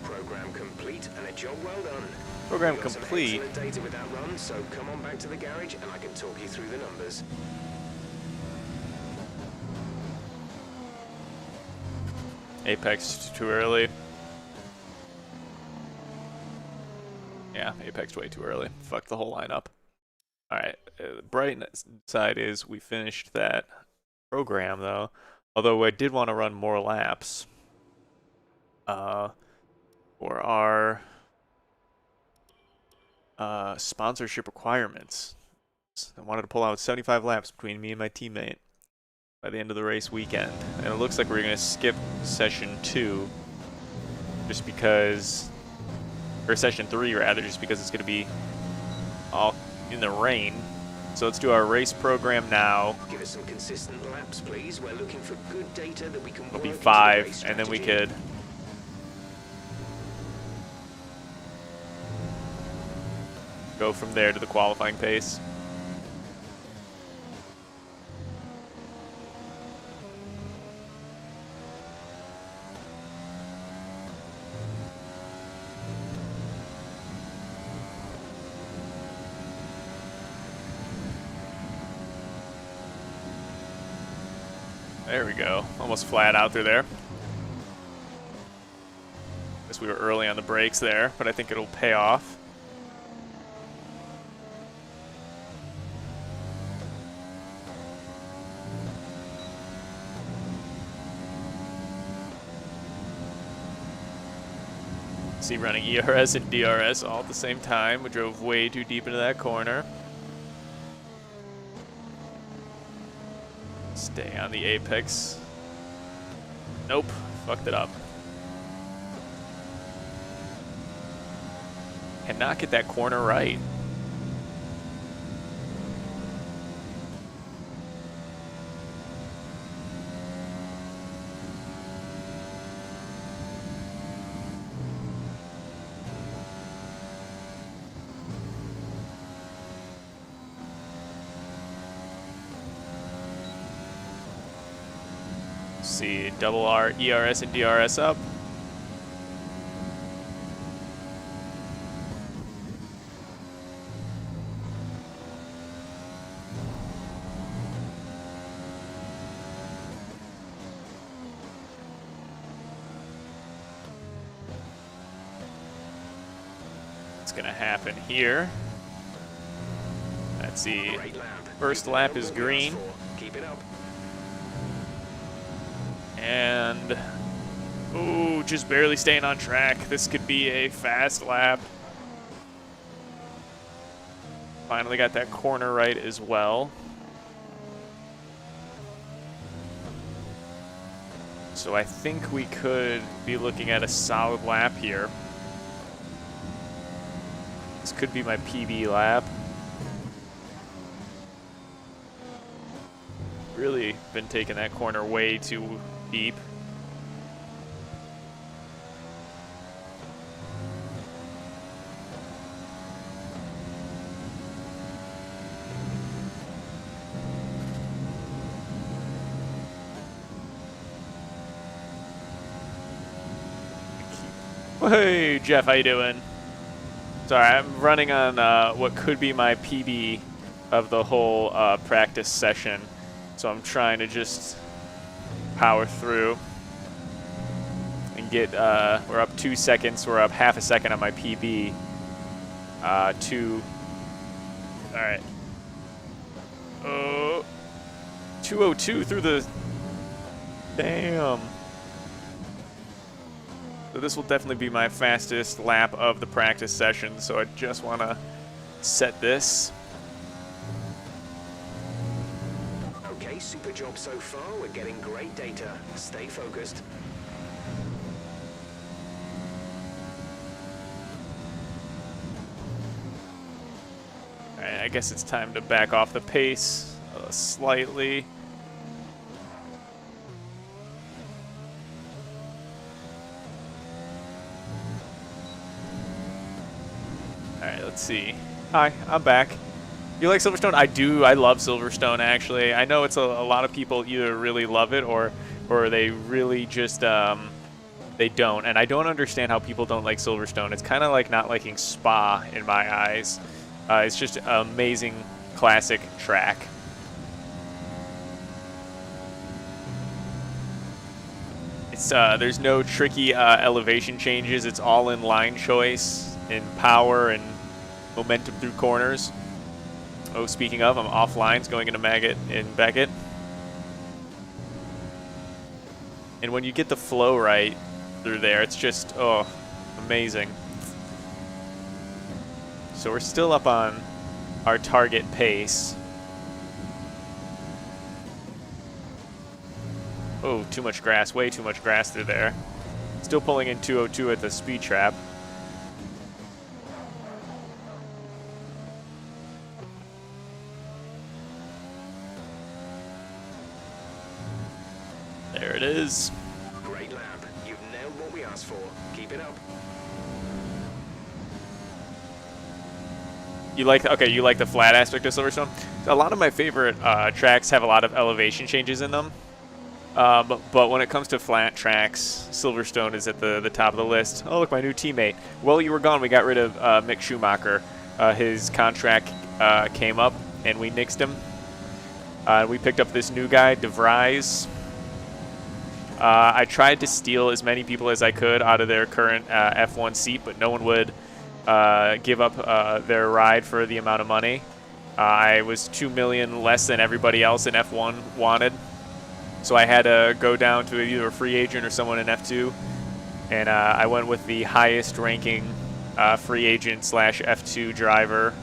Program complete and a job well done. Program We've got some complete. excellent data with that run, so come on back to the garage and I can talk you through the numbers. Apex too early. Yeah, Apex way too early. Fuck the whole lineup. Alright, the bright side is we finished that program, though. Although I did want to run more laps for our sponsorship requirements. I wanted to pull out 75 laps between me and my teammate by the end of the race weekend. And it looks like we're going to skip session 2 just because, or session 3 rather, just because it's going to be all in the rain. So let's do our race program now. Give us some consistent laps, please. We're looking for good data that we can It'll work be into the 5, race and then we strategy. could go from there to the qualifying pace. There we go. Almost flat out through there. since we were early on the brakes there, but I think it'll pay off. See, running ERS and DRS all at the same time. We drove way too deep into that corner. Stay on the apex. Nope, fucked it up. Cannot get that corner right. See, double R, ERS and DRS up. What's gonna happen here? Let's see. First lap is green. Keep it up. And, ooh, just barely staying on track. This could be a fast lap. Finally got that corner right as well. So I think we could be looking at a solid lap here. This could be my PB lap. Really been taking that corner way too deep. Hey, Jeff, how you doing? Sorry, I'm running on what could be my PB of the whole practice session, so I'm trying to just power through and get, we're up 2 seconds, we're up half a second on my PB. All right. 202 through the, damn. So this will definitely be my fastest lap of the practice session, so I just want to set this. Okay, super job so far. We're getting great data. Stay focused. All right, I guess it's time to back off the pace slightly. Alright, let's see. Hi, I'm back. You like Silverstone? I do. I love Silverstone, actually. I know it's a lot of people either really love it or they really just, they don't. And I don't understand how people don't like Silverstone. It's kind of like not liking Spa in my eyes. It's just an amazing classic track. It's, there's no tricky elevation changes. It's all in line choice, in power and momentum through corners. Oh, speaking of, I'm off lines going into Maggot and Beckett. And when you get the flow right through there, it's just, oh, amazing. So we're still up on our target pace. Oh, too much grass, way too much grass through there. Still pulling in 202 at the speed trap. There it is. Great lap. You've nailed what we asked for. Keep it up. You like, okay, you like the flat aspect of Silverstone? A lot of my favorite tracks have a lot of elevation changes in them. But when it comes to flat tracks, Silverstone is at the top of the list. Oh, look, my new teammate. While you were gone, we got rid of Mick Schumacher. His contract came up, and we nixed him. We picked up this new guy, De Vries. I tried to steal as many people as I could out of their current F1 seat, but no one would give up their ride for the amount of money. I was 2 million less than everybody else in F1 wanted, so I had to go down to either a free agent or someone in F2, and I went with the highest ranking free agent / F2 driver,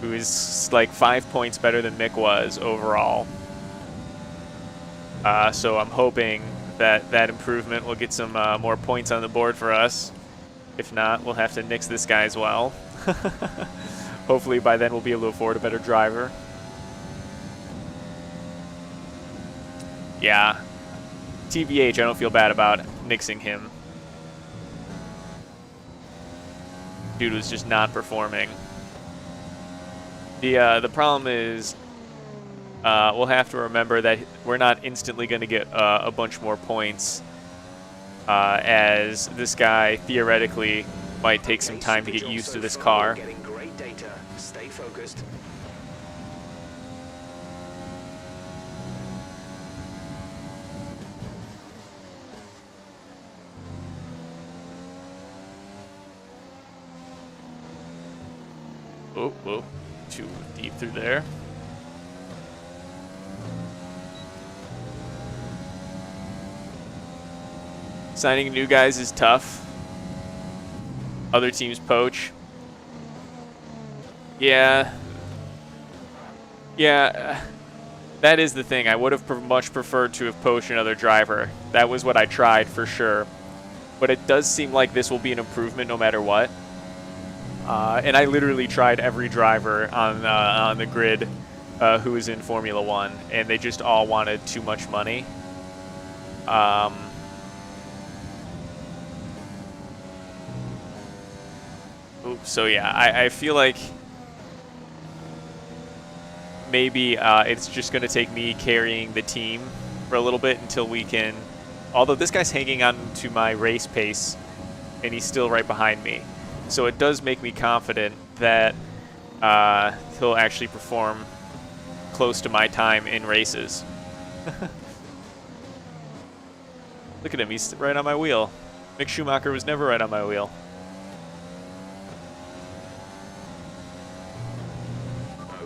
who is like 5 points better than Mick was overall. So I'm hoping that improvement will get some more points on the board for us. If not, we'll have to nix this guy as well. Hopefully by then we'll be able to afford a better driver. Yeah. TBH, I don't feel bad about nixing him. Dude was just not performing. The problem is we'll have to remember that we're not instantly going to get a bunch more points, as this guy theoretically might take some time to get used to this car. Getting great data. Stay focused. Oh, whoa, too deep through there. Signing new guys is tough. Other teams poach. Yeah. Yeah, that is the thing. I would have much preferred to have poached another driver. That was what I tried for sure. But it does seem like this will be an improvement no matter what. And I literally tried every driver on the grid who was in Formula 1, and they just all wanted too much money. So yeah, I feel like maybe it's just going to take me carrying the team for a little bit until we can... Although this guy's hanging on to my race pace, and he's still right behind me. So it does make me confident that he'll actually perform close to my time in races. Look at him, he's right on my wheel. Mick Schumacher was never right on my wheel.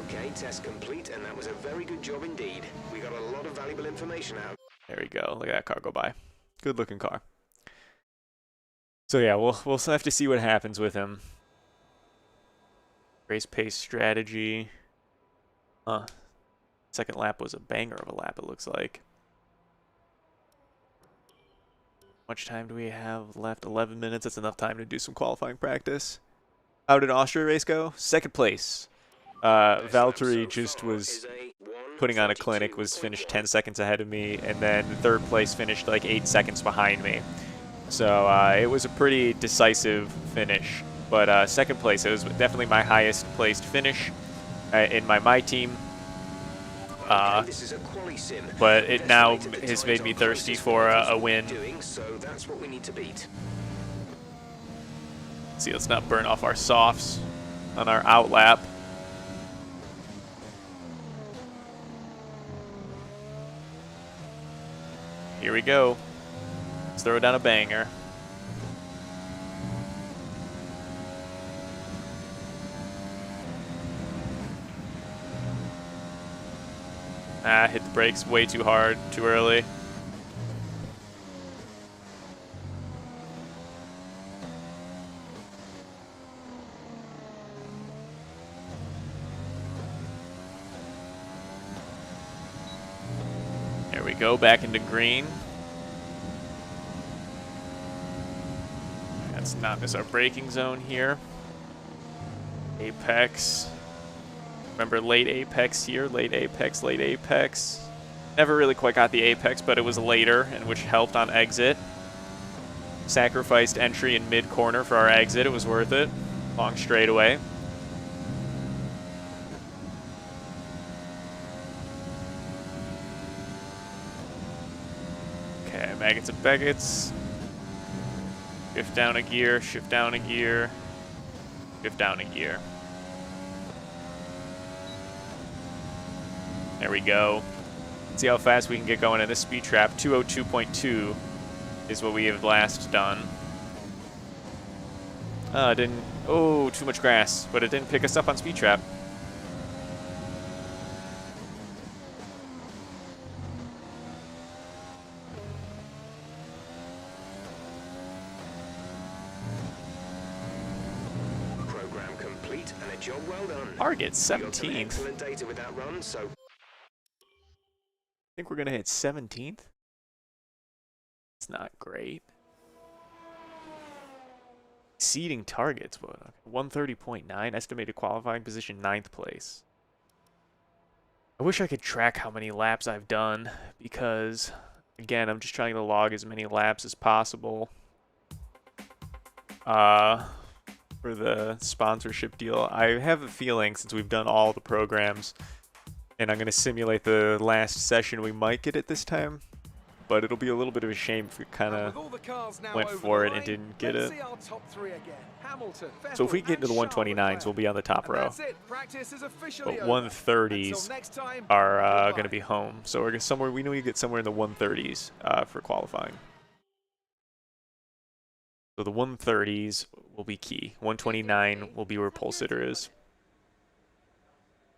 Okay, test complete, and that was a very good job indeed. We got a lot of valuable information out. There we go. Look at that car go by. Good looking car. So yeah, we'll have to see what happens with him. Race pace strategy. Second lap was a banger of a lap, it looks like. How much time do we have left? 11 minutes. That's enough time to do some qualifying practice. How did Austria race go? Second place. Valtteri just was putting on a clinic, was finished 10 seconds ahead of me, and then third place finished like 8 seconds behind me. So it was a pretty decisive finish. But second place, it was definitely my highest placed finish in my team. But it now has made me thirsty for a win. So that's what we need to beat. See, let's not burn off our softs on our out lap. Here we go. Let's throw down a banger. Hit the brakes way too hard, too early. There we go, back into green. Let's not miss our braking zone here. Apex. Remember late apex here, late apex, late apex. Never really quite got the apex, but it was later, and which helped on exit. Sacrificed entry in mid-corner for our exit. It was worth it. Long straightaway. Okay, maggots and beggets. Shift down a gear, shift down a gear, shift down a gear. There we go. See how fast we can get going in this speed trap. 202.2 is what we have last done. It didn't... Oh, too much grass. But it didn't pick us up on speed trap. Program complete and a job well done. Target You got some 17th. excellent data with that run, so I think we're going to hit 17th. It's not great. Exceeding targets. 130.9. Estimated qualifying position 9th place. I wish I could track how many laps I've done because, again, I'm just trying to log as many laps as possible for the sponsorship deal. I have a feeling since we've done all the programs and I'm going to simulate the last session, we might get it this time. But it'll be a little bit of a shame if we kind of went for it and didn't get it. So if we get into the 129s, we'll be on the top row. But 130s are going to be home. So we're somewhere. We know we get somewhere in the 130s for qualifying. So the 130s will be key. 129 will be where pole sitter is.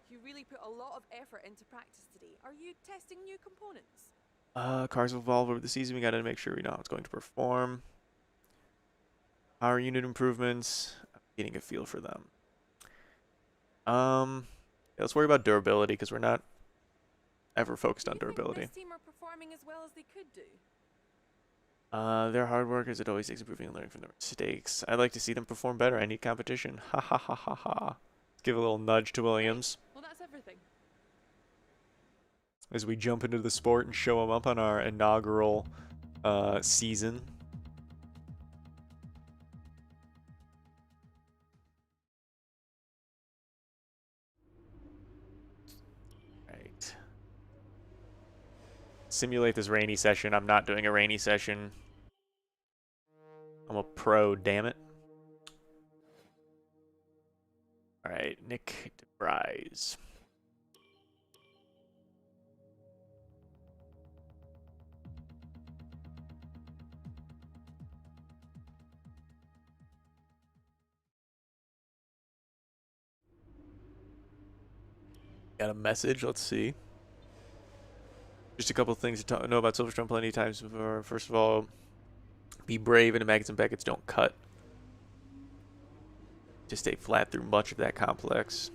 You really put a lot of effort into practice today. Are you testing new components? Cars will evolve over the season. We got to make sure we know how it's going to perform. Power unit improvements. I'm getting a feel for them. Yeah, let's worry about durability because we're not ever focused on durability. This team are performing as well as they could do. They're hard workers. It always takes improving and learning from their mistakes. I'd like to see them perform better. I need competition. Ha ha ha ha ha. Let's give a little nudge to Williams. Well, that's everything. As we jump into the sport and show them up on our inaugural season. Right. Simulate this rainy session. I'm not doing a rainy session. I'm a pro, damn it. All right, Nick DeVries. Got a message. Let's see. Just a couple of things to know about Silverstone plenty of times before. First of all, be brave and the maggots and packets don't cut. Just stay flat through much of that complex.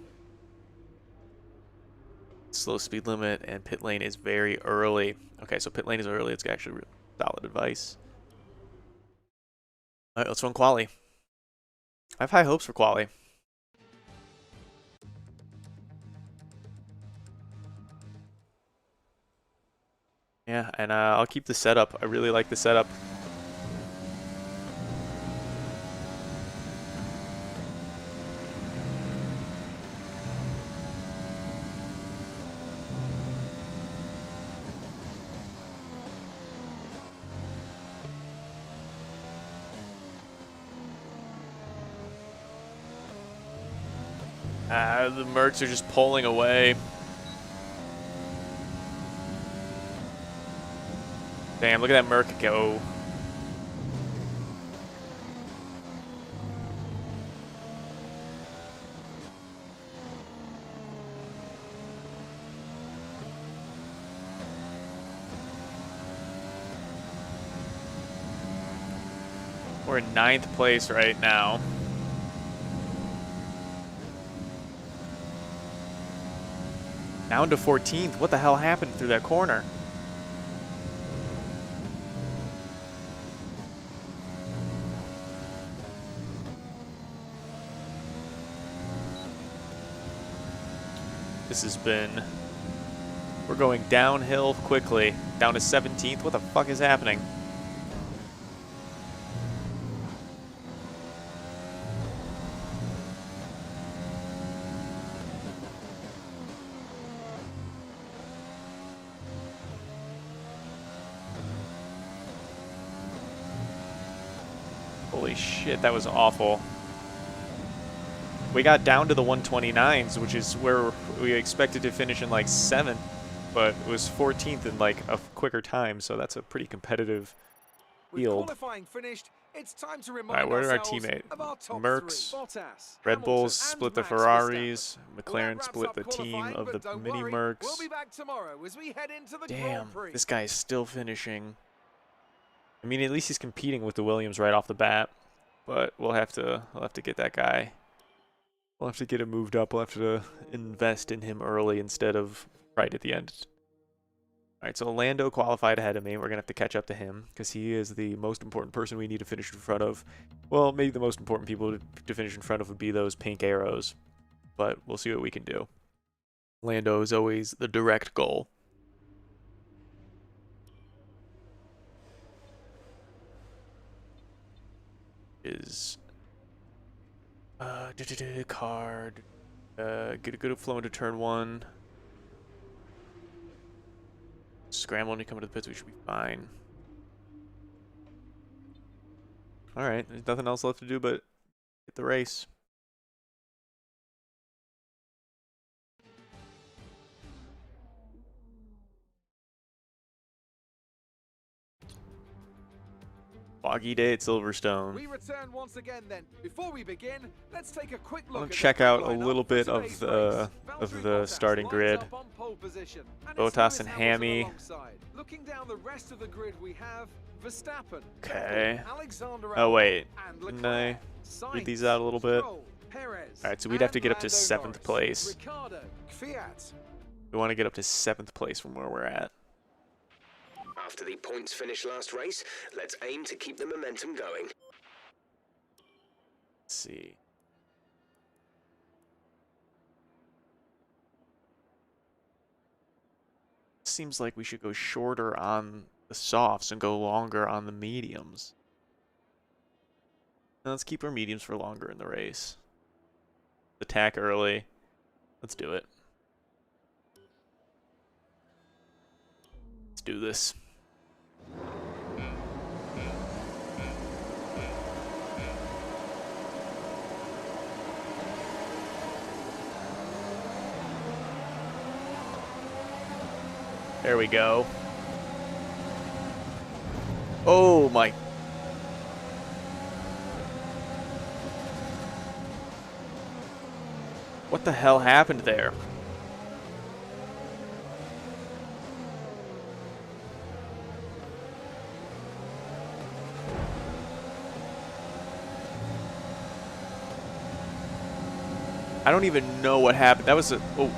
Slow speed limit and pit lane is very early. Okay, so pit lane is early. It's actually really solid advice. All right, let's run quali. I have high hopes for quali. Yeah, and I'll keep the setup. I really like the setup. The Mercs are just pulling away. Damn, look at that Merc go. We're in 9th place right now. Down to 14th. What the hell happened through that corner? This has been... We're going downhill quickly. Down to 17th. What the fuck is happening? Holy shit, that was awful. We got down to the 129s, which is where we expected to finish in like 7th. but it was 14th in like a quicker time, so that's a pretty competitive With field. qualifying finished, it's time to All remind right, where are our ourselves teammate? of our top Mercs, three. Bottas, Red Hamilton, Bulls and split the Max Ferraris, Verstappen. Well, that McLaren wraps split up the team qualifying, of but the don't Mini worry, Mercs. we'll be back tomorrow as we head into the Damn, Grand Prix. this guy is still finishing. I mean, at least he's competing with the Williams right off the bat, but we'll have to get that guy. We'll have to get him moved up. We'll have to invest in him early instead of right at the end. All right, so Lando qualified ahead of me. We're going to have to catch up to him because he is the most important person we need to finish in front of. Well, maybe the most important people to finish in front of would be those pink arrows, but we'll see what we can do. Lando is always the direct goal. Is card get a good flow into turn 1. Scramble when you come into the pits, we should be fine. Alright, there's nothing else left to do but hit the race. Foggy day at Silverstone. We return once again then. Before we begin, let's take a quick I'll look at check the out a lineup little for bit today's of race. the Valtteri Bottas starting lines grid. up on pole position, and it's Bottas Lewis and Hamilton Hammy. alongside. Looking down the rest of the grid, we have Verstappen, Okay. Vettel, Alexander Oh wait, and didn't Leclerc, I read Sainz, these out a little bit? Stroll, Perez, Alright, so we'd have to and get up to Lando 7th Norris, place. Ricciardo, Kvyat. We want to get up to 7th place from where we're at. After the points finish last race, let's aim to keep the momentum going. Let's see. Seems like we should go shorter on the softs and go longer on the mediums. Now let's keep our mediums for longer in the race. Attack early. Let's do it. Let's do this. There we go. Oh my. What the hell happened there? I don't even know what happened. That was a... Oh.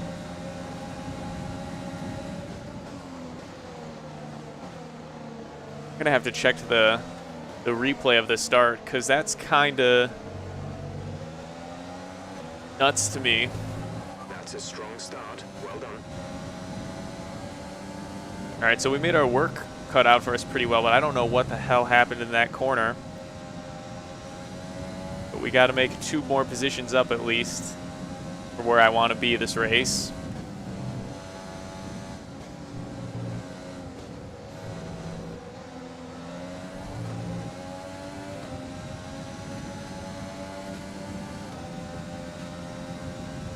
I'm gonna have to check the replay of the start, because that's kind of nuts to me. That's a strong start. Well done. Alright, so we made our work cut out for us pretty well, but I don't know what the hell happened in that corner. But we got to make 2 more positions up at least for where I want to be this race.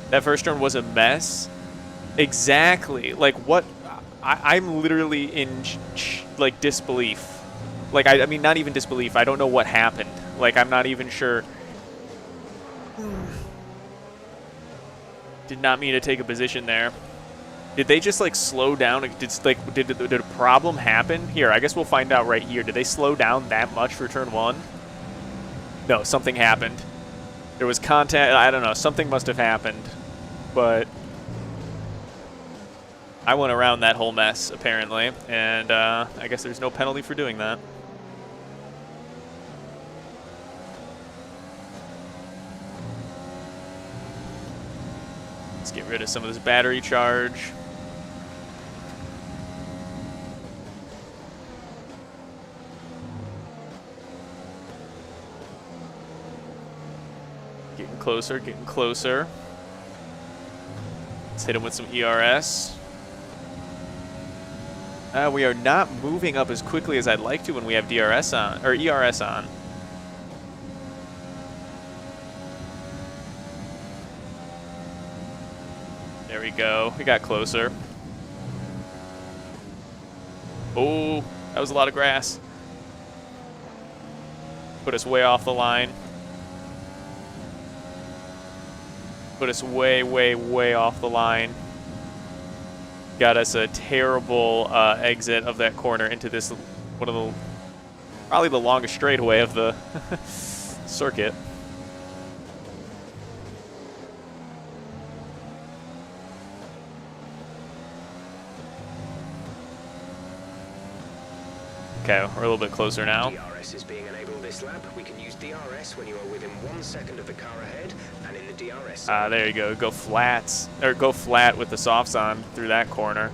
That first turn was a mess. Exactly. Like, what? I'm literally in, like, disbelief. Like, I mean, not even disbelief. I don't know what happened. Like, I'm not even sure. Did not mean to take a position there. Did they just, like, slow down? Did a problem happen? Here, I guess we'll find out right here. Did they slow down that much for turn 1? No, something happened. There was contact. I don't know. Something must have happened. But I went around that whole mess, apparently. And I guess there's no penalty for doing that. Let's get rid of some of this battery charge. Getting closer, getting closer. Let's hit him with some ERS. We are not moving up as quickly as I'd like to when we have DRS on, or ERS on. There we go. We got closer. Oh, that was a lot of grass. Put us way off the line. Put us way, way, way off the line. Got us a terrible exit of that corner into this, one of the, probably the longest straightaway of the circuit. Okay, we're a little bit closer now. DRS is being enabled this lap. We can use DRS when you are within 1 second of the car ahead and in the DRS. There you go. Go flats, or go flat with the softs on through that corner.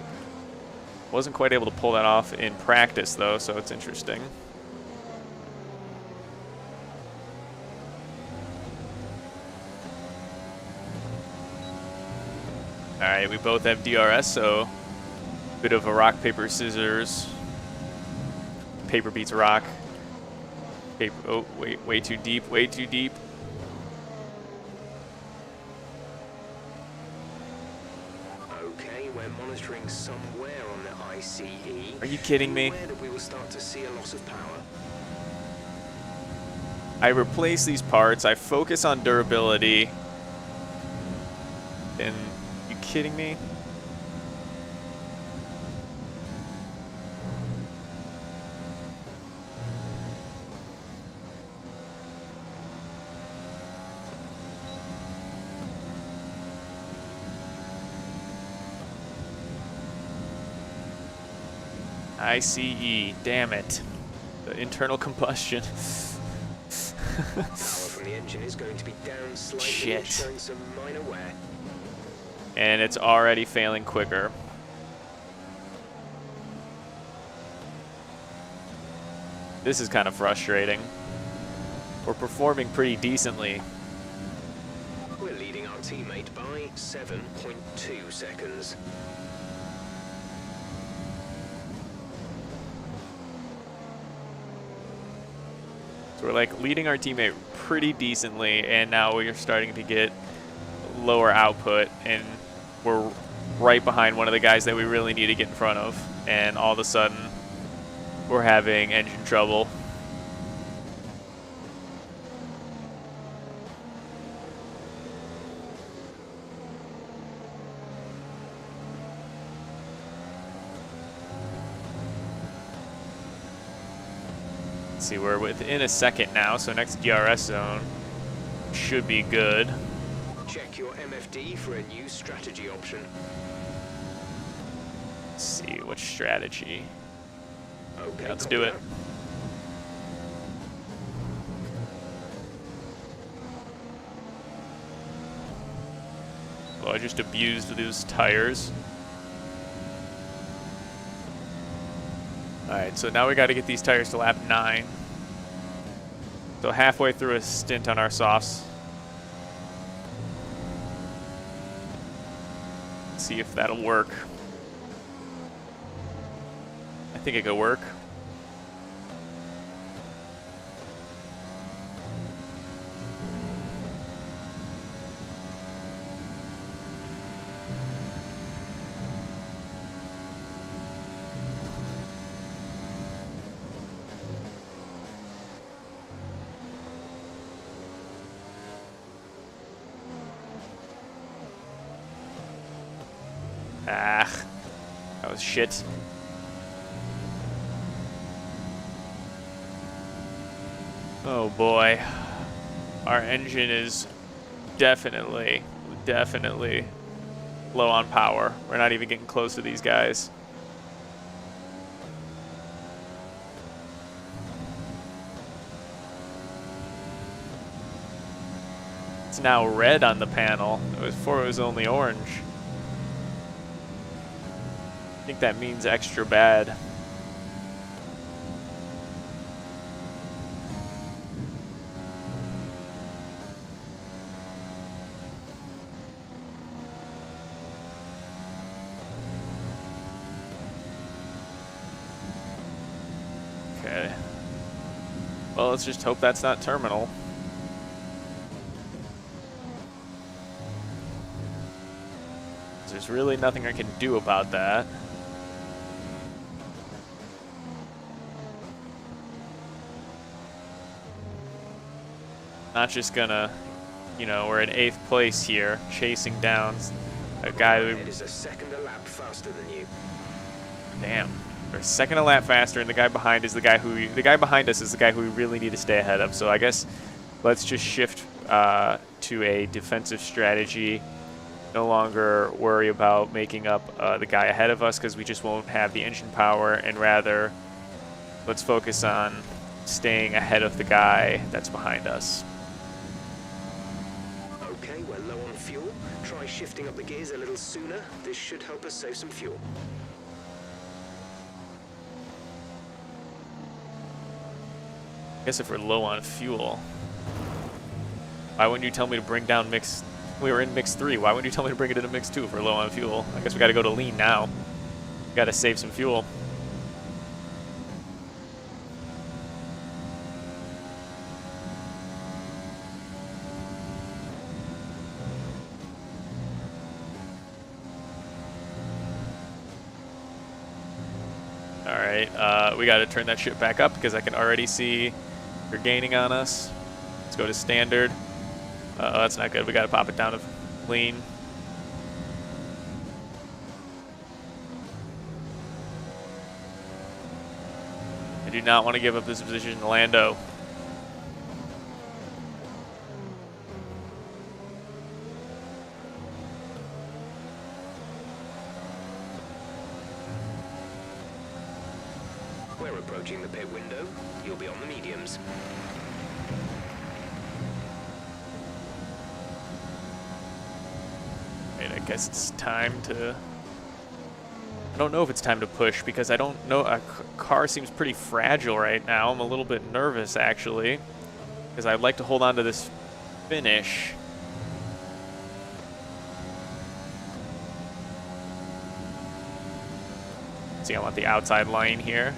Wasn't quite able to pull that off in practice though, so it's interesting. All right, we both have DRS, so bit of a rock, paper, scissors. Paper beats rock. Paper, oh, wait, way too deep, way too deep. Okay, we're monitoring somewhere on the ICE. Are you kidding me? Where that we will start to see a loss of power. I replace these parts, I focus on durability. And you kidding me? ICE, damn it. The internal combustion. Power from the engine is going to be down slightly, Shit. showing some minor wear. And it's already failing quicker. This is kind of frustrating. We're performing pretty decently. We're leading our teammate by 7.2 seconds. So we're like leading our teammate pretty decently, and now we're starting to get lower output, and we're right behind one of the guys that we really need to get in front of, and all of a sudden we're having engine trouble. Let's see, we're within a second now, so next DRS zone should be good. Check your MFD for a new strategy option. Let's see, which strategy? Okay, Let's copy do it. that. Well, I just abused those tires. Alright, so now we got to get these tires to lap 9. So halfway through a stint on our softs. Let's see if that'll work. I think it could work. Ah, that was shit. Oh boy. Our engine is definitely low on power. We're not even getting close to these guys. It's now red on the panel. Before it was only orange. I think that means extra bad. Okay. Well, let's just hope that's not terminal. There's really nothing I can do about that. Not just gonna, you know, we're in 8th place here, chasing down a guy who... It is a second a lap faster than you. Damn. We're second a lap faster, and the guy behind is the guy who... The guy behind us is the guy who we really need to stay ahead of. So I guess let's just shift to a defensive strategy. No longer worry about making up the guy ahead of us because we just won't have the engine power, and rather let's focus on staying ahead of the guy that's behind us. Okay, we're low on fuel. Try shifting up the gears a little sooner. This should help us save some fuel. I guess if we're low on fuel, why wouldn't you tell me to bring down mix? We were in mix 3. Why wouldn't you tell me to bring it into mix 2 if we're low on fuel? I guess we got to go to lean now. Got to save some fuel. All right, we got to turn that shit back up because I can already see you're gaining on us. Let's go to standard. Oh, that's not good. We got to pop it down to lean. I do not want to give up this position to Lando. We're approaching the pit window. You'll be on the mediums. I guess it's time to... I don't know if it's time to push because I don't know. A car seems pretty fragile right now. I'm a little bit nervous, actually, because I'd like to hold on to this finish. See, I want the outside line here.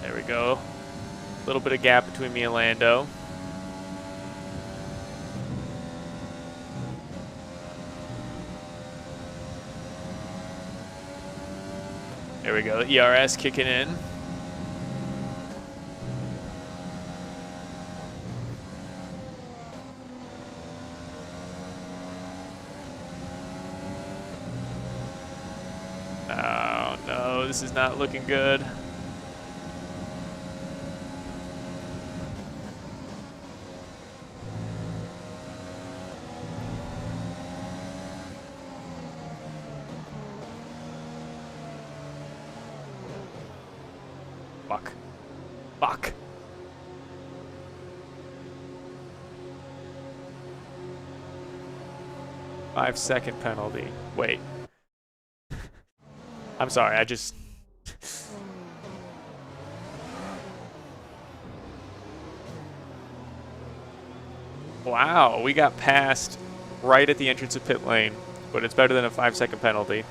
There we go. A little bit of gap between me and Lando. There we go. ERS kicking in. Oh no, this is not looking good. Fuck. Fuck. Five-second penalty. Wait. I'm sorry, I just... Wow, we got passed right at the entrance of pit lane, but it's better than a 5-second penalty.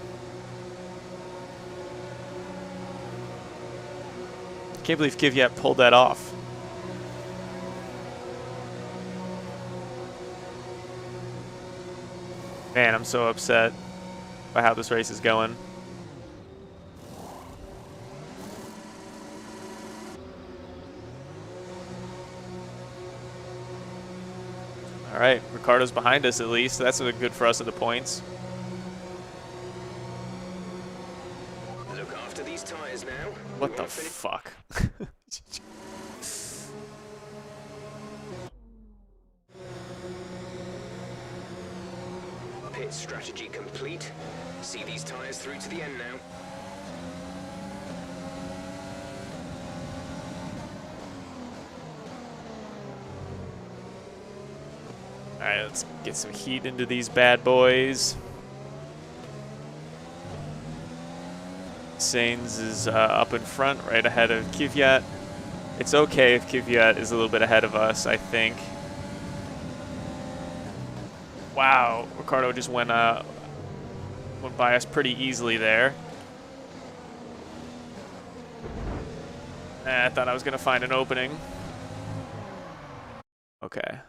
Can't believe Kvyat pulled that off. Man, I'm so upset by how this race is going. All right, Ricardo's behind us at least. That's good for us at the points. Look after these tires now. What the fuck? Pit strategy complete. See these tires through to the end now. All right, let's get some heat into these bad boys. Sainz is up in front, right ahead of Kvyat. It's okay if Kvyat is a little bit ahead of us, I think. Wow, Ricardo just went by us pretty easily there. I thought I was gonna find an opening. Okay,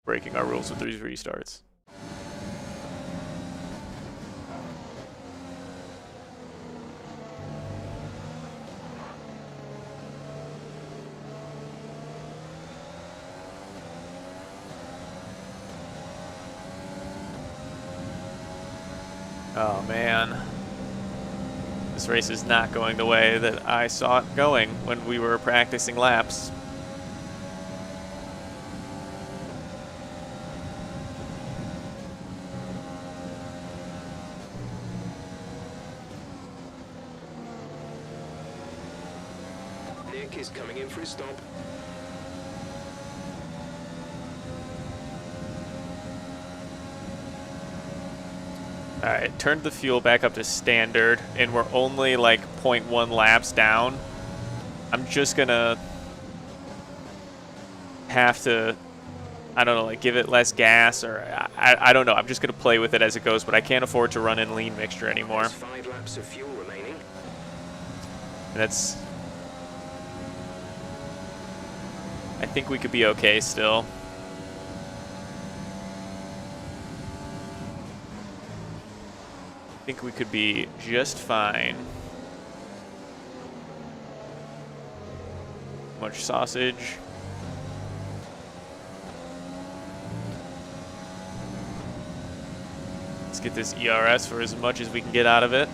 breaking our rules with 3 restarts. Oh man. This race is not going the way that I saw it going when we were practicing laps. Nick is coming in for his stop. Alright, turned the fuel back up to standard, and we're only like 0.1 laps down. I'm just gonna have to, I don't know, like give it less gas, or I don't know. I'm just gonna play with it as it goes, but I can't afford to run in lean mixture anymore. There's 5 laps of fuel remaining. And that's, I think we could be okay still. I think we could be just fine. Much sausage. Let's get this ERS for as much as we can get out of it.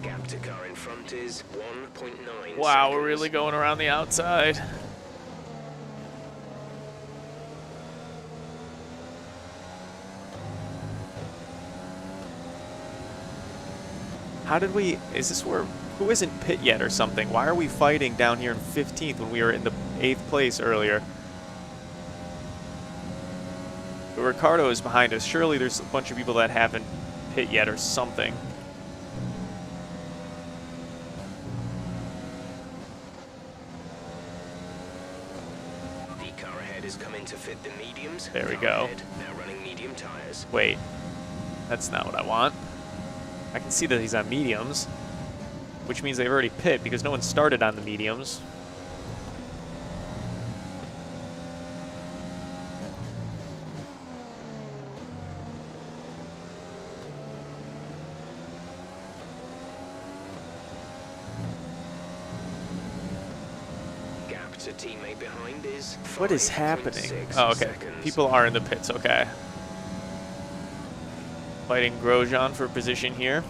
Gap to car in front is 1.9 Wow, seconds. we're really going around the outside. How did we, is this where, who isn't pit yet or something? Why are we fighting down here in 15th when we were in the 8th place earlier? But Ricardo is behind us. Surely there's a bunch of people that haven't pit yet or something. The car ahead is coming to fit the mediums. There we Car go. ahead, now running medium tires. Wait, that's not what I want. I can see that he's on mediums, which means they've already pit because no one started on the mediums. Gap to teammate behind is What is 5.6 happening? Oh, okay. seconds. People are in the pits, okay. Fighting Grosjean for position here.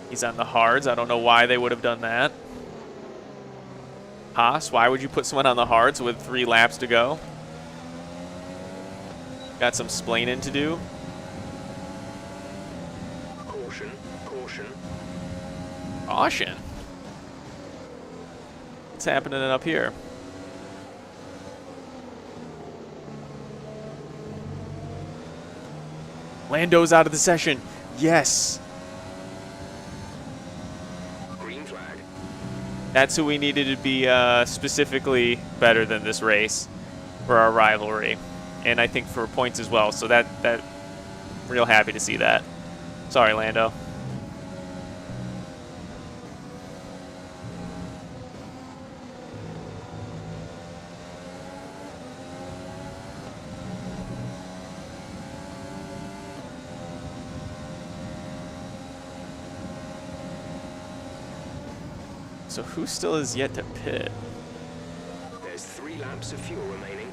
He's on the hards. I don't know why they would have done that. Haas, why would you put someone on the hards with 3 laps to go? Got some splaining to do. Caution, caution. Caution. What's happening up here? Lando's out of the session. Yes. Green flag. That's who we needed to be specifically better than this race for our rivalry. And I think for points as well. So that real happy to see that. Sorry, Lando. So who still is yet to pit? There's 3 laps of fuel remaining.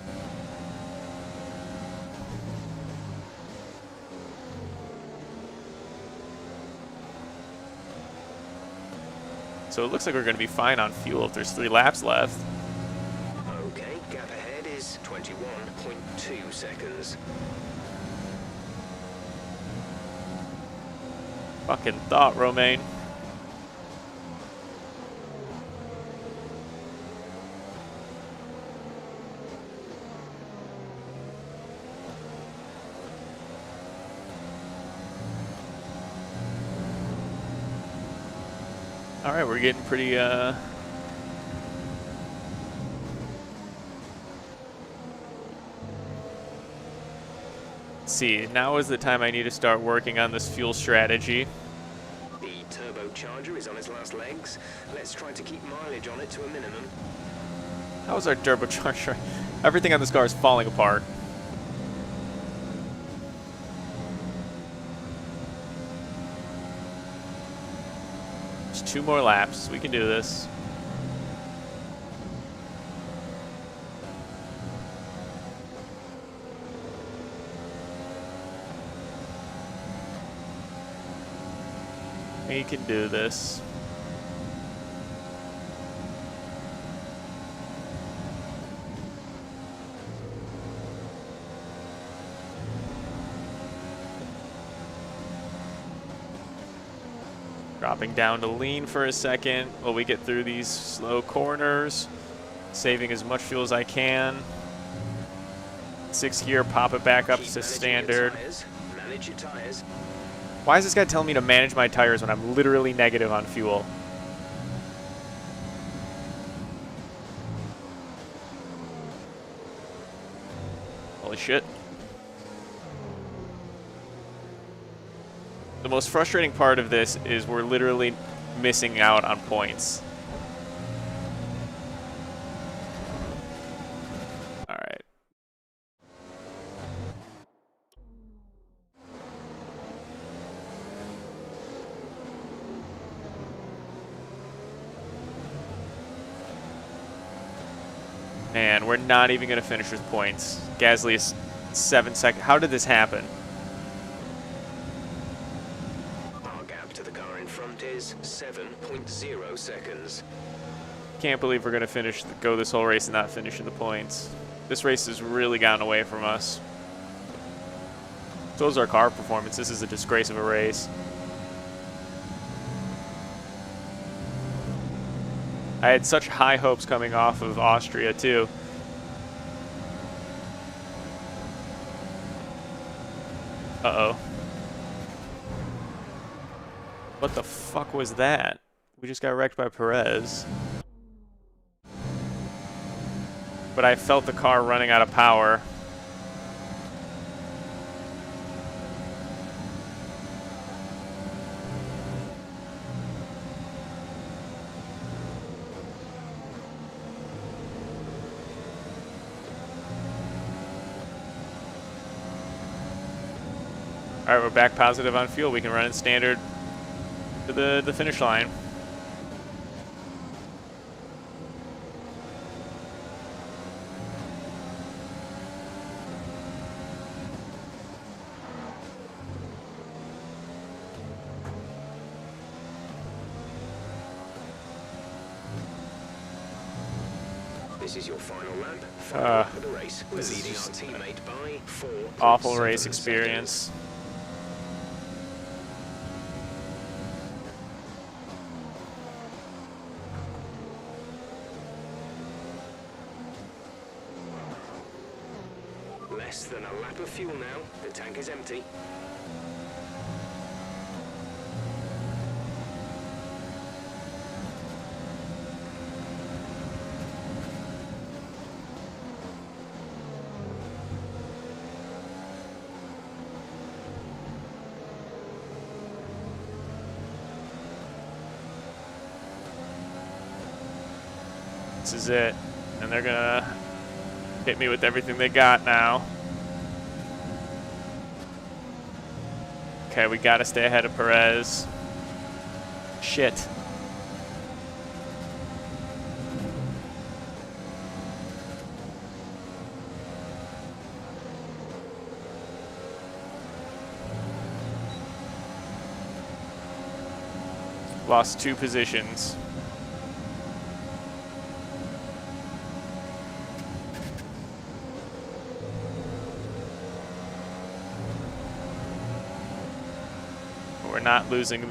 So it looks like we're going to be fine on fuel if there's 3 laps left. Okay, gap ahead is 21.2 seconds. Fucking thought, Romain. All right, we're getting pretty, let's see, now is the time I need to start working on this fuel strategy. The turbocharger is on its last legs. Let's try to keep mileage on it to a minimum. How is our turbocharger? Everything on this car is falling apart. Just 2 more laps. We can do this. We can do this. Dropping down to lean for a second while we get through these slow corners. Saving as much fuel as I can. 6th gear, pop it back up to standard. Manage your tires. Why is this guy telling me to manage my tires when I'm literally negative on fuel? Holy shit. The most frustrating part of this is we're literally missing out on points. All right. Man, we're not even going to finish with points. Gasly is 7 seconds. How did this happen? Is 7.0 seconds. Can't believe we're going to go this whole race and not finish in the points. This race has really gotten away from us. So is our car performance. This is a disgrace of a race. I had such high hopes coming off of Austria too. Uh-oh. What the fuck was that? We just got wrecked by Perez. But I felt the car running out of power. All right, we're back positive on fuel. We can run in standard to the finish line. This is your final lap. Final lap of the race. We're leading our teammate by 4. Awful race experience. Less than a lap of fuel now. The tank is empty. This is it. And they're gonna hit me with everything they got now. Okay, we gotta stay ahead of Perez. Shit. Lost 2 positions. We're not losing. Are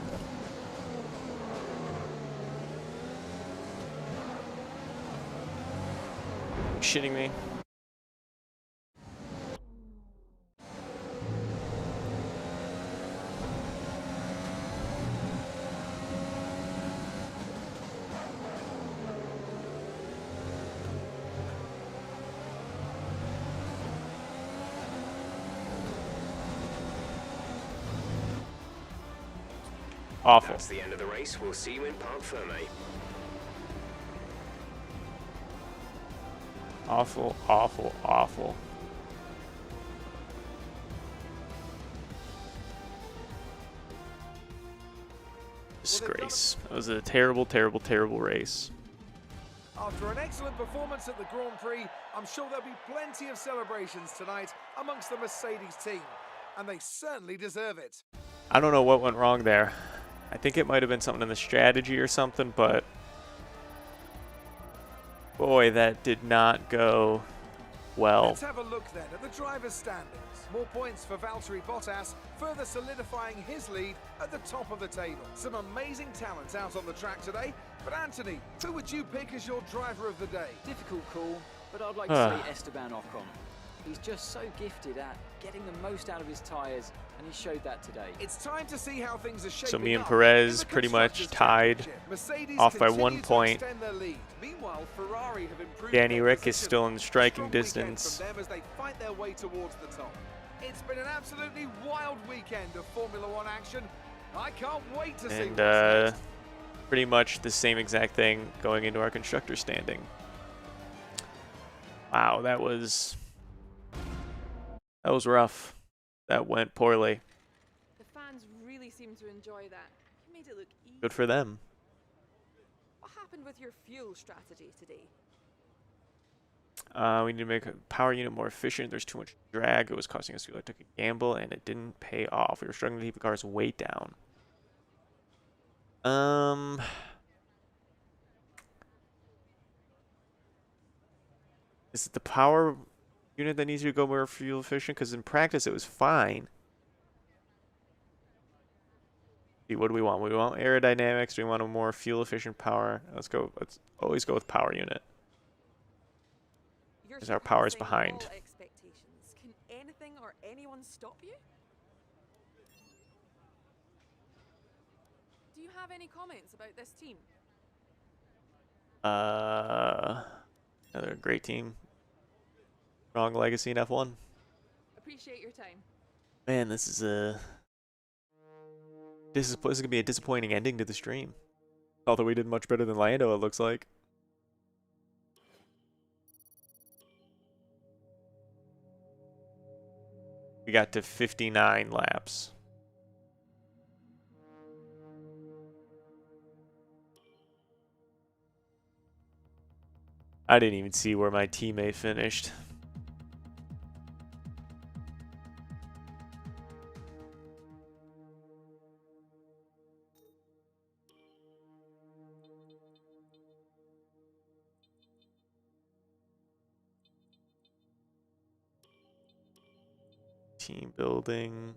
you shitting me? Awful. That's the end of the race. We'll see you in Parc Ferme. Awful, awful, awful. Disgrace. That was a terrible, terrible, terrible race. After an excellent performance at the Grand Prix, I'm sure there'll be plenty of celebrations tonight amongst the Mercedes team, and they certainly deserve it. I don't know what went wrong there. I think it might have been something in the strategy or something, but boy, that did not go well. Let's have a look then at the driver's standings. More points for Valtteri Bottas, further solidifying his lead at the top of the table. Some amazing talents out on the track today. But Anthony, who would you pick as your driver of the day? Difficult call, but I'd like to say Esteban Ocon. He's just so gifted at getting the most out of his tyres, and he showed that today. It's time to see how things are shaping So me and up Perez in the pretty much Constructors' tied, Championship. Mercedes off by continue 1 to point. extend their lead. Meanwhile, Ferrari have improved Danny their Rick is position. still in striking Strong weekend distance. from them as they fight their way towards the top. It's been an absolutely wild weekend of Formula One action. I can't wait to see And what's next. pretty much the same exact thing going into our constructor standing. Wow, that was rough. That went poorly. The fans really seem to enjoy that. You made it look easy. Good for them. What happened with your fuel strategy today? We need to make a power unit more efficient. There's too much drag. It was costing us fuel. I took a gamble, and it didn't pay off. We were struggling to keep the car's weight down. Is it the power unit that needs to go more fuel efficient? Because in practice, it was fine. See, what do we want? We want aerodynamics. Do we want a more fuel efficient power? Let's always go with power unit. You're Because our power is surpassing behind. all expectations. Can anything or anyone stop you? Do you have any comments about this team? Another great team. Strong legacy in F1. Appreciate your time. Man, this is gonna be a disappointing ending to the stream. Although we did much better than Lando, it looks like. We got to 59 laps. I didn't even see where my teammate finished. Team building.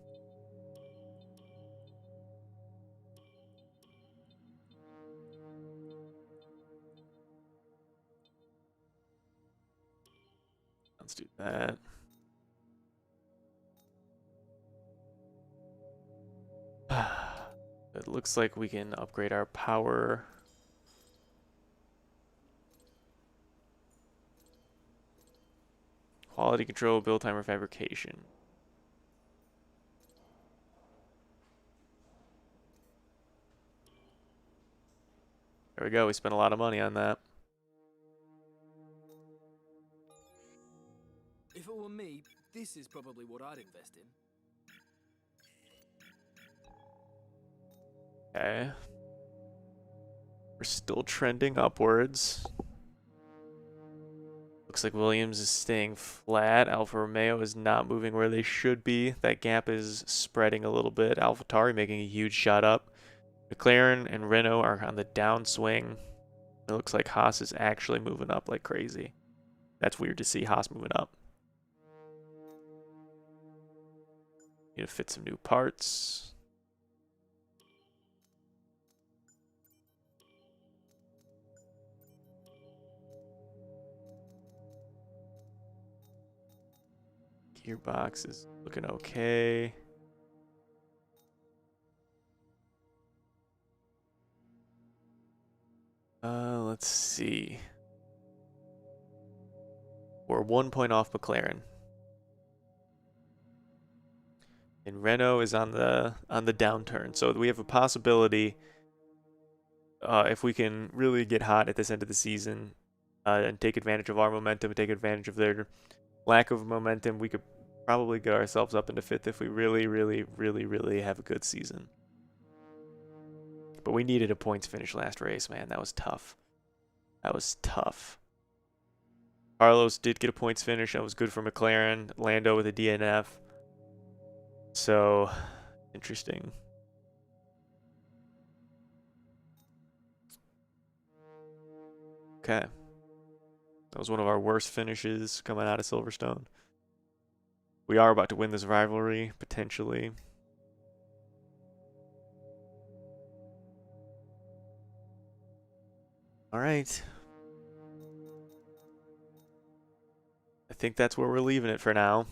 Let's do that. It looks like we can upgrade our power. Quality control, build timer, fabrication. There we go. We spent a lot of money on that. If it were me, this is probably what I'd invest in. Okay. We're still trending upwards. Looks like Williams is staying flat. Alfa Romeo is not moving where they should be. That gap is spreading a little bit. AlphaTauri making a huge shot up. McLaren and Renault are on the downswing. It looks like Haas is actually moving up like crazy. That's weird to see Haas moving up. Need to fit some new parts. Gearbox is looking okay. Let's see. We're 1 point off McLaren. And Renault is on the downturn. So we have a possibility, if we can really get hot at this end of the season, and take advantage of our momentum, take advantage of their lack of momentum, we could probably get ourselves up into 5th if we really have a good season. But we needed a points finish last race, man. That was tough. That was tough. Carlos did get a points finish. That was good for McLaren. Lando with a DNF. So, interesting. Okay. That was one of our worst finishes coming out of Silverstone. We are about to win this rivalry, potentially. All right. I think that's where we're leaving it for now.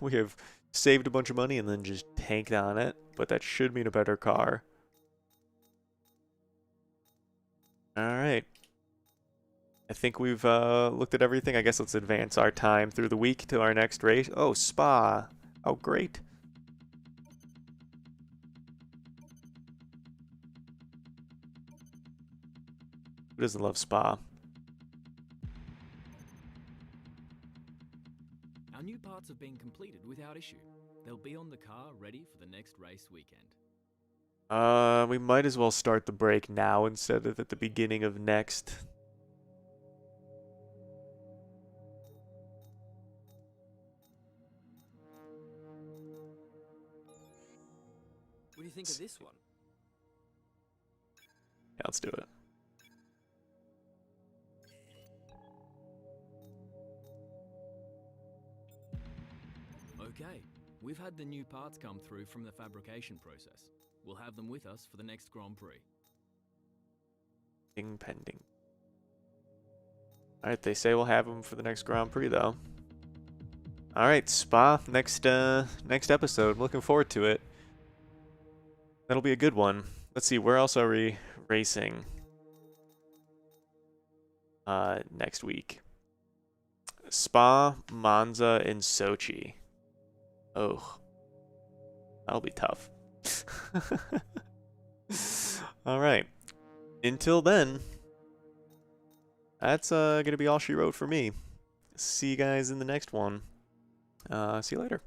We have saved a bunch of money and then just tanked on it, but that should mean a better car. All right. I think we've looked at everything. I guess let's advance our time through the week to our next race. Oh, Spa. Oh, great. Who doesn't love Spa? Our new parts have been completed without issue. They'll be on the car ready for the next race weekend. We might as well start the break now instead of at the beginning of next. What do you think of this one? Yeah, let's do it. Okay, we've had the new parts come through from the fabrication process. We'll have them with us for the next Grand Prix. Pending. Alright, they say we'll have them for the next Grand Prix, though. Alright, Spa, next episode. I'm looking forward to it. That'll be a good one. Let's see, where else are we racing next week? Spa, Monza, and Sochi. Oh, that'll be tough. All right. Until then, that's going to be all she wrote for me. See you guys in the next one. See you later.